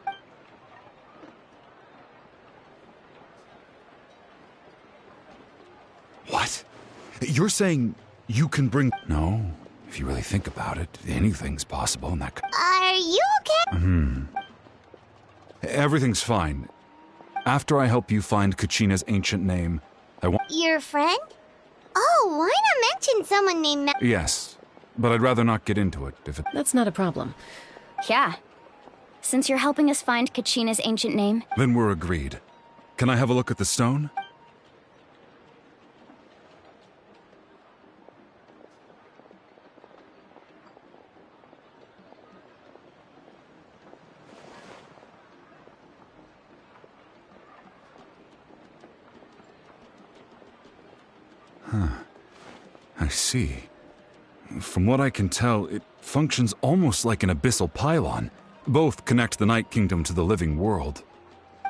What? You're saying you can bring— No. If you really think about it, anything's possible in that— Are you okay? Everything's fine. After I help you find Kachina's ancient name, I want— Your friend? Oh, why not mention someone named Yes, but I'd rather not get into it if it— That's not a problem. Yeah. Since you're helping us find Kachina's ancient name— Then we're agreed. Can I have a look at the stone? I see. From what I can tell, it functions almost like an abyssal pylon. Both connect the Night Kingdom to the living world.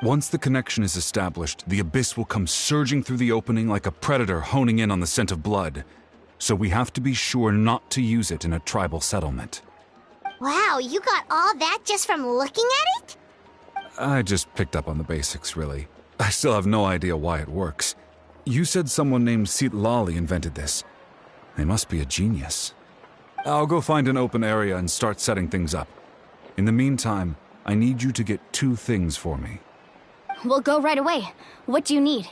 Once the connection is established, the abyss will come surging through the opening like a predator honing in on the scent of blood. So we have to be sure not to use it in a tribal settlement. Wow, you got all that just from looking at it? I just picked up on the basics, really. I still have no idea why it works. You said someone named Lali invented this. They must be a genius. I'll go find an open area and start setting things up. In the meantime, I need you to get 2 things for me. We'll go right away. What do you need?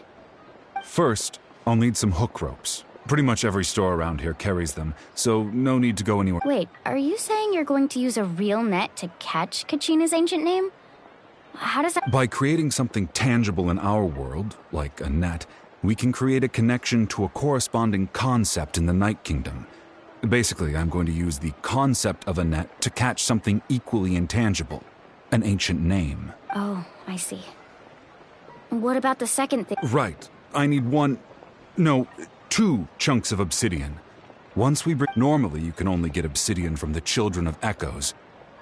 First, I'll need some hook ropes. Pretty much every store around here carries them, so no need to go anywhere. Wait, are you saying you're going to use a real net to catch Kachina's ancient name? How does that— By creating something tangible in our world, like a net, we can create a connection to a corresponding concept in the Night Kingdom. Basically, I'm going to use the concept of a net to catch something equally intangible, an ancient name. Oh, I see. What about the second thing? Right. I need two chunks of obsidian. Once we bring— Normally, you can only get obsidian from the Children of Echoes,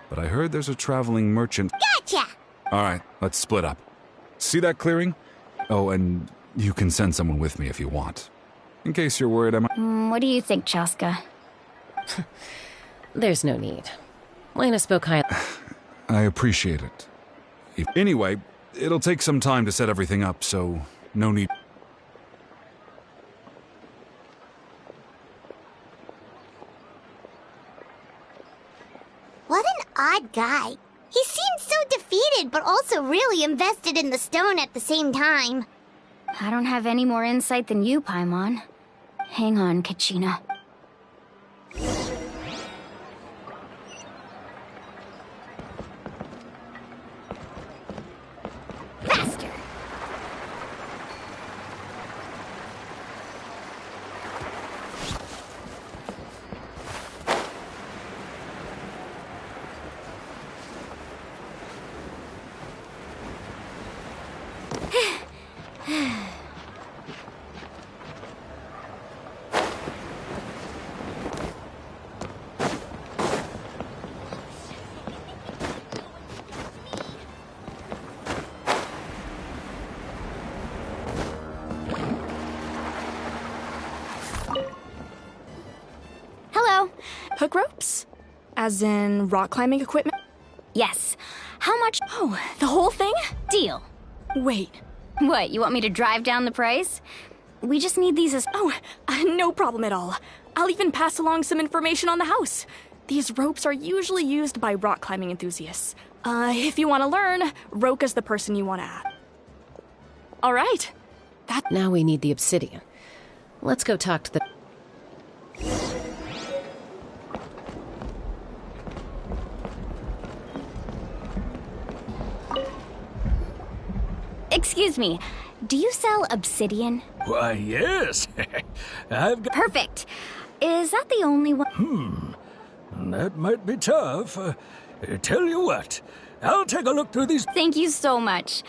but I heard there's a traveling merchant— Gotcha! Alright, let's split up. See that clearing? Oh, and you can send someone with me if you want. In case you're worried I might— What do you think, Chaska? There's no need. Lena spoke highly. I appreciate it. Anyway, it'll take some time to set everything up, so no need— What an odd guy. He seems so defeated, but also really invested in the stone at the same time. I don't have any more insight than you, Paimon. Hang on, Kachina. Faster! Hello. Hook ropes? As in rock climbing equipment? Yes. How much? Oh, the whole thing? Deal. Wait. What, you want me to drive down the price? We just need these as— Oh, no problem at all. I'll even pass along some information on the house. These ropes are usually used by rock climbing enthusiasts. If you want to learn, Roka's the person you want to ask. All right. Now we need the obsidian. Let's go talk to the— Excuse me, do you sell obsidian? Why, yes. I've got— Perfect. Is that the only one? That might be tough. Tell you what, I'll take a look through these— Thank you so much.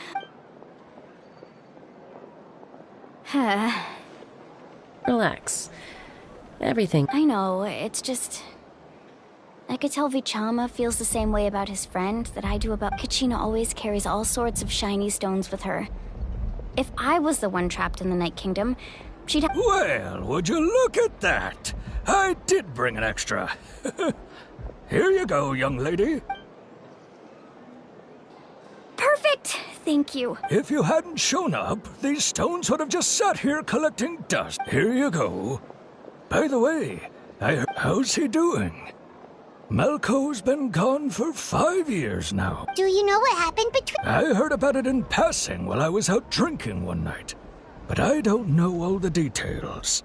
Relax. Everything— I know, it's just— I could tell Vichama feels the same way about his friend that I do about— Kachina always carries all sorts of shiny stones with her. If I was the one trapped in the Night Kingdom, she'd— Well, would you look at that? I did bring an extra. Here you go, young lady. Perfect! Thank you. If you hadn't shown up, these stones would have just sat here collecting dust. Here you go. By the way, how's he doing? Malco's been gone for 5 years now. Do you know what happened between— I heard about it in passing while I was out drinking one night, but I don't know all the details.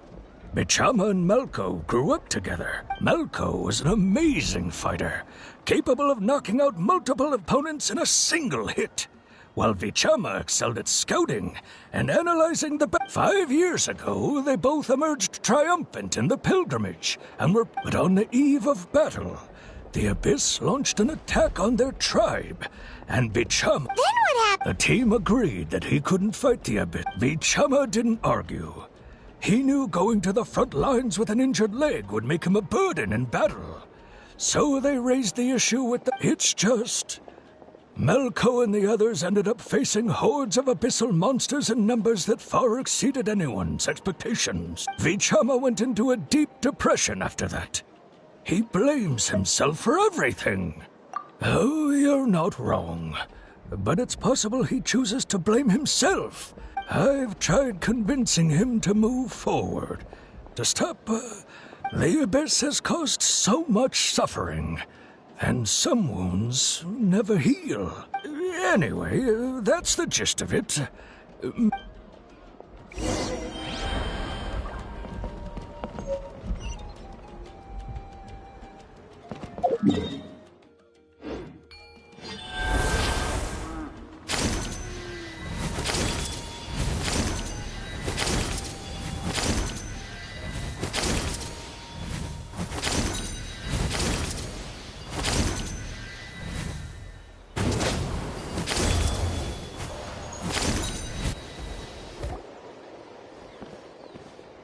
Vichama and Malco grew up together. Malco was an amazing fighter, capable of knocking out multiple opponents in a single hit, while Vichama excelled at scouting and analyzing the— 5 years ago, they both emerged triumphant in the pilgrimage and were— But on the eve of battle, the Abyss launched an attack on their tribe, and Vichama— Then what happened? The team agreed that he couldn't fight the Abyss. Vichama didn't argue. He knew going to the front lines with an injured leg would make him a burden in battle. So they raised the issue with the— It's just— Malco and the others ended up facing hordes of abyssal monsters in numbers that far exceeded anyone's expectations. Vichama went into a deep depression after that. He blames himself for everything. Oh, you're not wrong. But it's possible he chooses to blame himself. I've tried convincing him to move forward. To stop— the Abyss has caused so much suffering. And some wounds never heal. Anyway, that's the gist of it.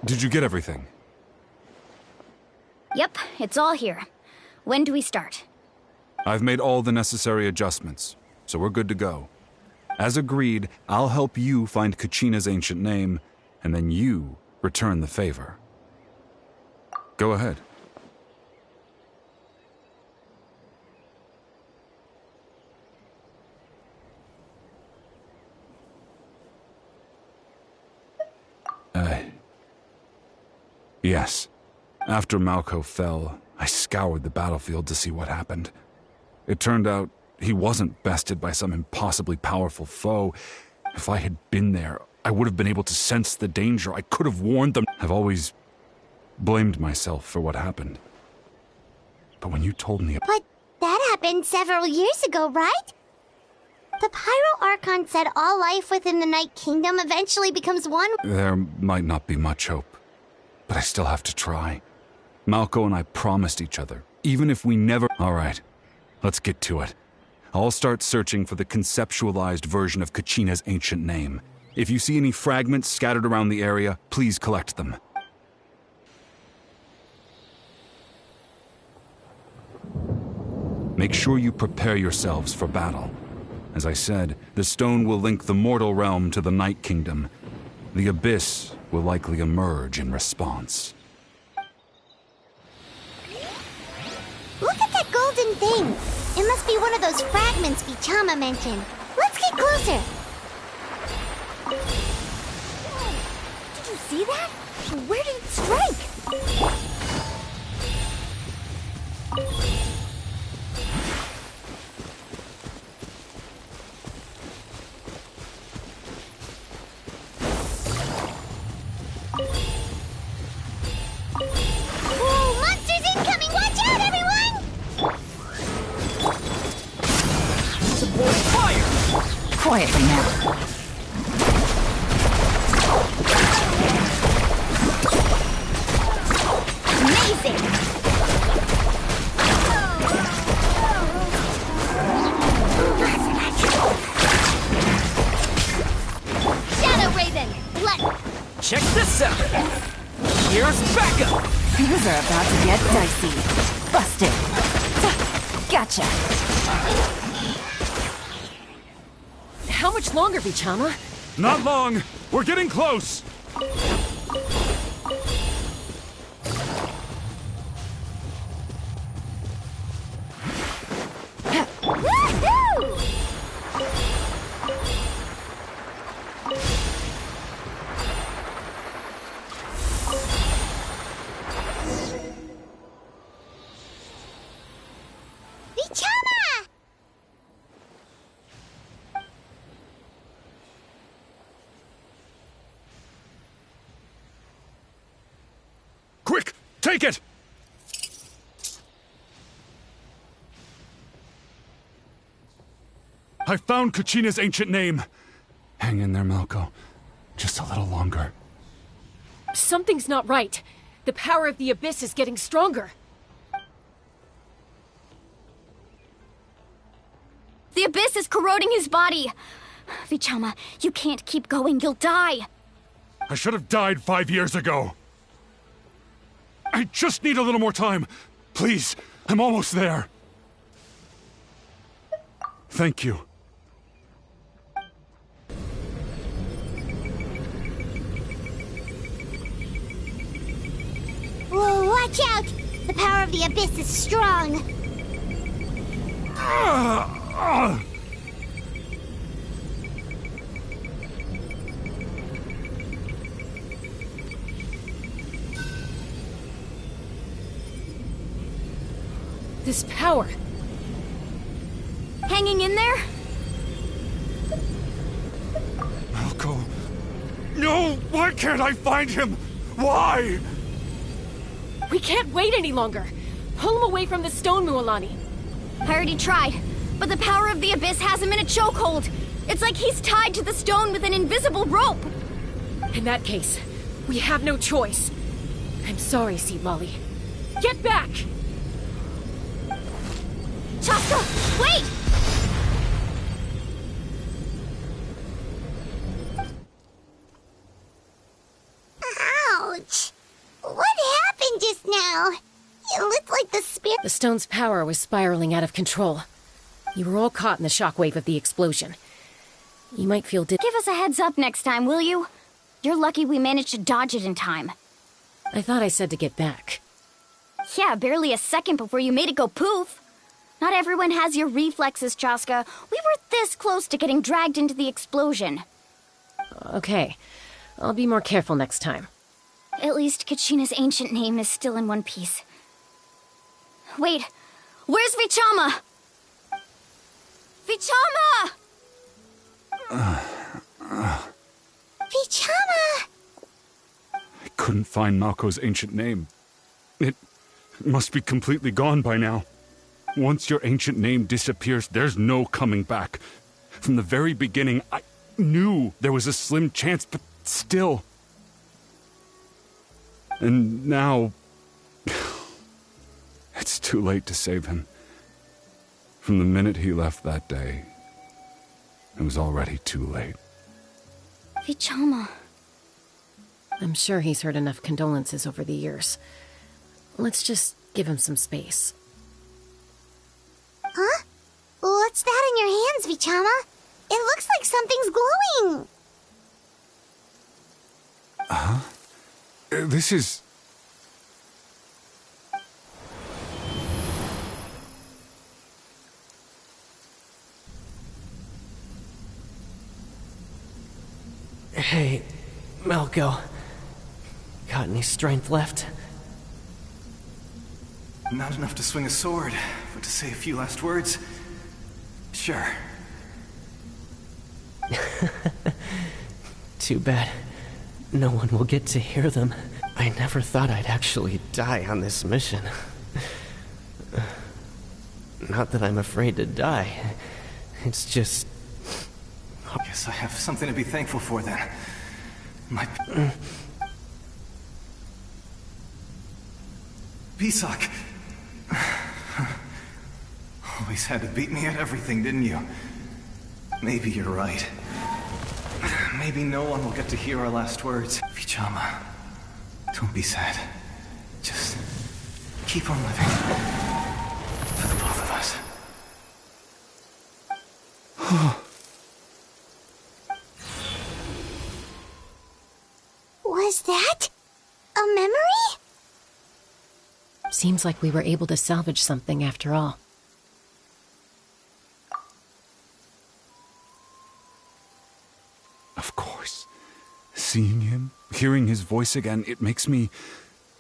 Did you get everything? Yep, it's all here. When do we start? I've made all the necessary adjustments, so we're good to go. As agreed, I'll help you find Kachina's ancient name, and then you return the favor. Go ahead. Yes. After Malco fell, I scoured the battlefield to see what happened. It turned out he wasn't bested by some impossibly powerful foe. If I had been there, I would have been able to sense the danger. I could have warned them. I've always blamed myself for what happened. But when you told me... But that happened several years ago, right? The Pyro Archon said all life within the Night Kingdom eventually becomes one. There might not be much hope, but I still have to try. Malco and I promised each other, even if we never... All right, let's get to it. I'll start searching for the conceptualized version of Kachina's ancient name. If you see any fragments scattered around the area, please collect them. Make sure you prepare yourselves for battle. As I said, the stone will link the mortal realm to the Night Kingdom. The Abyss will likely emerge in response. Look at that golden thing! It must be one of those fragments Vichama mentioned. Let's get closer! Did you see that? Where did it strike? Whoa, monsters incoming! Watch out, everyone! Fire! Quietly now. Amazing! Shadow Raven, Check this out! Here's backup! Things are about to get dicey. Busted. Gotcha. How much longer, Vichama? Not long! We're getting close! Woohoo! Vichama! Quick! Take it! I found Kachina's ancient name. Hang in there, Malco. Just a little longer. Something's not right. The power of the Abyss is getting stronger. The Abyss is corroding his body. Vichama, you can't keep going. You'll die. I should have died 5 years ago. I just need a little more time. Please, I'm almost there. Thank you. Whoa, watch out! The power of the Abyss is strong. This power. Hanging in there? Malco. No! Why can't I find him? Why? We can't wait any longer. Pull him away from the stone, Mualani. I already tried, but the power of the Abyss has him in a chokehold. It's like he's tied to the stone with an invisible rope. In that case, we have no choice. I'm sorry, Sea Lolly. Get back! Chaska, wait! Ouch! It looked like the spirit. The stone's power was spiraling out of control. You were all caught in the shockwave of the explosion. You might feel Give us a heads up next time, will you? You're lucky we managed to dodge it in time. I thought I said to get back. Yeah, barely a second before you made it go poof. Not everyone has your reflexes, Chaska. We were this close to getting dragged into the explosion. Okay. I'll be more careful next time. At least Kachina's ancient name is still in one piece. Wait, where's Vichama? Vichama! Vichama! I couldn't find Malko's ancient name. It must be completely gone by now. Once your ancient name disappears, there's no coming back. From the very beginning, I knew there was a slim chance, but still. And now... it's too late to save him. From the minute he left that day, it was already too late. Vichama. I'm sure he's heard enough condolences over the years. Let's just give him some space. Huh? What's that in your hands, Vichama? It looks like something's glowing. Huh? This is... Hey, Malko. Got any strength left? Not enough to swing a sword, but to say a few last words? Sure. Too bad. No one will get to hear them. I never thought I'd actually die on this mission. Not that I'm afraid to die. It's just... I guess I have something to be thankful for then. My... Pisak! Always had to beat me at everything, didn't you? Maybe you're right. Maybe no one will get to hear our last words. Vichama, don't be sad. Just keep on living. For the both of us. Was that a memory? Seems like we were able to salvage something after all. Of course. Seeing him, hearing his voice again, it makes me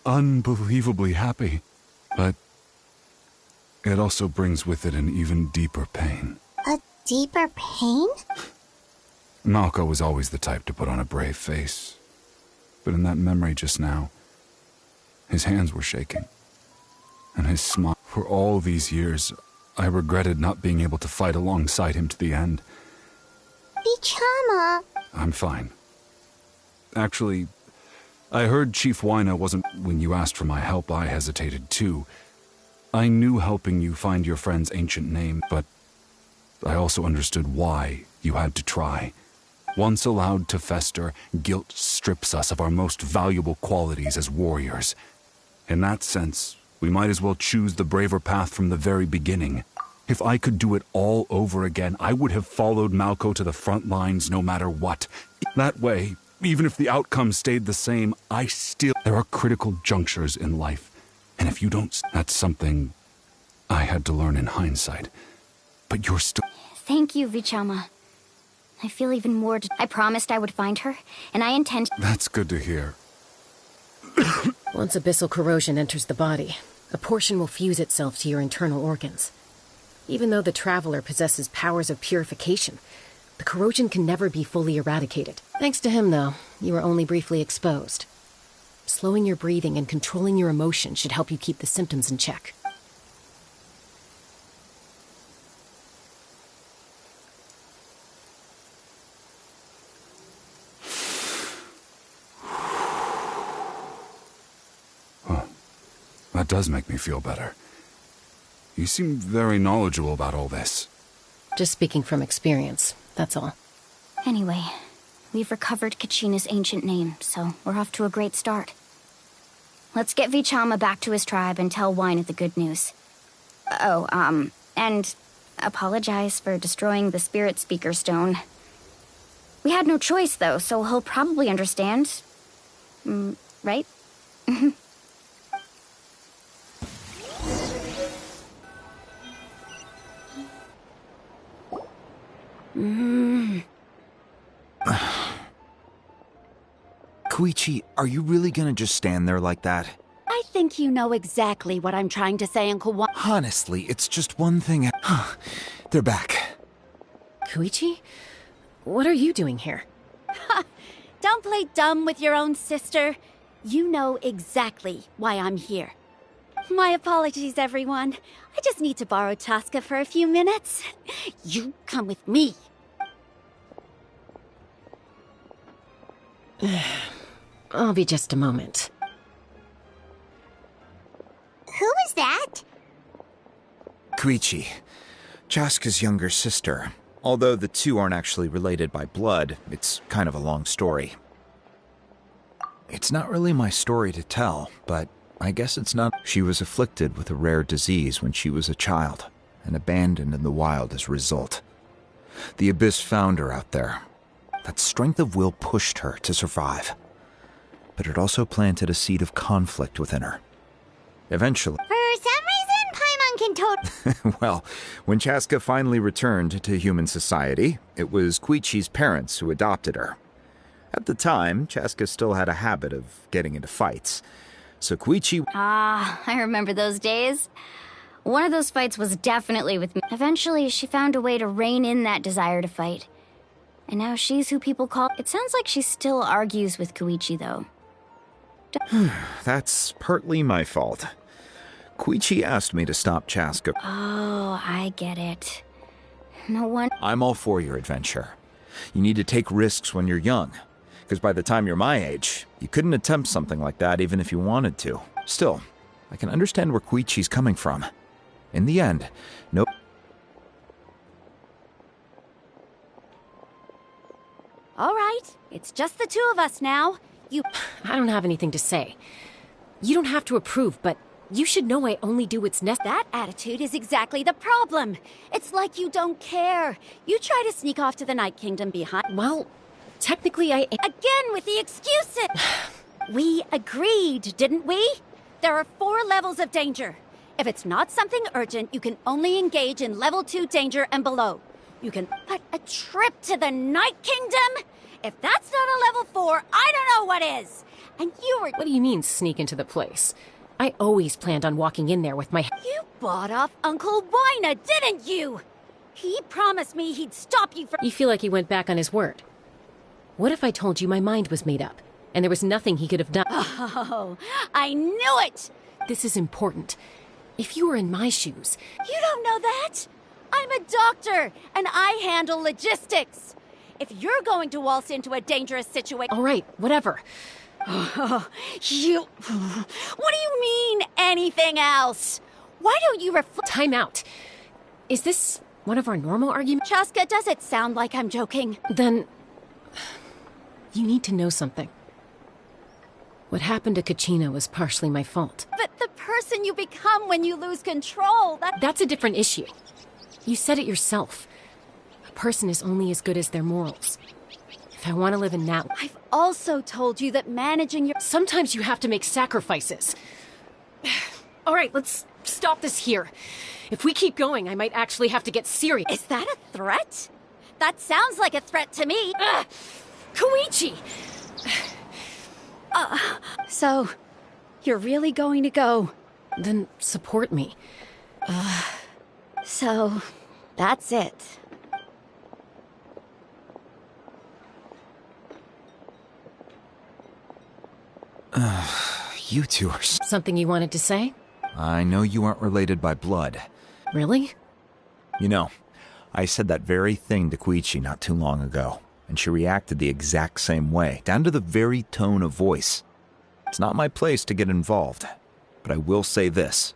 unbelievably happy. But it also brings with it an even deeper pain. A deeper pain? Malko was always the type to put on a brave face. But in that memory just now, his hands were shaking. And his smile. For all these years, I regretted not being able to fight alongside him to the end. Vichama. I'm fine. Actually, I heard Chief Wyna wasn't... When you asked for my help, I hesitated too. I knew helping you find your friend's ancient name, but I also understood why you had to try. Once allowed to fester, guilt strips us of our most valuable qualities as warriors. In that sense, we might as well choose the braver path from the very beginning. If I could do it all over again, I would have followed Malko to the front lines no matter what. That way, even if the outcome stayed the same, There are critical junctures in life, and if you don't... That's something I had to learn in hindsight. But you're still... Thank you, Vichama. I feel even more... I promised I would find her, and I intend... That's good to hear. Once abyssal corrosion enters the body, a portion will fuse itself to your internal organs. Even though the Traveler possesses powers of purification, the corrosion can never be fully eradicated. Thanks to him, though, you were only briefly exposed. Slowing your breathing and controlling your emotions should help you keep the symptoms in check. That does make me feel better. You seem very knowledgeable about all this. Just speaking from experience, that's all. Anyway, we've recovered Kachina's ancient name, so we're off to a great start. let's get Vichama back to his tribe and tell Wynette the good news. Oh, and apologize for destroying the Spirit Speaker Stone. We had no choice, though, so he'll probably understand. Right? Koichi, are you really gonna just stand there like that? I think you know exactly what I'm trying to say, Uncle Juan. Honestly, it's just one thing. They're back. Koichi? What are you doing here? Don't play dumb with your own sister. You know exactly why I'm here. My apologies, everyone. I just need to borrow Chaska for a few minutes. You come with me. I'll be just a moment. Who was that? Koichi, Chaska's younger sister. Although the two aren't actually related by blood, it's kind of a long story. It's not really my story to tell, but I guess it's not. She was afflicted with a rare disease when she was a child, and abandoned in the wild as a result. The Abyss found her out there. That strength of will pushed her to survive. But it also planted a seed of conflict within her. Eventually... For some reason, Paimon can well, when Chaska finally returned to human society, it was Koichi's parents who adopted her. At the time, Chaska still had a habit of getting into fights. So Koichi... Ah, I remember those days. One of those fights was definitely with me. Eventually, she found a way to rein in that desire to fight. And now she's who people call... It sounds like she still argues with Koichi, though. That's partly my fault. Koichi asked me to stop Chaska. Oh, I get it. No one... I'm all for your adventure. You need to take risks when you're young. Because by the time you're my age, you couldn't attempt something like that even if you wanted to. Still, I can understand where Koichi's coming from. In the end, no... All right, it's just the two of us now. I don't have anything to say. You don't have to approve, but you should know I only do what's necessary. That attitude is exactly the problem. It's like you don't care. You try to sneak off to the Night Kingdom behind... Well, technically I... Again with the excuses! We agreed, didn't we? There are 4 levels of danger. If it's not something urgent, you can only engage in level 2 danger and below. You can... But a trip to the Night Kingdom? If that's not a level 4, I don't know what is! And you were... What do you mean, sneak into the place? I always planned on walking in there with my... You bought off Uncle Wynette, didn't you? He promised me he'd stop you from... You feel like he went back on his word. What if I told you my mind was made up, and there was nothing he could have done? Oh, I knew it! This is important. If you were in my shoes... You don't know that! I'm a doctor, and I handle logistics. If you're going to waltz into a dangerous situation... All right, whatever. What do you mean, anything else? Why don't you reflect... Time out. Is this one of our normal arguments? Chaska, does it sound like I'm joking? Then... you need to know something. What happened to Kachina was partially my fault. But the person you become when you lose control, That's a different issue. You said it yourself. A person is only as good as their morals. If I want to live in that... I've also told you that managing your... Sometimes you have to make sacrifices. All right, let's stop this here. If we keep going, I might actually have to get serious. Is that a threat? That sounds like a threat to me. Koichi! So, you're really going to go? Then support me. So, that's it. You two are... Something you wanted to say? I know you aren't related by blood. Really? You know, I said that very thing to Koichi not too long ago, and she reacted the exact same way, down to the very tone of voice. It's not my place to get involved, but I will say this.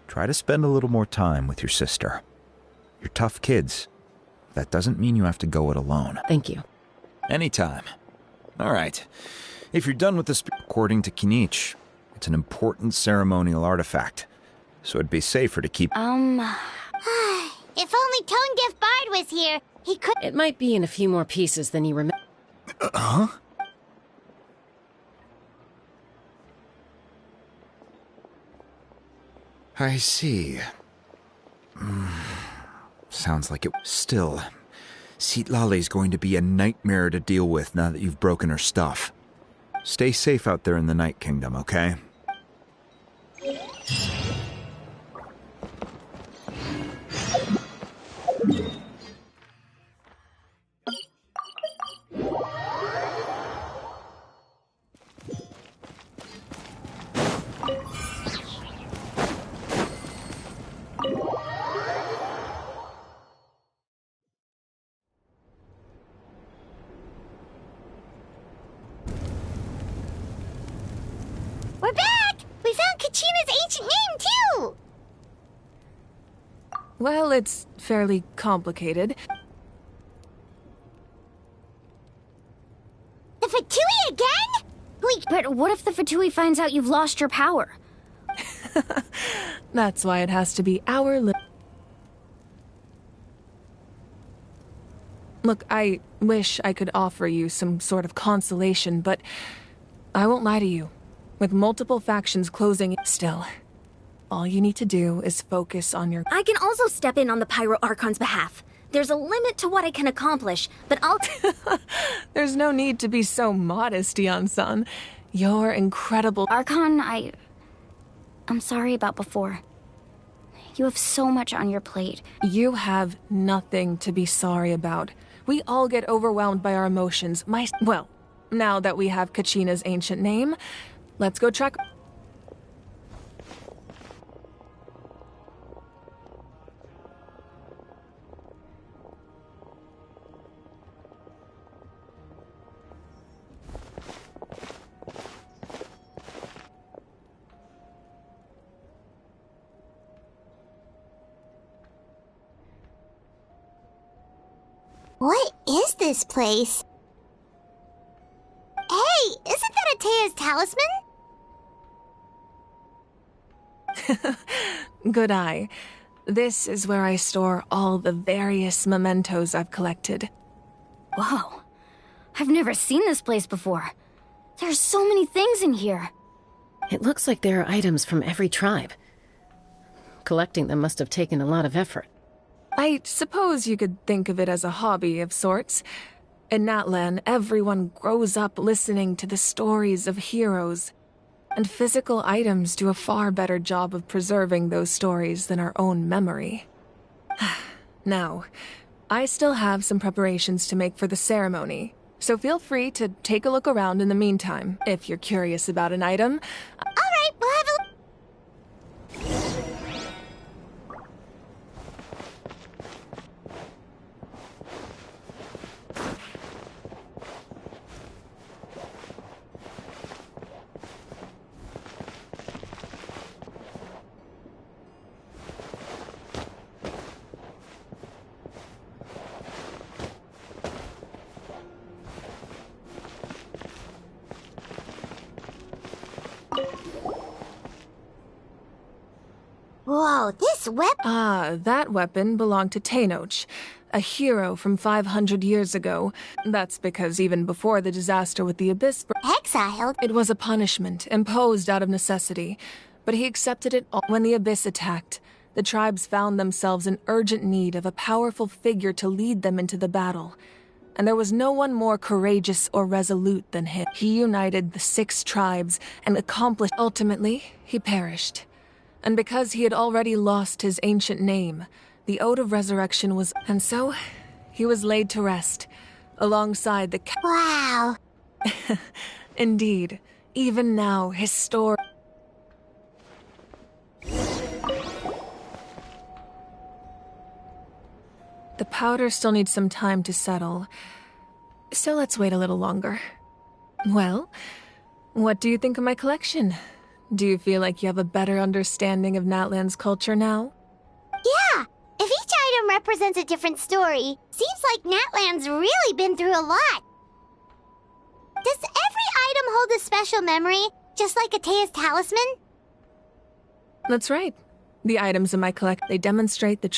Try to spend a little more time with your sister. You're tough kids. That doesn't mean you have to go it alone. Thank you. Anytime. All right. If you're done with this, according to Kinich, It's an important ceremonial artifact, so it'd be safer to keep... If only Tone Deaf Bard was here, he could... It might be in a few more pieces than you remember. Huh? I see. Sounds like it... Still, Citlali's going to be a nightmare to deal with now that you've broken her stuff. Stay safe out there in the Night Kingdom, okay? We're back! We found Kachina's ancient name, too! Well, it's fairly complicated. The Fatui again? But what if the Fatui finds out you've lost your power? That's why it has to be our Look, I wish I could offer you some sort of consolation, but I won't lie to you. With multiple factions closing still, all you need to do is focus on your... I can also step in on the Pyro Archon's behalf. There's a limit to what I can accomplish, but I'll... There's no need to be so modest, Dion-san. You're incredible... Archon, I'm sorry about before. You have so much on your plate. You have nothing to be sorry about. We all get overwhelmed by our emotions. Well, now that we have Kachina's ancient name, let's go track... What is this place? Hey, isn't that Atea's talisman? Good eye. This is where I store all the various mementos I've collected. Whoa. I've never seen this place before. There's so many things in here. It looks like there are items from every tribe. Collecting them must have taken a lot of effort. I suppose you could think of it as a hobby of sorts. In Natlan, everyone grows up listening to the stories of heroes, and physical items do a far better job of preserving those stories than our own memory. Now, I still have some preparations to make for the ceremony, so feel free to take a look around in the meantime, if you're curious about an item. Alright, we'll have a... Whoa, this weapon... Ah, that weapon belonged to Tenoch, a hero from 500 years ago. That's because even before the disaster with the Abyss... Exiled? It was a punishment, imposed out of necessity, but he accepted it all. When the Abyss attacked, the tribes found themselves in urgent need of a powerful figure to lead them into the battle. And there was no one more courageous or resolute than him. He united the 6 tribes and accomplished... Ultimately, he perished. And because he had already lost his ancient name, the Ode of Resurrection was... And so, he was laid to rest, alongside the... Wow. Indeed. Even now, his story... The powder still needs some time to settle, so let's wait a little longer. Well, what do you think of my collection? Do you feel like you have a better understanding of Natlan's culture now? Yeah! If each item represents a different story, seems like Natlan's really been through a lot. Does every item hold a special memory, Just like Atea's talisman? That's right. The items in my collection, they demonstrate the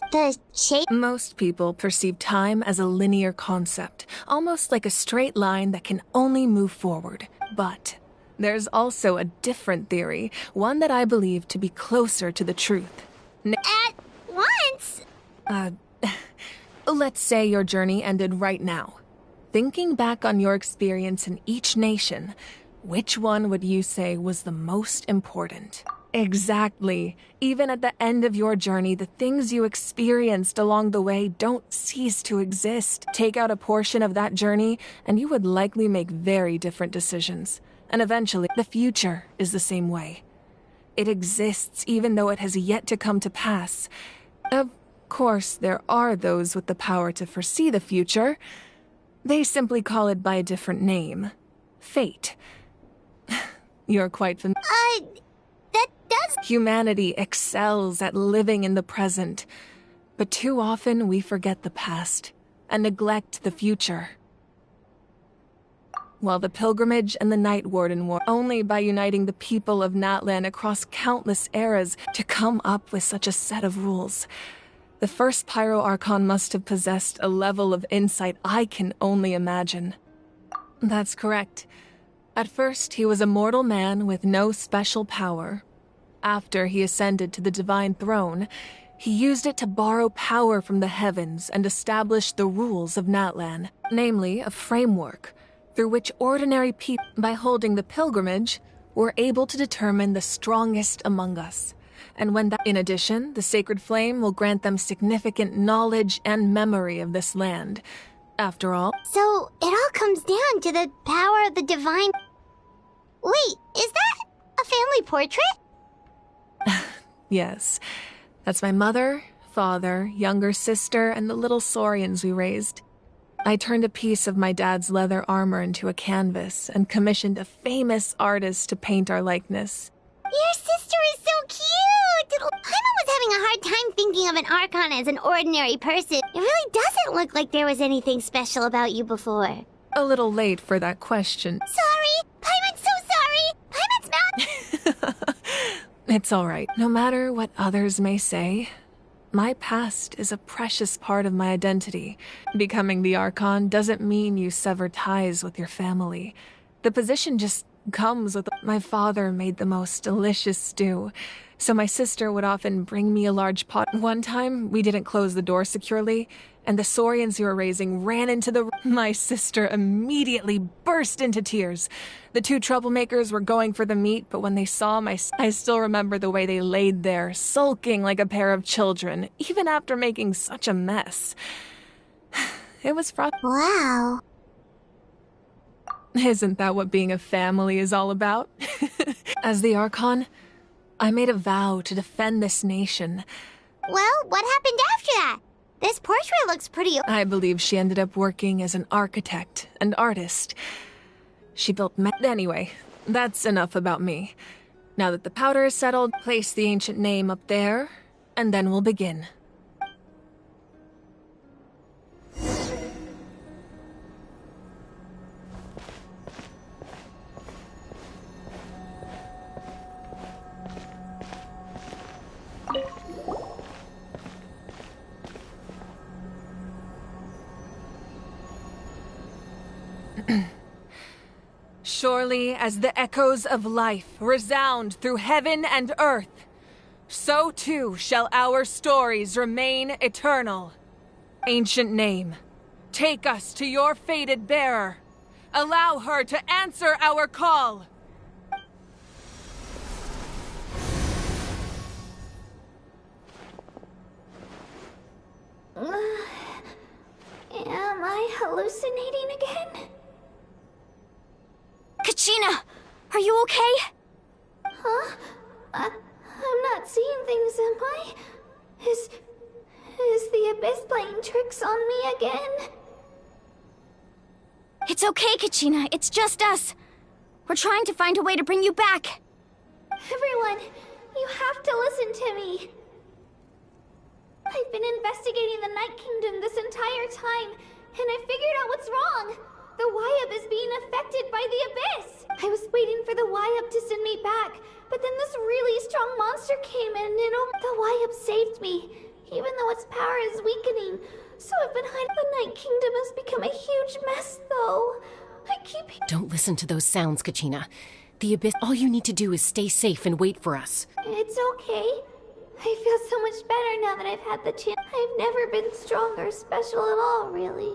shape. Most people perceive time as a linear concept, almost like a straight line that can only move forward. But there's also a different theory, one that I believe to be closer to the truth. At once? Let's say your journey ended right now. Thinking back on your experience in each nation, which one would you say was the most important? Exactly. Even at the end of your journey, the things you experienced along the way don't cease to exist. Take out a portion of that journey, and you would likely make very different decisions. And eventually, the future is the same way. It exists even though it has yet to come to pass. Of course, there are those with the power to foresee the future. They simply call it by a different name. Fate. You're quite familiar. That does... Humanity excels at living in the present, but too often we forget the past and neglect the future. While the pilgrimage and the Night Warden were only by uniting the people of Natlan across countless eras to come up with such a set of rules. The first Pyro Archon must have possessed a level of insight I can only imagine. That's correct. At first, he was a mortal man with no special power. After he ascended to the divine throne, he used it to borrow power from the heavens and establish the rules of Natlan, namely a framework through which ordinary people, by holding the pilgrimage, were able to determine the strongest among us. And in addition, the sacred flame will grant them significant knowledge and memory of this land. After all... So, it all comes down to the power of the divine... Wait, is that a family portrait? Yes. That's my mother, father, younger sister, and the little saurians we raised. I turned a piece of my dad's leather armor into a canvas and commissioned a famous artist to paint our likeness. Your sister is so cute! Paimon was having a hard time thinking of an Archon as an ordinary person. It really doesn't look like there was anything special about you before. A little late for that question. Sorry! Paimon's so sorry! Paimon's not... It's all right. No matter what others may say, my past is a precious part of my identity. Becoming the Archon doesn't mean you sever ties with your family. The position just comes with... My father made the most delicious stew, so my sister would often bring me a large pot. One time, we didn't close the door securely, and the saurians we were raising ran into the... My sister immediately burst into tears. The two troublemakers were going for the meat, but when they saw I still remember the way they laid there, sulking like a pair of children, even after making such a mess. It was frustrating. Wow. Isn't that what being a family is all about? As the Archon, I made a vow to defend this nation. Well, what happened after that? This portrait looks pretty... I believe she ended up working as an architect and artist. She built... Anyway, that's enough about me. Now that the powder is settled, place the ancient name up there, and then we'll begin. Surely as the echoes of life resound through heaven and earth, so too shall our stories remain eternal. Ancient name, take us to your fated bearer. Allow her to answer our call. Am I hallucinating again? Kachina! Are you okay? Huh? I'm not seeing things, am I? Is the Abyss playing tricks on me again? It's okay, Kachina. It's just us. We're trying to find a way to bring you back. Everyone, you have to listen to me. I've been investigating the Night Kingdom this entire time, and I figured out what's wrong. The Wyab is being affected by the Abyss. I was waiting for the Y-Up to send me back, but then this really strong monster came in and the Y-Up saved me, even though its power is weakening. So I've been hiding. The Night Kingdom has become a huge mess, though. I keep... Don't listen to those sounds, Kachina. The Abyss... All you need to do is stay safe and wait for us. It's okay. I feel so much better now that I've had the chance. I've never been strong or special at all, really.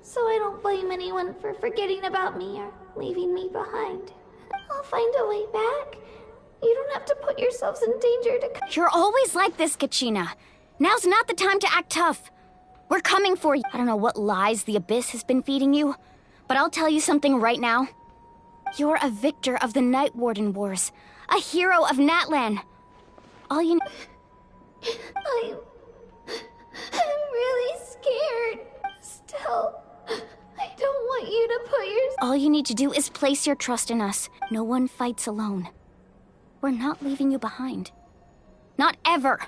So I don't blame anyone for forgetting about me or leaving me behind. I'll find a way back. You don't have to put yourselves in danger to... You're always like this, Kachina. Now's not the time to act tough. We're coming for you. I don't know what lies the Abyss has been feeding you, but I'll tell you something right now. You're a victor of the Night Warden Wars, a hero of Natlan. All you... I'm really scared. Still, I don't want you to put your... All you need to do is place your trust in us. No one fights alone. We're not leaving you behind. Not ever.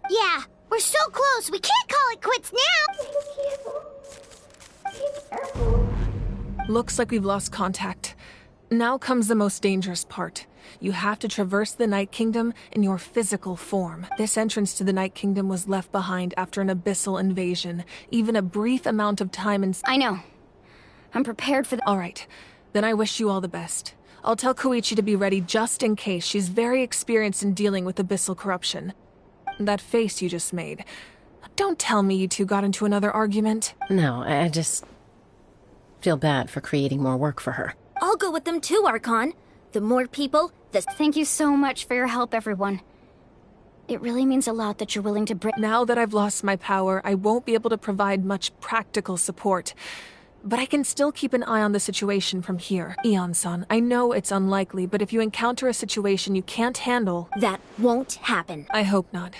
Yeah, we're so close. We can't call it quits now. Be careful. Looks like we've lost contact. Now comes the most dangerous part. You have to traverse the Night Kingdom in your physical form. This entrance to the Night Kingdom was left behind after an abyssal invasion. Even a brief amount of time in... I know. I'm prepared for the... All right. Then I wish you all the best. I'll tell Koichi to be ready just in case. She's very experienced in dealing with abyssal corruption. That face you just made. Don't tell me you two got into another argument. No, I just feel bad for creating more work for her. I'll go with them too, Archon. The more people, the... Thank you so much for your help, everyone. It really means a lot that you're willing to bring... Now that I've lost my power, I won't be able to provide much practical support. But I can still keep an eye on the situation from here. Eon-san, I know it's unlikely, but if you encounter a situation you can't handle... That won't happen. I hope not.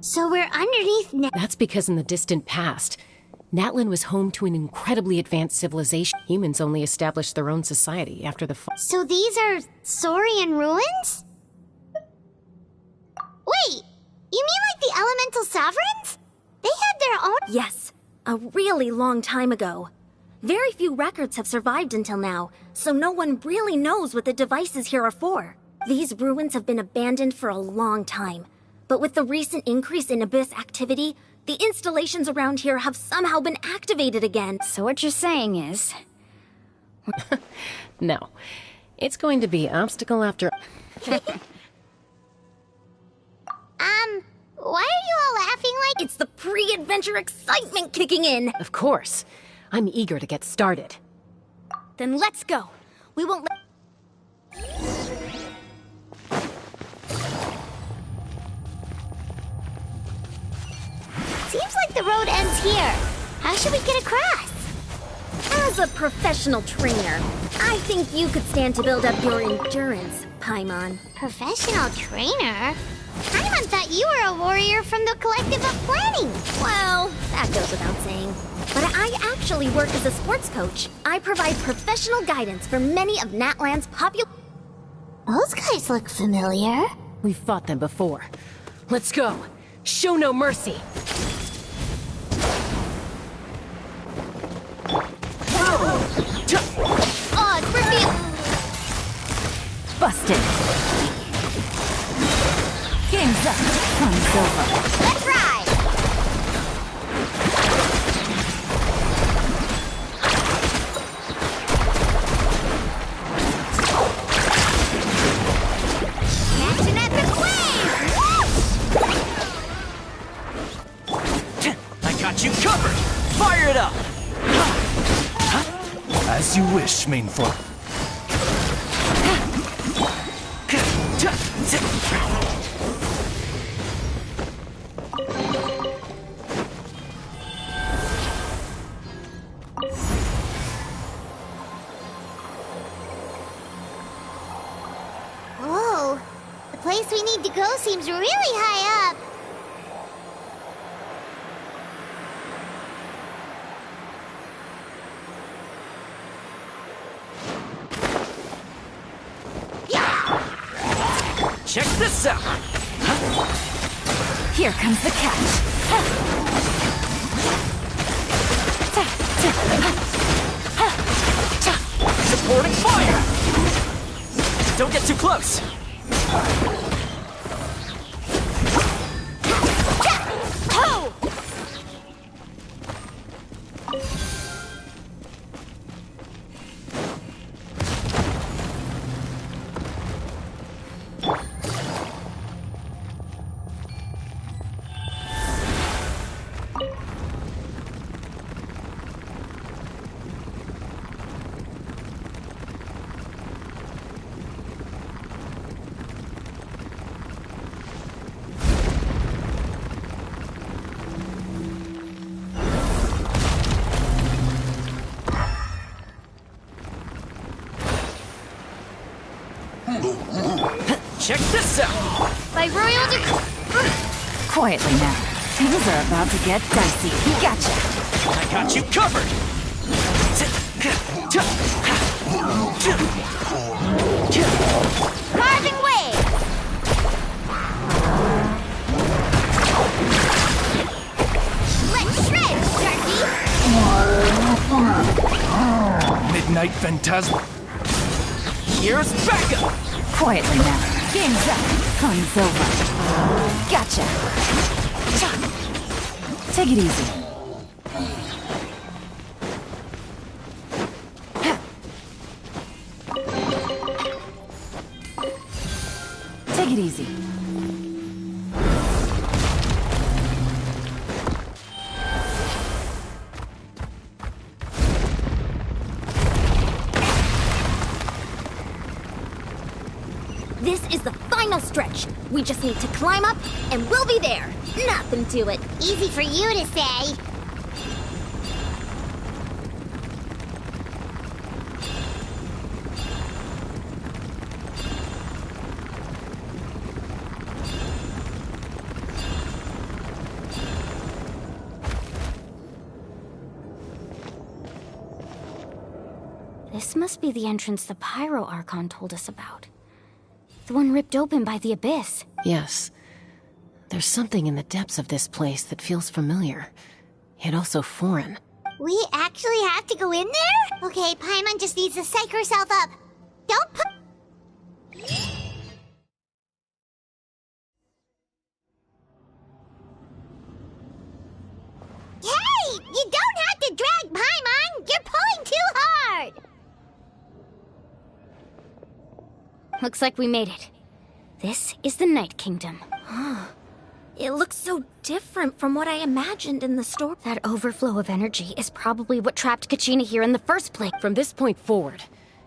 So we're underneath now. That's because in the distant past, Natlan was home to an incredibly advanced civilization. Humans only established their own society after the fall. So these are Saurian ruins? Wait, you mean like the elemental sovereigns? They had their own... Yes, a really long time ago. Very few records have survived until now, so no one really knows what the devices here are for. These ruins have been abandoned for a long time. But with the recent increase in Abyss activity, the installations around here have somehow been activated again. So what you're saying is... No. It's going to be obstacle after... Why are you all laughing like... It's the pre-adventure excitement kicking in! Of course. I'm eager to get started. Then let's go. We won't let... Seems like the road ends here. How should we get across? As a professional trainer, I think you could stand to build up your endurance, Paimon. Professional trainer? Paimon thought you were a warrior from the Collective of Planning. Well, that goes without saying. But I actually work as a sports coach. I provide professional guidance for many of Natlan's popular... Those guys look familiar. We've fought them before. Let's go. Show no mercy. Oh, it's revealed. Busted. accepted. Game's up. Fun's over. Let's ride! Catch an epic wave! I got you covered! Fire it up! As you wish, main form. Whoa, the place we need to go seems really high up. Check this out! Here comes the catch. Supporting fire! Don't get too close! Ho! Check this out! By royal Quietly now. Things are about to get dicey. Gotcha. I got you covered! carving wave! Let's shred, turkey! Midnight Phantasm. Here's backup! Quietly now. Game's up. Fun's over. Gotcha. Take it easy. Take it easy. This is the final stretch. We just need to climb up, and we'll be there. Nothing to it. Easy for you to say. This must be the entrance the Pyro Archon told us about. The one ripped open by the Abyss. Yes. There's something in the depths of this place that feels familiar, yet also foreign. We actually have to go in there? Okay, Paimon just needs to psych herself up. Don't put... Hey! You don't have to drag Paimon! You're pulling too hard! Looks like we made it. This is the Night Kingdom. It looks so different from what I imagined in the story. That overflow of energy is probably what trapped Kachina here in the first place. From this point forward,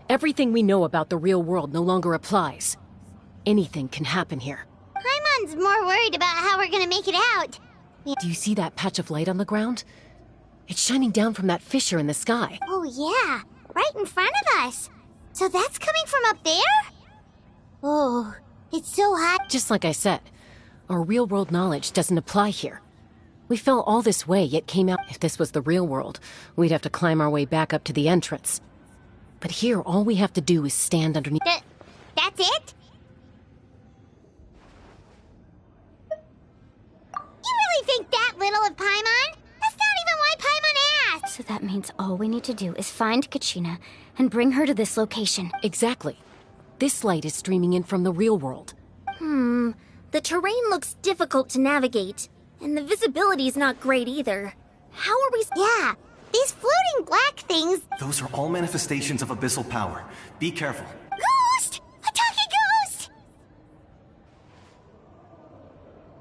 everything we know about the real world no longer applies. Anything can happen here. Paimon's more worried about how we're gonna make it out. Do you see that patch of light on the ground? It's shining down from that fissure in the sky. Oh yeah, right in front of us. So that's coming from up there? Oh, it's so hot. Just like I said, our real-world knowledge doesn't apply here. We fell all this way, yet came out. If this was the real world, we'd have to climb our way back up to the entrance. But here, all we have to do is stand underneath... That's it? You really think that little of Paimon? That's not even why Paimon asked! So that means all we need to do is find Kachina and bring her to this location. Exactly. This light is streaming in from the real world. The terrain looks difficult to navigate, and the visibility's not great either. How are we... Yeah, these floating black things... Those are all manifestations of abyssal power. Be careful. Ghost! A talking ghost!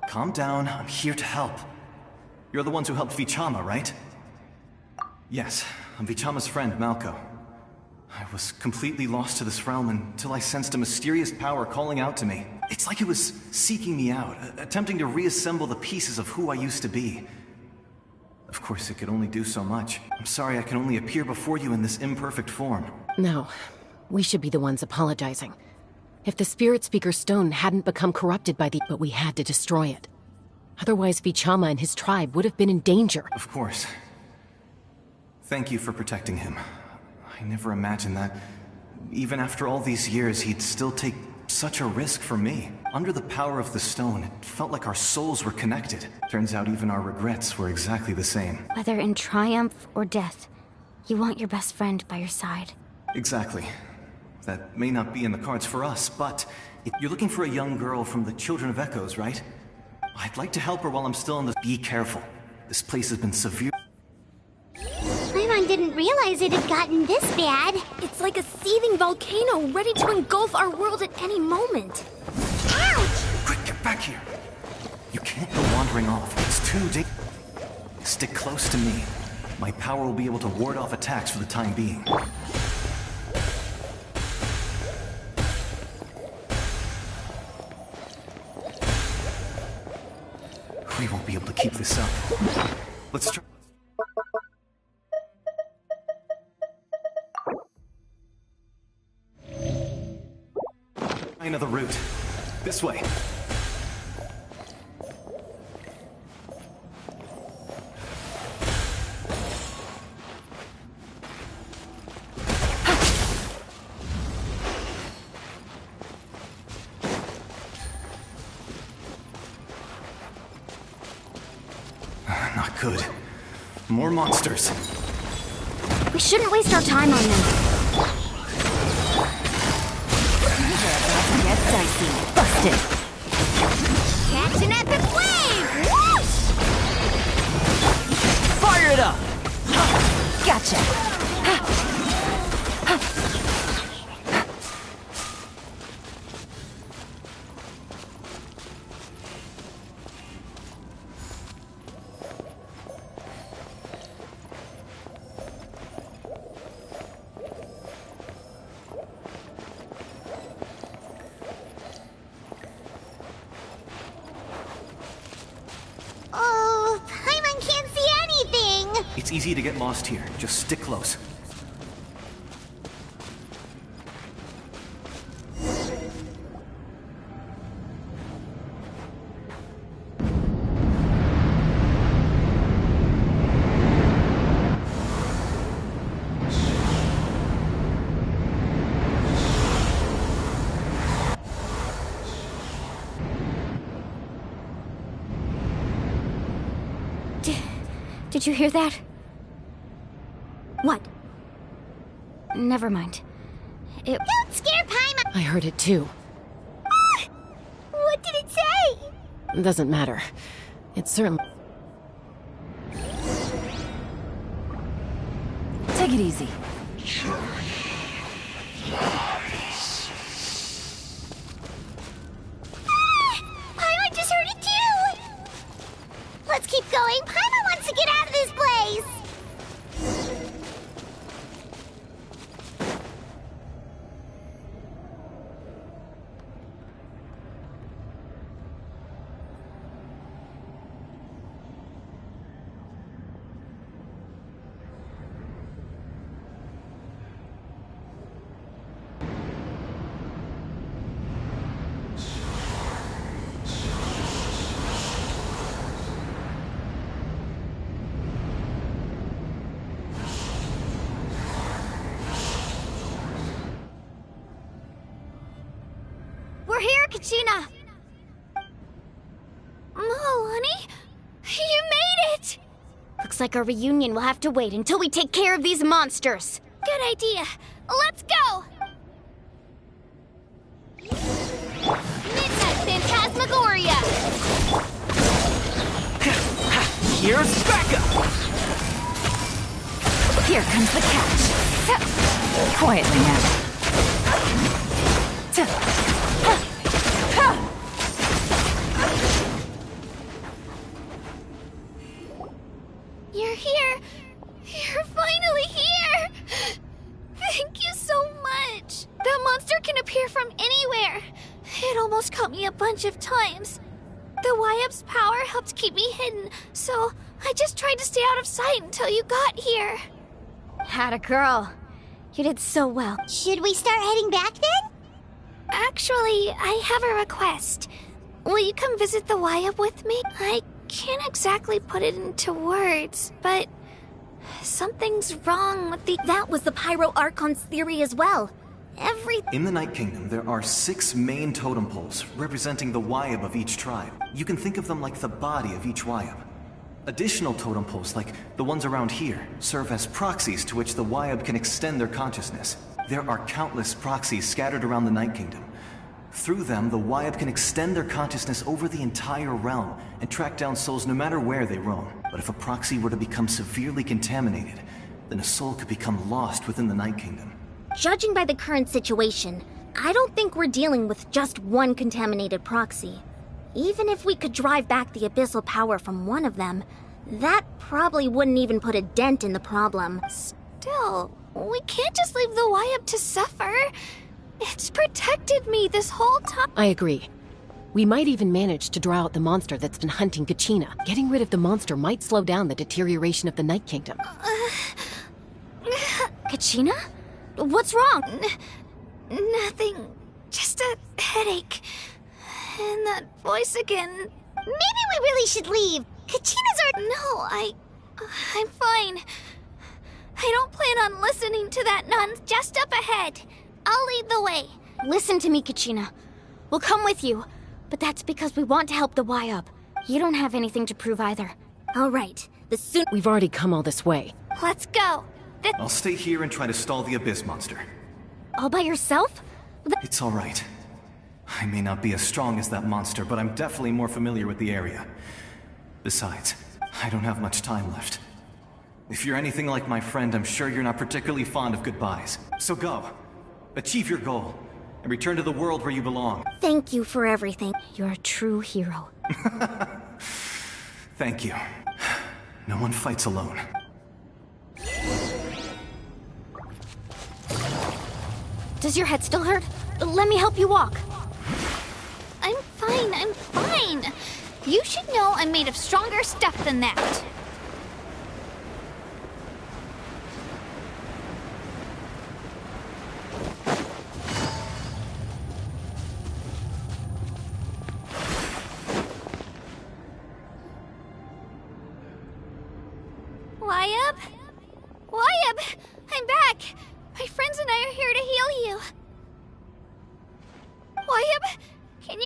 Calm down, I'm here to help. You're the ones who helped Vichama, right? Yes, I'm Vichama's friend, Malko. I was completely lost to this realm until I sensed a mysterious power calling out to me. It's like it was seeking me out, attempting to reassemble the pieces of who I used to be. Of course, it could only do so much. I'm sorry I can only appear before you in this imperfect form. No, we should be the ones apologizing. If the Spirit Speaker's stone hadn't become corrupted by but we had to destroy it. Otherwise, Vichama and his tribe would have been in danger. Of course. Thank you for protecting him. I never imagined that, even after all these years, he'd still take such a risk for me. Under the power of the stone, it felt like our souls were connected. Turns out even our regrets were exactly the same. Whether in triumph or death, you want your best friend by your side. Exactly. That may not be in the cards for us, but you're looking for a young girl from the Children of Echoes, right? I'd like to help her while I'm still in the... Be careful. This place has been severe... Paimon didn't realize it had gotten this bad. It's like a seething volcano ready to engulf our world at any moment. Ouch! Quick, get back here! You can't go wandering off. It's too Stick close to me. My power will be able to ward off attacks for the time being. We won't be able to keep this up. Let's try... Another route. This way. Not good. More monsters. We shouldn't waste our time on them. Get dicey. Busted. Catch an epic wave! Whoosh! Fire it up! Gotcha. Oh, Paimon can't see anything! It's easy to get lost here. Just stick close. Did you hear that? What? Never mind. Don't scare Paimon! I heard it too. What did it say? Doesn't matter. It's certainly... Take it easy. Paimon just heard it too! Let's keep going. Paimon wants to get out of this place! We're here, Kachina! Mualani? You made it! Looks like our reunion will have to wait until we take care of these monsters. Good idea. Let's go! ya! Here's Becca! Here comes the catch. Quietly now. You're here! You're finally here! Thank you so much! That monster can appear from anywhere! It almost caught me a bunch of times. The Wyab's power helped keep me hidden, so I just tried to stay out of sight until you got here. Atta girl. You did so well. Should we start heading back then? Actually, I have a request. Will you come visit the Wyab with me? I can't exactly put it into words, but something's wrong with the... That was the Pyro Archon's theory as well. In the Night Kingdom, there are 6 main totem poles representing the Wyab of each tribe. You can think of them like the body of each Wyab. Additional totem poles, like the ones around here, serve as proxies to which the Wyab can extend their consciousness. There are countless proxies scattered around the Night Kingdom. Through them, the Wyab can extend their consciousness over the entire realm and track down souls no matter where they roam. But if a proxy were to become severely contaminated, then a soul could become lost within the Night Kingdom. Judging by the current situation, I don't think we're dealing with just one contaminated proxy. Even if we could drive back the abyssal power from one of them, that probably wouldn't even put a dent in the problem. Still, we can't just leave the Wyab to suffer. It's protected me this whole time. I agree. We might even manage to draw out the monster that's been hunting Kachina. Getting rid of the monster might slow down the deterioration of the Night Kingdom. Kachina? What's wrong? Nothing. Just a headache. And that voice again. Maybe we really should leave. Kachina's our... No, I'm fine. I don't plan on listening to that nonsense. Just up ahead. I'll lead the way. Listen to me, Kachina. We'll come with you, but that's because we want to help the Wyab. You don't have anything to prove either. All right. We've already come all this way. Let's go. I'll stay here and try to stall the Abyss monster. All by yourself? It's all right. I may not be as strong as that monster, but I'm definitely more familiar with the area. Besides, I don't have much time left. If you're anything like my friend, I'm sure you're not particularly fond of goodbyes. So go. Achieve your goal, and return to the world where you belong. Thank you for everything. You're a true hero. Thank you. No one fights alone. Does your head still hurt? Let me help you walk. I'm fine. You should know I'm made of stronger stuff than that. Wyab? Wyab! I'm back! My friends and I are here to heal you. Wyab, can you...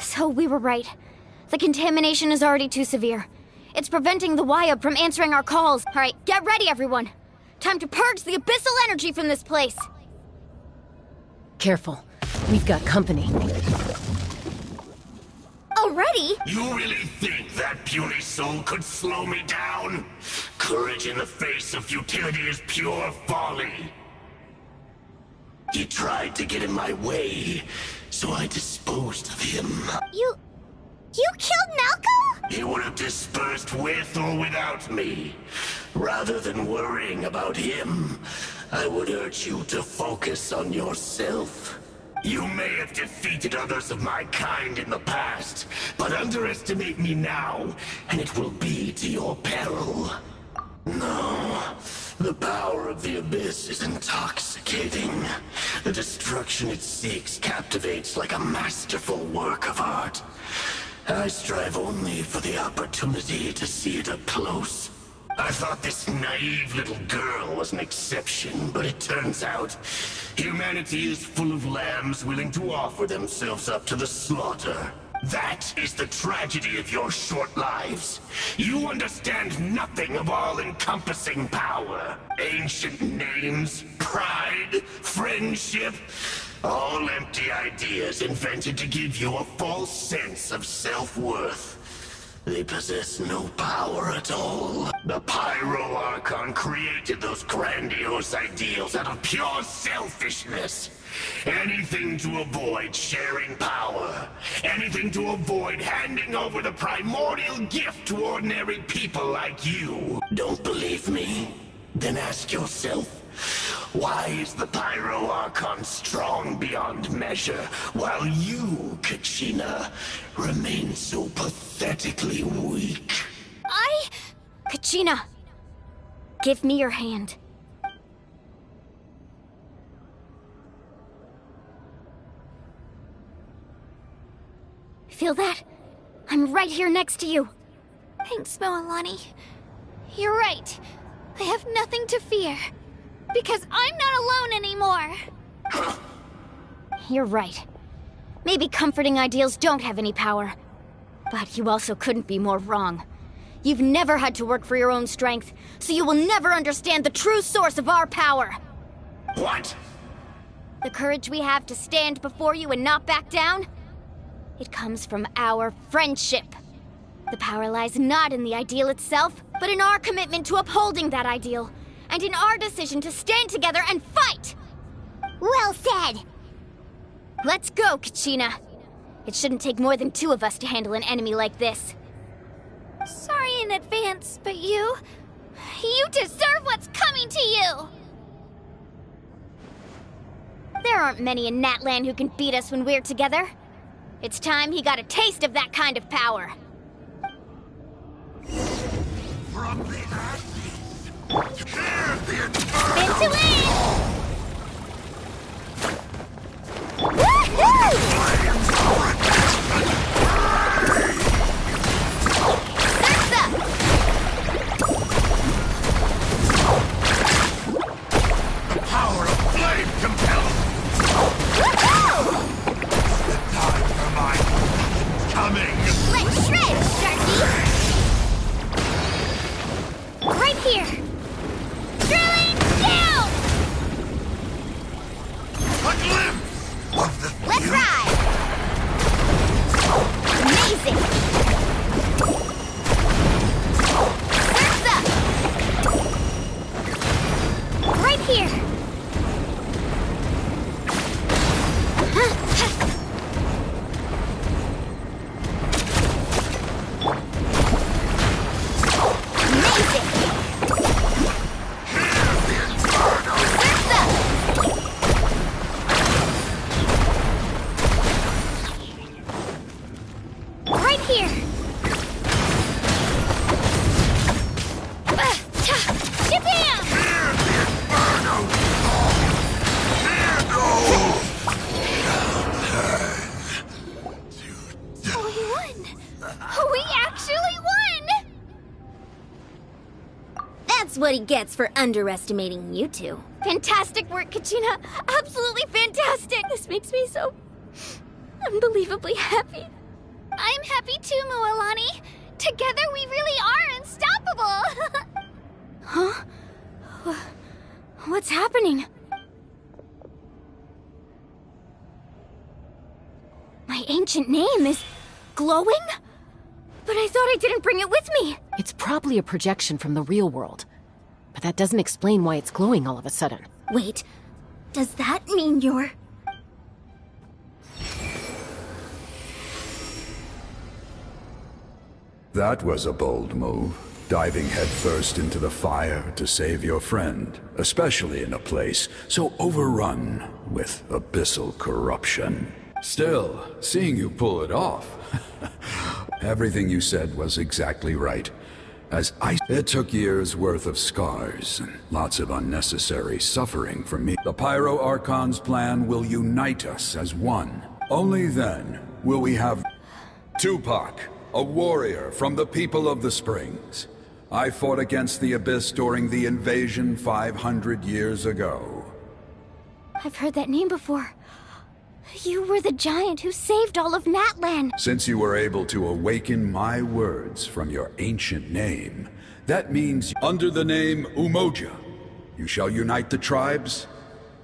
So we were right. The contamination is already too severe. It's preventing the Wyab from answering our calls. All right, get ready, everyone. Time to purge the abyssal energy from this place. Careful. We've got company. Already? You really think that puny soul could slow me down? Courage in the face of futility is pure folly. He tried to get in my way, so I disposed of him. You killed Malcolm? He would have dispersed with or without me. Rather than worrying about him, I would urge you to focus on yourself. You may have defeated others of my kind in the past, but underestimate me now, and it will be to your peril. No, the power of the Abyss is intoxicating. The destruction it seeks captivates like a masterful work of art. I strive only for the opportunity to see it up close. I thought this naive little girl was an exception, but it turns out humanity is full of lambs willing to offer themselves up to the slaughter. That is the tragedy of your short lives. You understand nothing of all-encompassing power. Ancient names, pride, friendship. All empty ideas invented to give you a false sense of self-worth. They possess no power at all. The Pyro Archon created those grandiose ideals out of pure selfishness. Anything to avoid sharing power. Anything to avoid handing over the primordial gift to ordinary people like you. Don't believe me? Then ask yourself, why is the Pyro Archon strong beyond measure, while you, Kachina, remain so pathetically weak? Kachina, give me your hand. Feel that? I'm right here next to you. Thanks, Mualani. You're right. I have nothing to fear. Because I'm not alone anymore! You're right. Maybe comforting ideals don't have any power. But you also couldn't be more wrong. You've never had to work for your own strength, so you will never understand the true source of our power. What? The courage we have to stand before you and not back down? It comes from our friendship. The power lies not in the ideal itself, but in our commitment to upholding that ideal. And in our decision to stand together and fight! Well said! Let's go, Kachina. It shouldn't take more than 2 of us to handle an enemy like this. Sorry in advance, but you deserve what's coming to you! There aren't many in Natlan who can beat us when we're together. It's time he got a taste of that kind of power. From the Spin to win! The power of flame compels! The time for my coming! Let's shred, Sharky! Right here! Drilling down! A glimpse of the Let's ride! Amazing! Surf's up! Right here! What he gets for underestimating you two. Fantastic work, Kachina! Absolutely fantastic! This makes me so unbelievably happy. I'm happy too, Mualani. Together we really are unstoppable! Huh? What's happening? My ancient name is glowing? But I thought I didn't bring it with me! It's probably a projection from the real world. But that doesn't explain why it's glowing all of a sudden. Wait, does that mean you're... That was a bold move, diving headfirst into the fire to save your friend, especially in a place so overrun with abyssal corruption. Still, seeing you pull it off, everything you said was exactly right. It took years' worth of scars and lots of unnecessary suffering from me. The Pyro Archon's plan will unite us as one. Only then will we have... Tupac, a warrior from the people of the Springs. I fought against the Abyss during the invasion 500 years ago. I've heard that name before. You were the giant who saved all of Natlan. Since you were able to awaken my words from your ancient name, that means under the name Umoja, you shall unite the tribes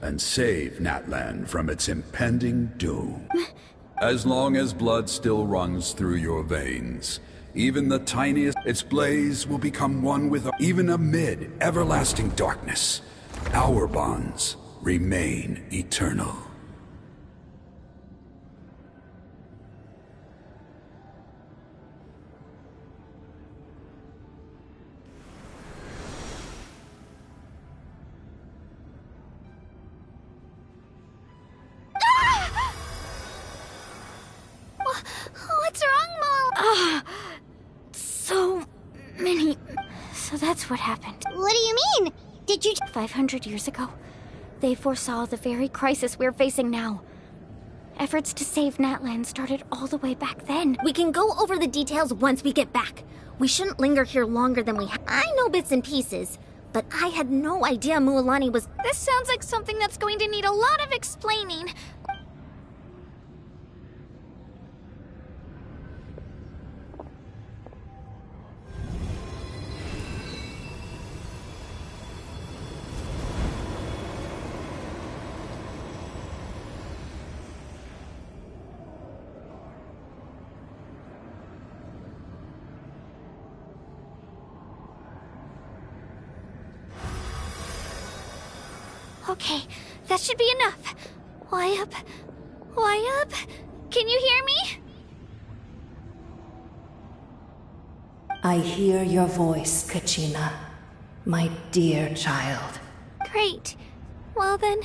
and save Natlan from its impending doom. As long as blood still runs through your veins, even the tiniest, its blaze will become one with even amid everlasting darkness. Our bonds remain eternal. What's wrong, Mom? So many. So that's what happened. What do you mean? Did you... 500 years ago, they foresaw the very crisis we're facing now. Efforts to save Natlan started all the way back then. We can go over the details once we get back. We shouldn't linger here longer than we I know bits and pieces, but I had no idea Mualani was... This sounds like something that's going to need a lot of explaining. Okay, that should be enough. Why up? Why up? Can you hear me? I hear your voice, Kachina, my dear child. Great. Well then,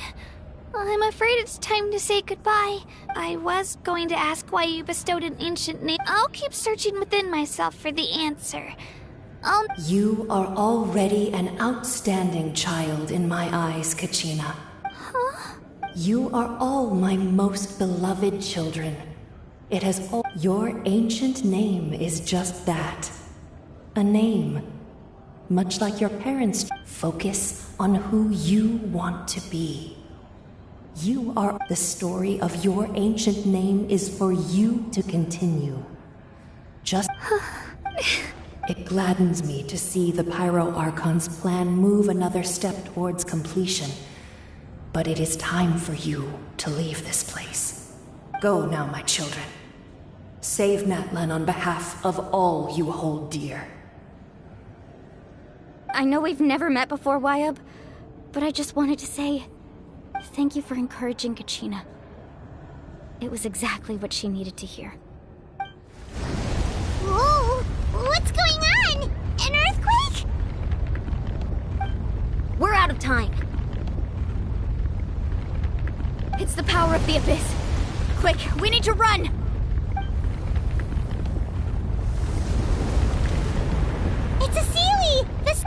I'm afraid it's time to say goodbye. I was going to ask why you bestowed an ancient name. I'll keep searching within myself for the answer. You are already an outstanding child in my eyes, Kachina. Huh? You are all my most beloved children. It has all... Your ancient name is just that. A name. Much like your parents. Focus on who you want to be. You are... The story of your ancient name is for you to continue. Just... It gladdens me to see the Pyro Archon's plan move another step towards completion. But it is time for you to leave this place. Go now, my children. Save Natlan on behalf of all you hold dear. I know we've never met before, Wyab, but I just wanted to say thank you for encouraging Kachina. It was exactly what she needed to hear. Whoa! What's going on? An earthquake? We're out of time. It's the power of the Abyss. Quick, we need to run! It's a Sealy! This...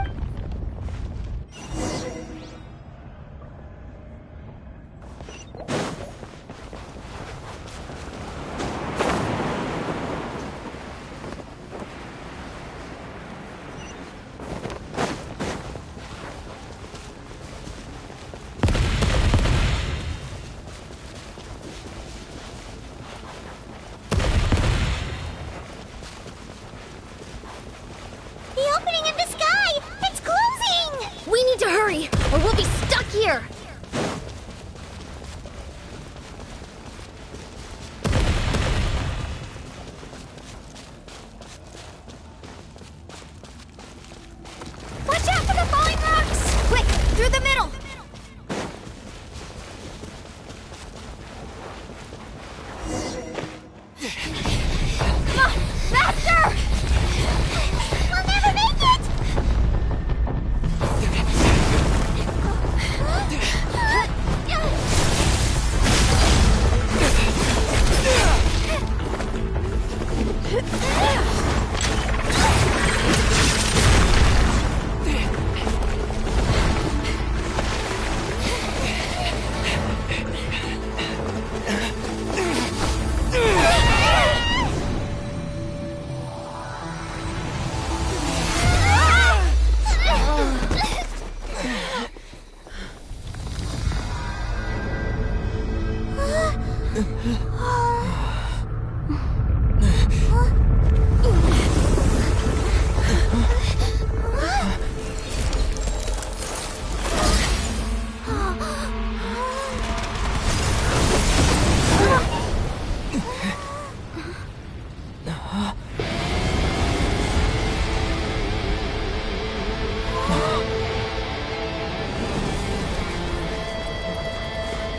or we'll be stuck here! Watch out for the falling rocks! Quick, through the middle! Come on, faster! We'll never make it!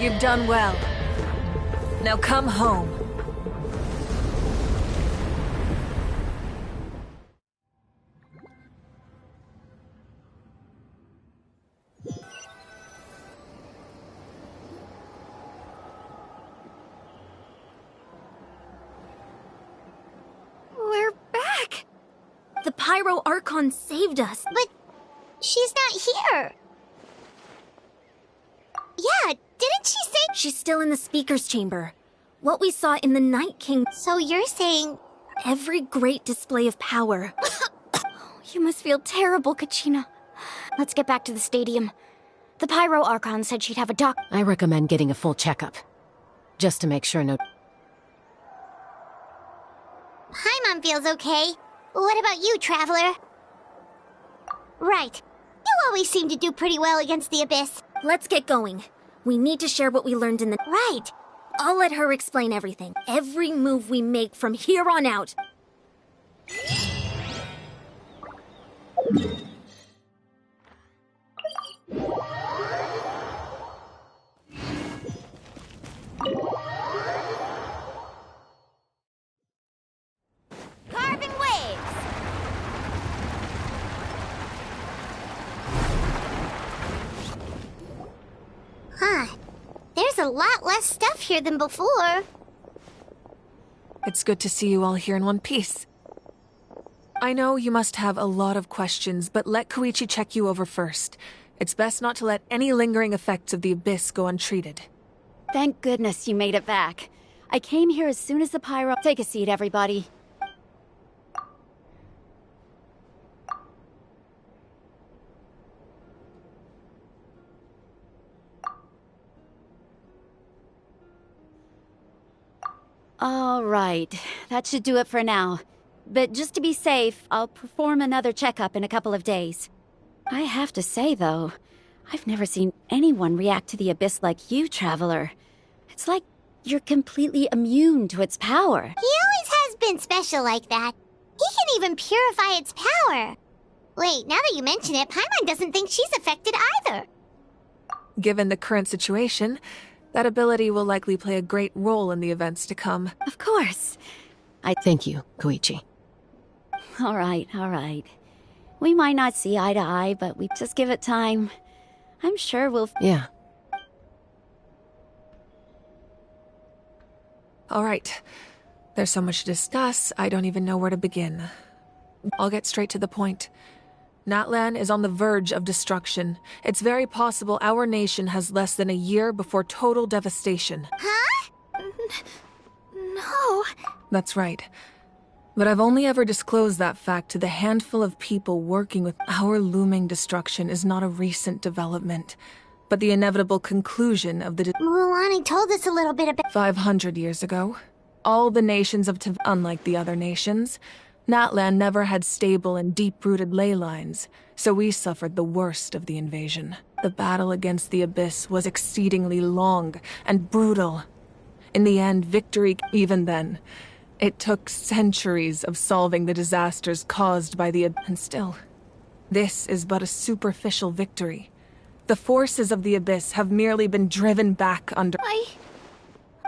You've done well. Now come home. We're back! The Pyro Archon saved us. But she's not here. Yeah, didn't she say— She's still in the speaker's chamber. What we saw in the Night King. So you're saying— Every great display of power. You must feel terrible, Kachina. Let's get back to the stadium. The Pyro Archon said she'd have a doc— I recommend getting a full checkup. Just to make sure no— Paimon feels okay. What about you, Traveler? Right. You always seem to do pretty well against the Abyss. Let's get going. We need to share what we learned in the— Right. I'll let her explain everything. Every move we make from here on out. Carving waves! Huh. There's a lot less stuff here than before. It's good to see you all here in one piece. I know you must have a lot of questions, but let Koichi check you over first. It's best not to let any lingering effects of the Abyss go untreated. Thank goodness you made it back. I came here as soon as the pyro— Take a seat, everybody. All right, that should do it for now. But just to be safe, I'll perform another checkup in a couple of days. I have to say, though, I've never seen anyone react to the Abyss like you, Traveler. It's like you're completely immune to its power. He always has been special like that. He can even purify its power. Wait, now that you mention it, Paimon doesn't think she's affected either. Given the current situation, that ability will likely play a great role in the events to come. Of course. Thank you, Koichi. All right. We might not see eye to eye, but we just give it time. I'm sure we'll— Yeah. All right. There's so much to discuss, I don't even know where to begin. I'll get straight to the point. Natlan is on the verge of destruction. It's very possible our nation has less than a year before total devastation. Huh? No. That's right. But I've only ever disclosed that fact to the handful of people working with— Our looming destruction is not a recent development, but the inevitable conclusion of the— Mualani told us a little bit about— 500 years ago, all the nations of unlike the other nations, Natlan never had stable and deep-rooted ley lines, so we suffered the worst of the invasion. The battle against the Abyss was exceedingly long and brutal. In the end, victory— Even then, it took centuries of solving the disasters caused by the Abyss. And still, this is but a superficial victory. The forces of the Abyss have merely been driven back under—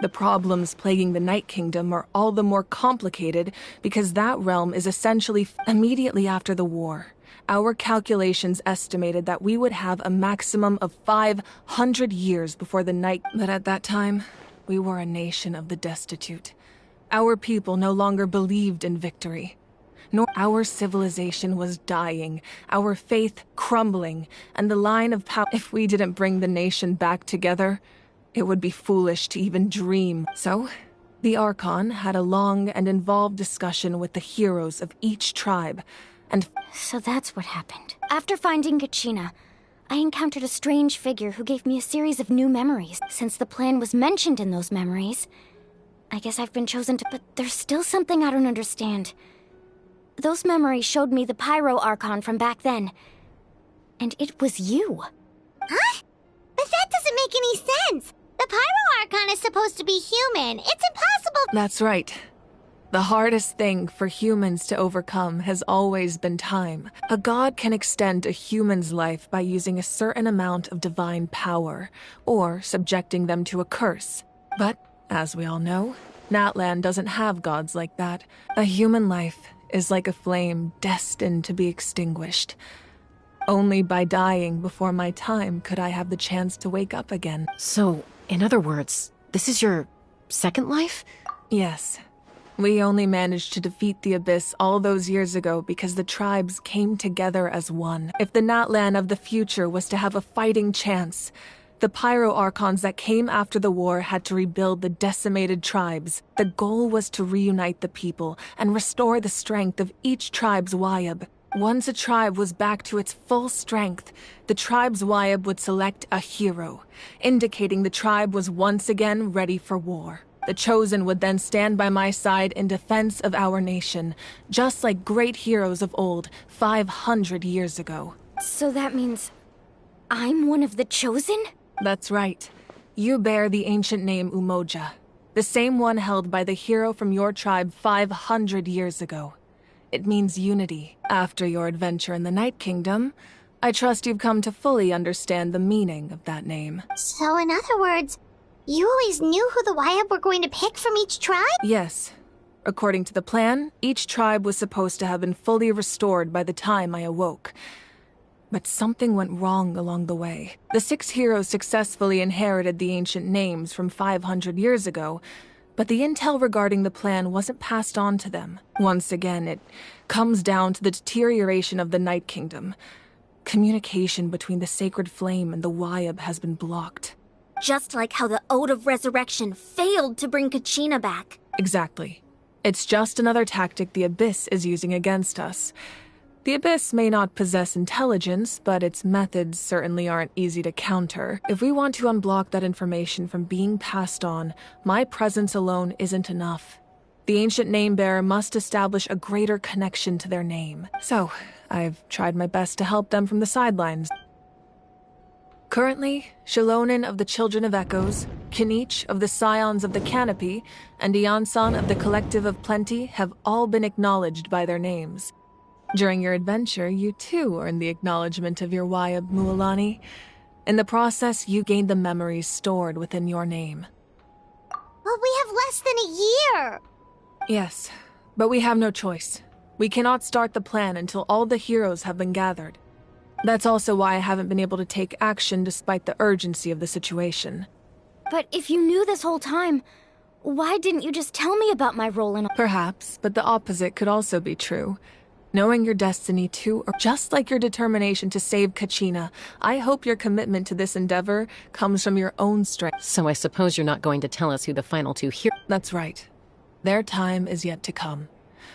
The problems plaguing the Night Kingdom are all the more complicated because that realm is essentially— Immediately after the war, our calculations estimated that we would have a maximum of 500 years before the Night— But at that time, we were a nation of the destitute. Our people no longer believed in victory. Nor our civilization was dying, our faith crumbling, and the line of power— If we didn't bring the nation back together, it would be foolish to even dream. So, the Archon had a long and involved discussion with the heroes of each tribe, and— So that's what happened. After finding Kachina, I encountered a strange figure who gave me a series of new memories. Since the plan was mentioned in those memories, I guess I've been chosen to— But there's still something I don't understand. Those memories showed me the Pyro Archon from back then. And it was you. Huh? But that doesn't make any sense. The Pyro Archon is supposed to be human. It's impossible— That's right. The hardest thing for humans to overcome has always been time. A god can extend a human's life by using a certain amount of divine power, or subjecting them to a curse. But, as we all know, Natlan doesn't have gods like that. A human life is like a flame destined to be extinguished. Only by dying before my time could I have the chance to wake up again. So, in other words, this is your second life? Yes. We only managed to defeat the Abyss all those years ago because the tribes came together as one. If the Natlan of the future was to have a fighting chance, the Pyro-Archons that came after the war had to rebuild the decimated tribes. The goal was to reunite the people and restore the strength of each tribe's Wayab. Once a tribe was back to its full strength, the tribe's Wayab would select a hero, indicating the tribe was once again ready for war. The Chosen would then stand by my side in defense of our nation, just like great heroes of old, 500 years ago. So that means I'm one of the Chosen? That's right. You bear the ancient name Umoja, the same one held by the hero from your tribe 500 years ago. It means unity. After your adventure in the Night Kingdom, I trust you've come to fully understand the meaning of that name. So in other words, you always knew who the Wayab were going to pick from each tribe? Yes. According to the plan, each tribe was supposed to have been fully restored by the time I awoke. But something went wrong along the way. The 6 heroes successfully inherited the ancient names from 500 years ago, but the intel regarding the plan wasn't passed on to them. Once again, it comes down to the deterioration of the Night Kingdom. Communication between the Sacred Flame and the Wayab has been blocked. Just like how the Ode of Resurrection failed to bring Kachina back. Exactly. It's just another tactic the Abyss is using against us. The Abyss may not possess intelligence, but its methods certainly aren't easy to counter. If we want to unblock that information from being passed on, my presence alone isn't enough. The ancient name-bearer must establish a greater connection to their name. So, I've tried my best to help them from the sidelines. Currently, Shalonin of the Children of Echoes, Kinich of the Scions of the Canopy, and Iansan of the Collective of Plenty have all been acknowledged by their names. During your adventure, you too earned the acknowledgement of your Wayab, Mualani. In the process, you gained the memories stored within your name. But we have less than a year! Yes, but we have no choice. We cannot start the plan until all the heroes have been gathered. That's also why I haven't been able to take action despite the urgency of the situation. But if you knew this whole time, why didn't you just tell me about my role in all? Perhaps, but the opposite could also be true. Knowing your destiny too, or just like your determination to save Kachina, I hope your commitment to this endeavor comes from your own strength. So I suppose you're not going to tell us who the final 2 heroes... That's right. Their time is yet to come.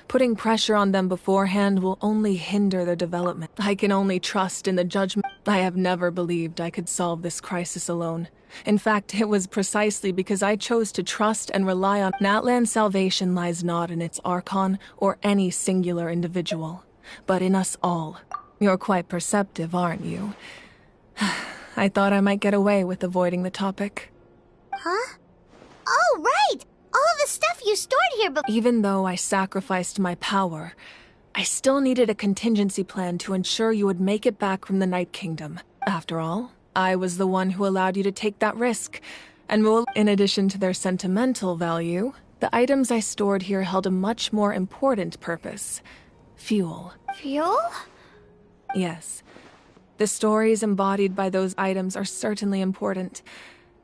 Putting pressure on them beforehand will only hinder their development. I can only trust in the judgment. I have never believed I could solve this crisis alone. In fact, it was precisely because I chose to trust and rely on Natlan's salvation lies not in its archon or any singular individual, but in us all. You're quite perceptive, aren't you? I thought I might get away with avoiding the topic. Huh? Oh, right! All the stuff you stored here Even though I sacrificed my power, I still needed a contingency plan to ensure you would make it back from the Night Kingdom. After all, I was the one who allowed you to take that risk. And in addition to their sentimental value, the items I stored here held a much more important purpose. Fuel. Fuel? Yes. The stories embodied by those items are certainly important,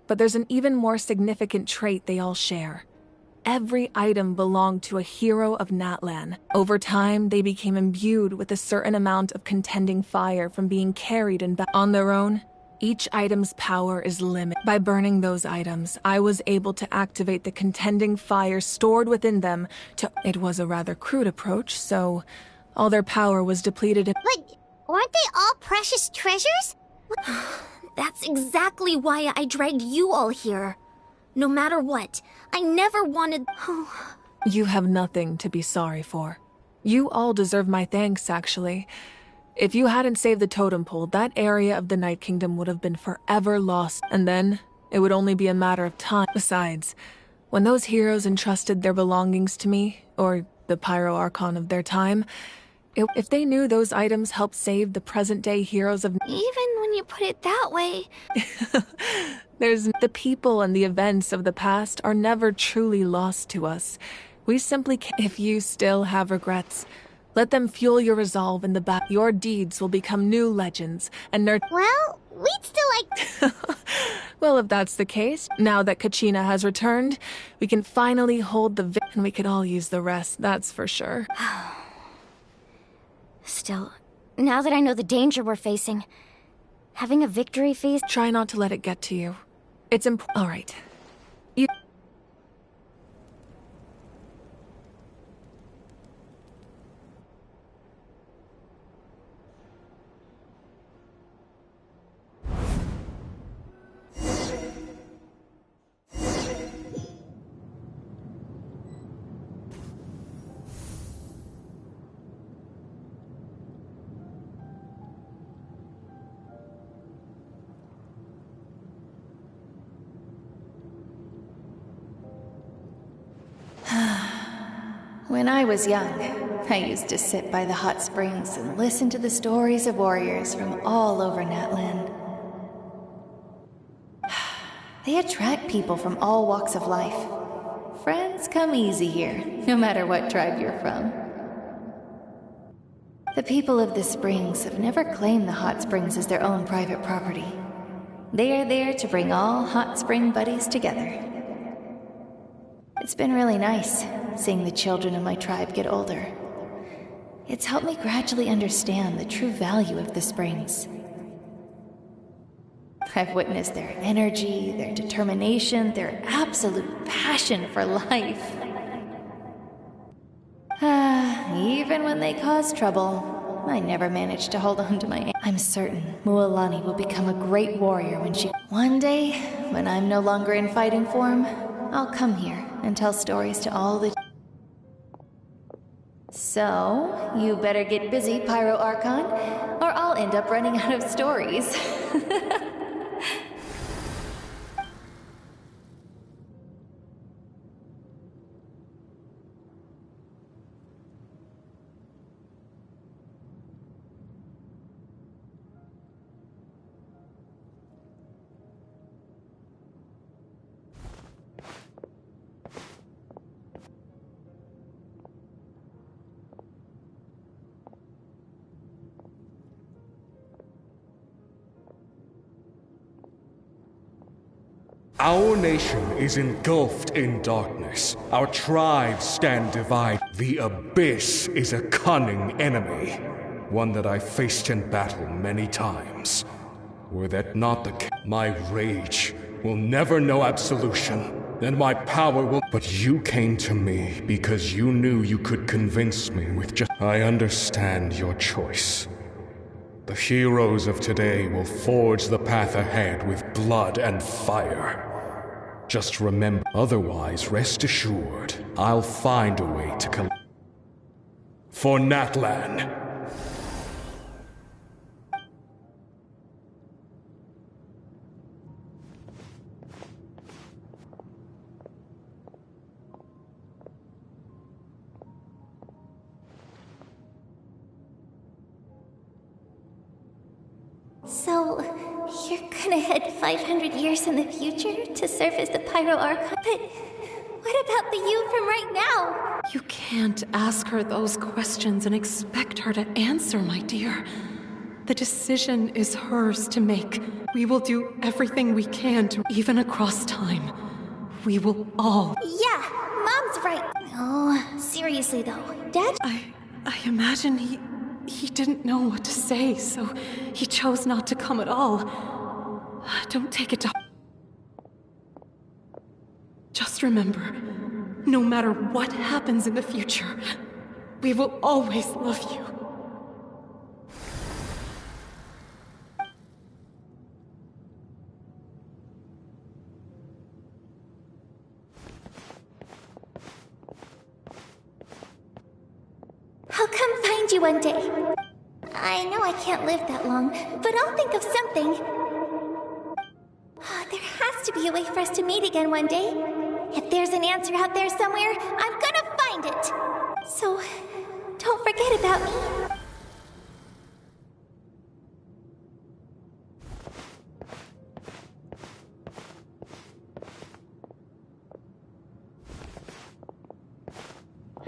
but there's an even more significant trait they all share. Every item belonged to a hero of Natlan. Over time, they became imbued with a certain amount of contending fire from being carried in on their own. Each item's power is limited. By burning those items, I was able to activate the contending fire stored within them to... It was a rather crude approach, so all their power was depleted. But weren't they all precious treasures? That's exactly why I dragged you all here. No matter what, I never wanted... You have nothing to be sorry for. You all deserve my thanks, actually. If you hadn't saved the totem pole, that area of the Night Kingdom would have been forever lost, and then it would only be a matter of time. Besides, when those heroes entrusted their belongings to me, or the pyro archon of their time, if they knew those items helped save the present-day heroes of... Even when you put it that way... There's the people and the events of the past are never truly lost to us. We simply can't... If you still have regrets, let them fuel your resolve in the back. Your deeds will become new legends and Well, we'd still like... Well, if that's the case, now that Kachina has returned, we can finally hold the and we could all use the rest, that's for sure. Still, now that I know the danger we're facing, having a victory feast... Try not to let it get to you. It's All right. You... When I was young, I used to sit by the hot springs and listen to the stories of warriors from all over Natlan. They attract people from all walks of life. Friends come easy here, no matter what tribe you're from. The people of the springs have never claimed the hot springs as their own private property. They are there to bring all hot spring buddies together. It's been really nice, seeing the children of my tribe get older. It's helped me gradually understand the true value of the springs. I've witnessed their energy, their determination, their absolute passion for life. Even when they cause trouble, I never managed to hold on to my... I'm certain Mualani will become a great warrior when she... One day, when I'm no longer in fighting form, I'll come here and tell stories to all the... So, you better get busy, Pyro Archon, or I'll end up running out of stories. Our nation is engulfed in darkness. Our tribes stand divided. The Abyss is a cunning enemy, one that I've faced in battle many times. Were that not the case, my rage will never know absolution, and my power will... But you came to me because you knew you could convince me with just... I understand your choice. The heroes of today will forge the path ahead with blood and fire. Just remember, otherwise, rest assured, I'll find a way to for Natlan. So, you're gonna head 500 years in the future to serve as the Pyro Archon? But what about the you from right now? You can't ask her those questions and expect her to answer, my dear. The decision is hers to make. We will do everything we can to, even across time. We will all... Yeah, Mom's right. Oh, seriously though, Dad... I imagine he didn't know what to say, so he chose not to come at all. Don't take it to... Just remember, no matter what happens in the future, we will always love you. I'll come find you one day. I know I can't live that long, but I'll think of something. There has to be a way for us to meet again one day. If there's an answer out there somewhere, I'm gonna find it. So, don't forget about me.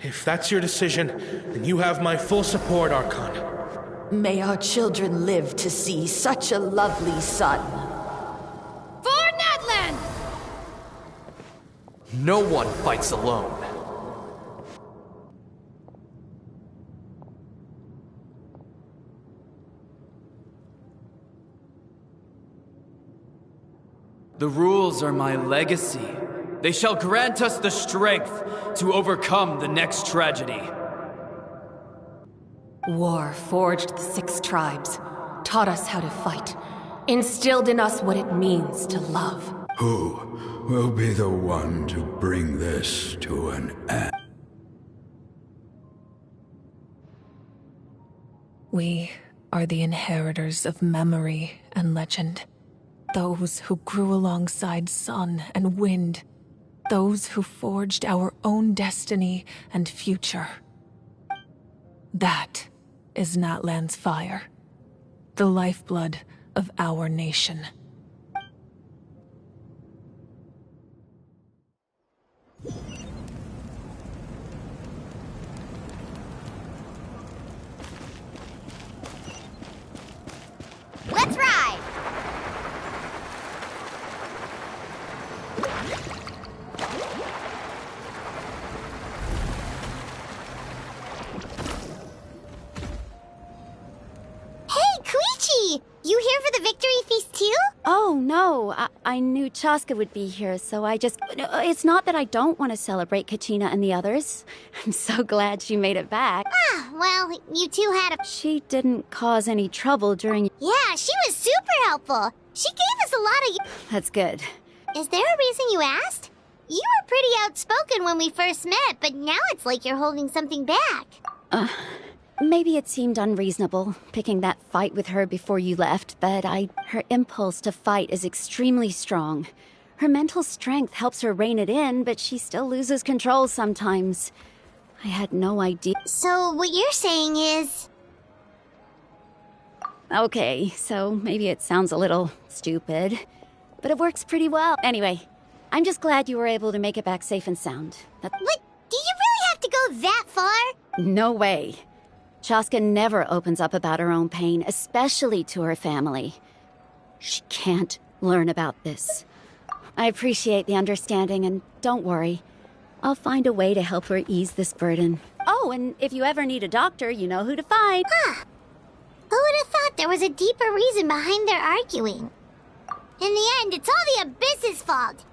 If that's your decision, then you have my full support, Archon. May our children live to see such a lovely son. For Natlan! No one fights alone. The rules are my legacy. They shall grant us the strength to overcome the next tragedy. War forged the 6 tribes, taught us how to fight, instilled in us what it means to love. Who will be the one to bring this to an end? We are the inheritors of memory and legend. Those who grew alongside sun and wind. Those who forged our own destiny and future. That is Natlan's fire. The lifeblood of our nation. Let's ride! You here for the victory feast too? Oh, no. I knew Chaska would be here, so I just... It's not that I don't want to celebrate Kachina and the others. I'm so glad she made it back. Ah, well, you two had a... She didn't cause any trouble during... Yeah, she was super helpful. She gave us a lot of... That's good. Is there a reason you asked? You were pretty outspoken when we first met, but now it's like you're holding something back. Maybe it seemed unreasonable, picking that fight with her before you left, but her impulse to fight is extremely strong. Her mental strength helps her rein it in, but she still loses control sometimes. I had no idea. So what you're saying is... Okay, so maybe it sounds a little stupid, but it works pretty well. Anyway, I'm just glad you were able to make it back safe and sound. But do you really have to go that far? No way. Chaska never opens up about her own pain, especially to her family. She can't learn about this. I appreciate the understanding, and don't worry. I'll find a way to help her ease this burden. Oh, and if you ever need a doctor, you know who to find. Huh. Who would have thought there was a deeper reason behind their arguing? In the end, it's all the Abyss's fault.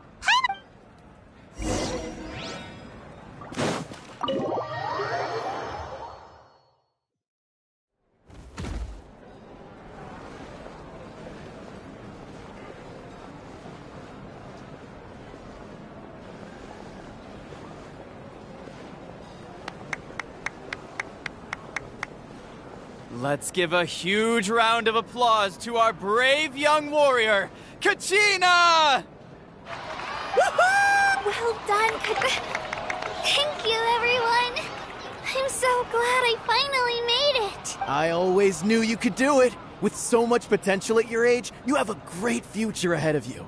Let's give a huge round of applause to our brave young warrior, Kachina! Well done, Thank you, everyone. I'm so glad I finally made it. I always knew you could do it. With so much potential at your age, you have a great future ahead of you.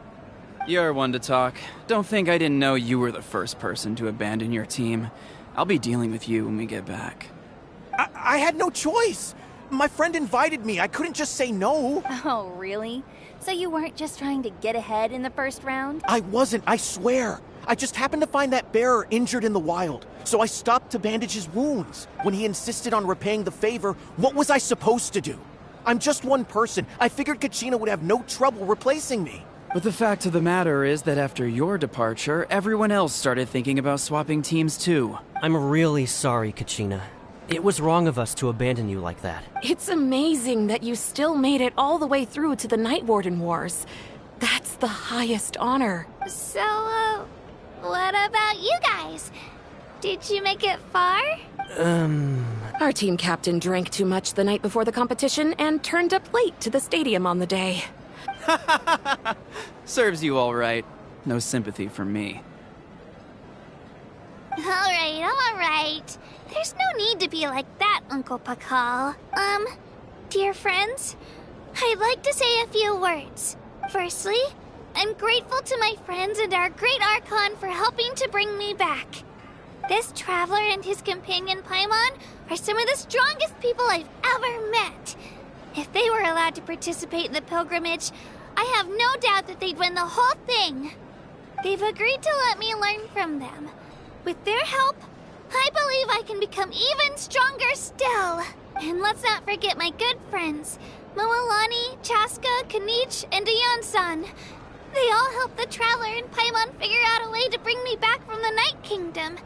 You're one to talk. Don't think I didn't know you were the first person to abandon your team. I'll be dealing with you when we get back. I had no choice. My friend invited me. I couldn't just say no. Oh, really? So you weren't just trying to get ahead in the first round? I wasn't, I swear. I just happened to find that bearer injured in the wild, so I stopped to bandage his wounds. When he insisted on repaying the favor, what was I supposed to do? I'm just one person. I figured Kachina would have no trouble replacing me. But the fact of the matter is that after your departure, everyone else started thinking about swapping teams too. I'm really sorry, Kachina. It was wrong of us to abandon you like that. It's amazing that you still made it all the way through to the Night Warden Wars. That's the highest honor. So, what about you guys? Did you make it far? Our team captain drank too much the night before the competition and turned up late to the stadium on the day. Serves you all right. No sympathy from me. Alright. There's no need to be like that, Uncle Pakal. Dear friends, I'd like to say a few words. Firstly, I'm grateful to my friends and our great Archon for helping to bring me back. This traveler and his companion Paimon are some of the strongest people I've ever met. If they were allowed to participate in the pilgrimage, I have no doubt that they'd win the whole thing. They've agreed to let me learn from them. With their help, I believe I can become even stronger still. And let's not forget my good friends, Mualani, Chaska, Kanich, and Aeon-san. They all helped the Traveler and Paimon figure out a way to bring me back from the Night Kingdom.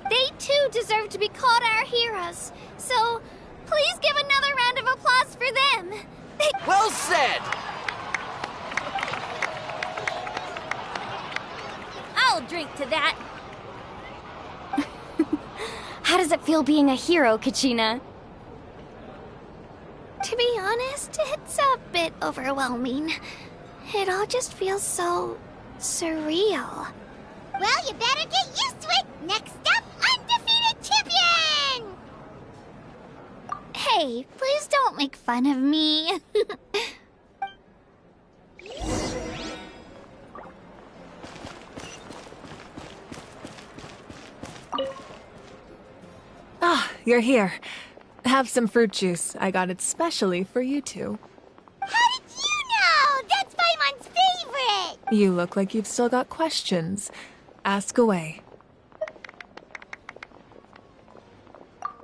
They too deserve to be called our heroes, so please give another round of applause for them. Well said! I'll drink to that. How does it feel being a hero, Kachina? To be honest, it's a bit overwhelming. It all just feels so surreal. Well, you better get used to it. Next up, undefeated champion! Hey, please don't make fun of me. Ah, you're here. Have some fruit juice. I got it specially for you two. How did you know? That's Paimon's favorite! You look like you've still got questions. Ask away.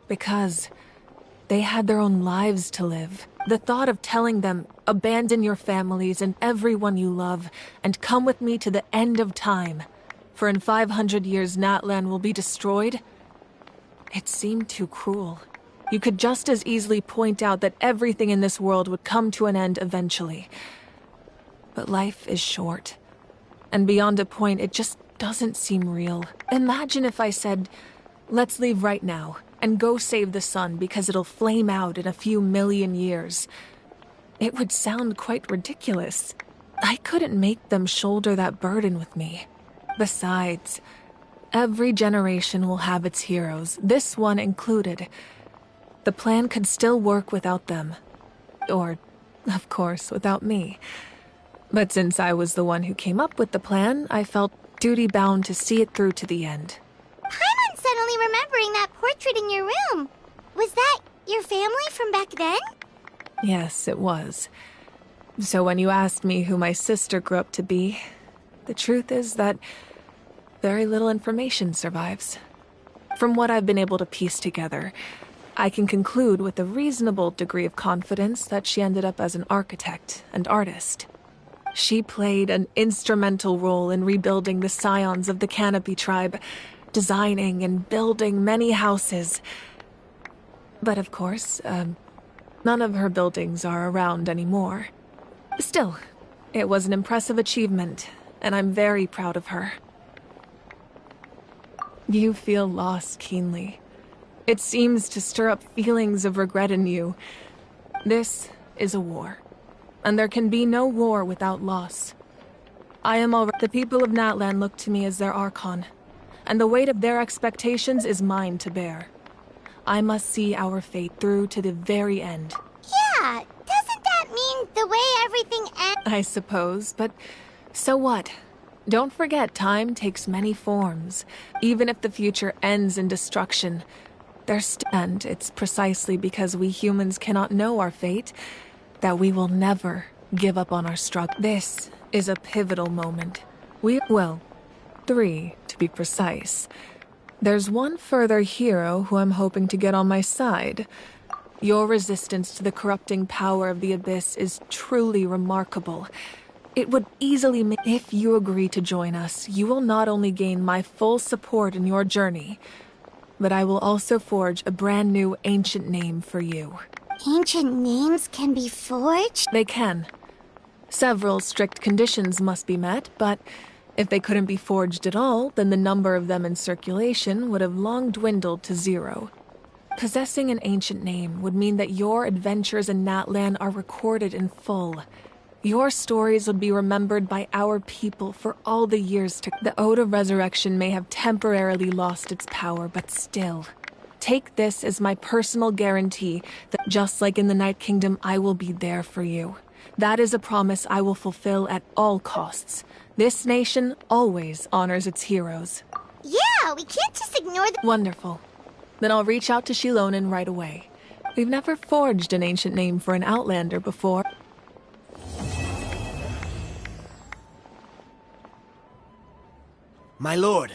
Because they had their own lives to live. The thought of telling them, abandon your families and everyone you love, and come with me to the end of time, for in 500 years Natlan will be destroyed, it seemed too cruel. You could just as easily point out that everything in this world would come to an end eventually. But life is short. And beyond a point, it just doesn't seem real. Imagine if I said, let's leave right now, and go save the sun because it'll flame out in a few million years. It would sound quite ridiculous. I couldn't make them shoulder that burden with me. Besides, every generation will have its heroes, this one included. The plan could still work without them. Or, of course, without me. But since I was the one who came up with the plan, I felt duty-bound to see it through to the end. Paimon's suddenly remembering that portrait in your room. Was that your family from back then? Yes, it was. So when you asked me who my sister grew up to be, the truth is that very little information survives. From what I've been able to piece together, I can conclude with a reasonable degree of confidence that she ended up as an architect and artist. She played an instrumental role in rebuilding the scions of the Canopy tribe, designing and building many houses. But of course, none of her buildings are around anymore. Still, it was an impressive achievement, and I'm very proud of her. You feel loss keenly. It seems to stir up feelings of regret in you. This is a war, and there can be no war without loss. I am already. The people of Natlan look to me as their Archon, and the weight of their expectations is mine to bear. I must see our fate through to the very end. Yeah, doesn't that mean the way everything ends? I suppose, but so what? Don't forget, time takes many forms. Even if the future ends in destruction, and it's precisely because we humans cannot know our fate that we will never give up on our struggle. This is a pivotal moment. Well, 3 to be precise. There's one further hero who I'm hoping to get on my side. Your resistance to the corrupting power of the Abyss is truly remarkable. It would easily make... If you agree to join us, you will not only gain my full support in your journey, but I will also forge a brand new ancient name for you. Ancient names can be forged? They can. Several strict conditions must be met, but if they couldn't be forged at all, then the number of them in circulation would have long dwindled to 0. Possessing an ancient name would mean that your adventures in Natlan are recorded in full. Your stories would be remembered by our people for all the years to... The Ode of Resurrection may have temporarily lost its power, but still. Take this as my personal guarantee that just like in the Night Kingdom, I will be there for you. That is a promise I will fulfill at all costs. This nation always honors its heroes. Yeah, we can't just ignore the... Wonderful. Then I'll reach out to Shilonen right away. We've never forged an ancient name for an Outlander before. My lord,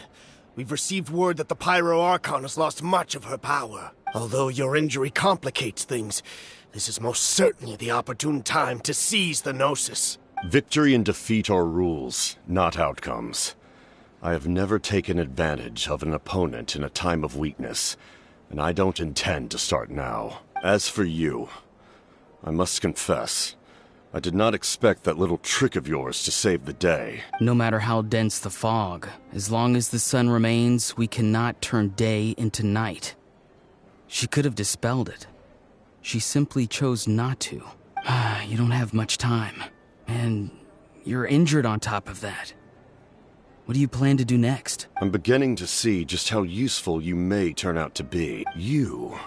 we've received word that the Pyro Archon has lost much of her power. Although your injury complicates things, this is most certainly the opportune time to seize the Gnosis. Victory and defeat are rules, not outcomes. I have never taken advantage of an opponent in a time of weakness, and I don't intend to start now. As for you, I must confess, I did not expect that little trick of yours to save the day. No matter how dense the fog, as long as the sun remains, we cannot turn day into night. She could have dispelled it. She simply chose not to. You don't have much time. And you're injured on top of that. What do you plan to do next? I'm beginning to see just how useful you may turn out to be. You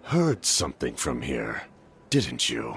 heard something from here, didn't you?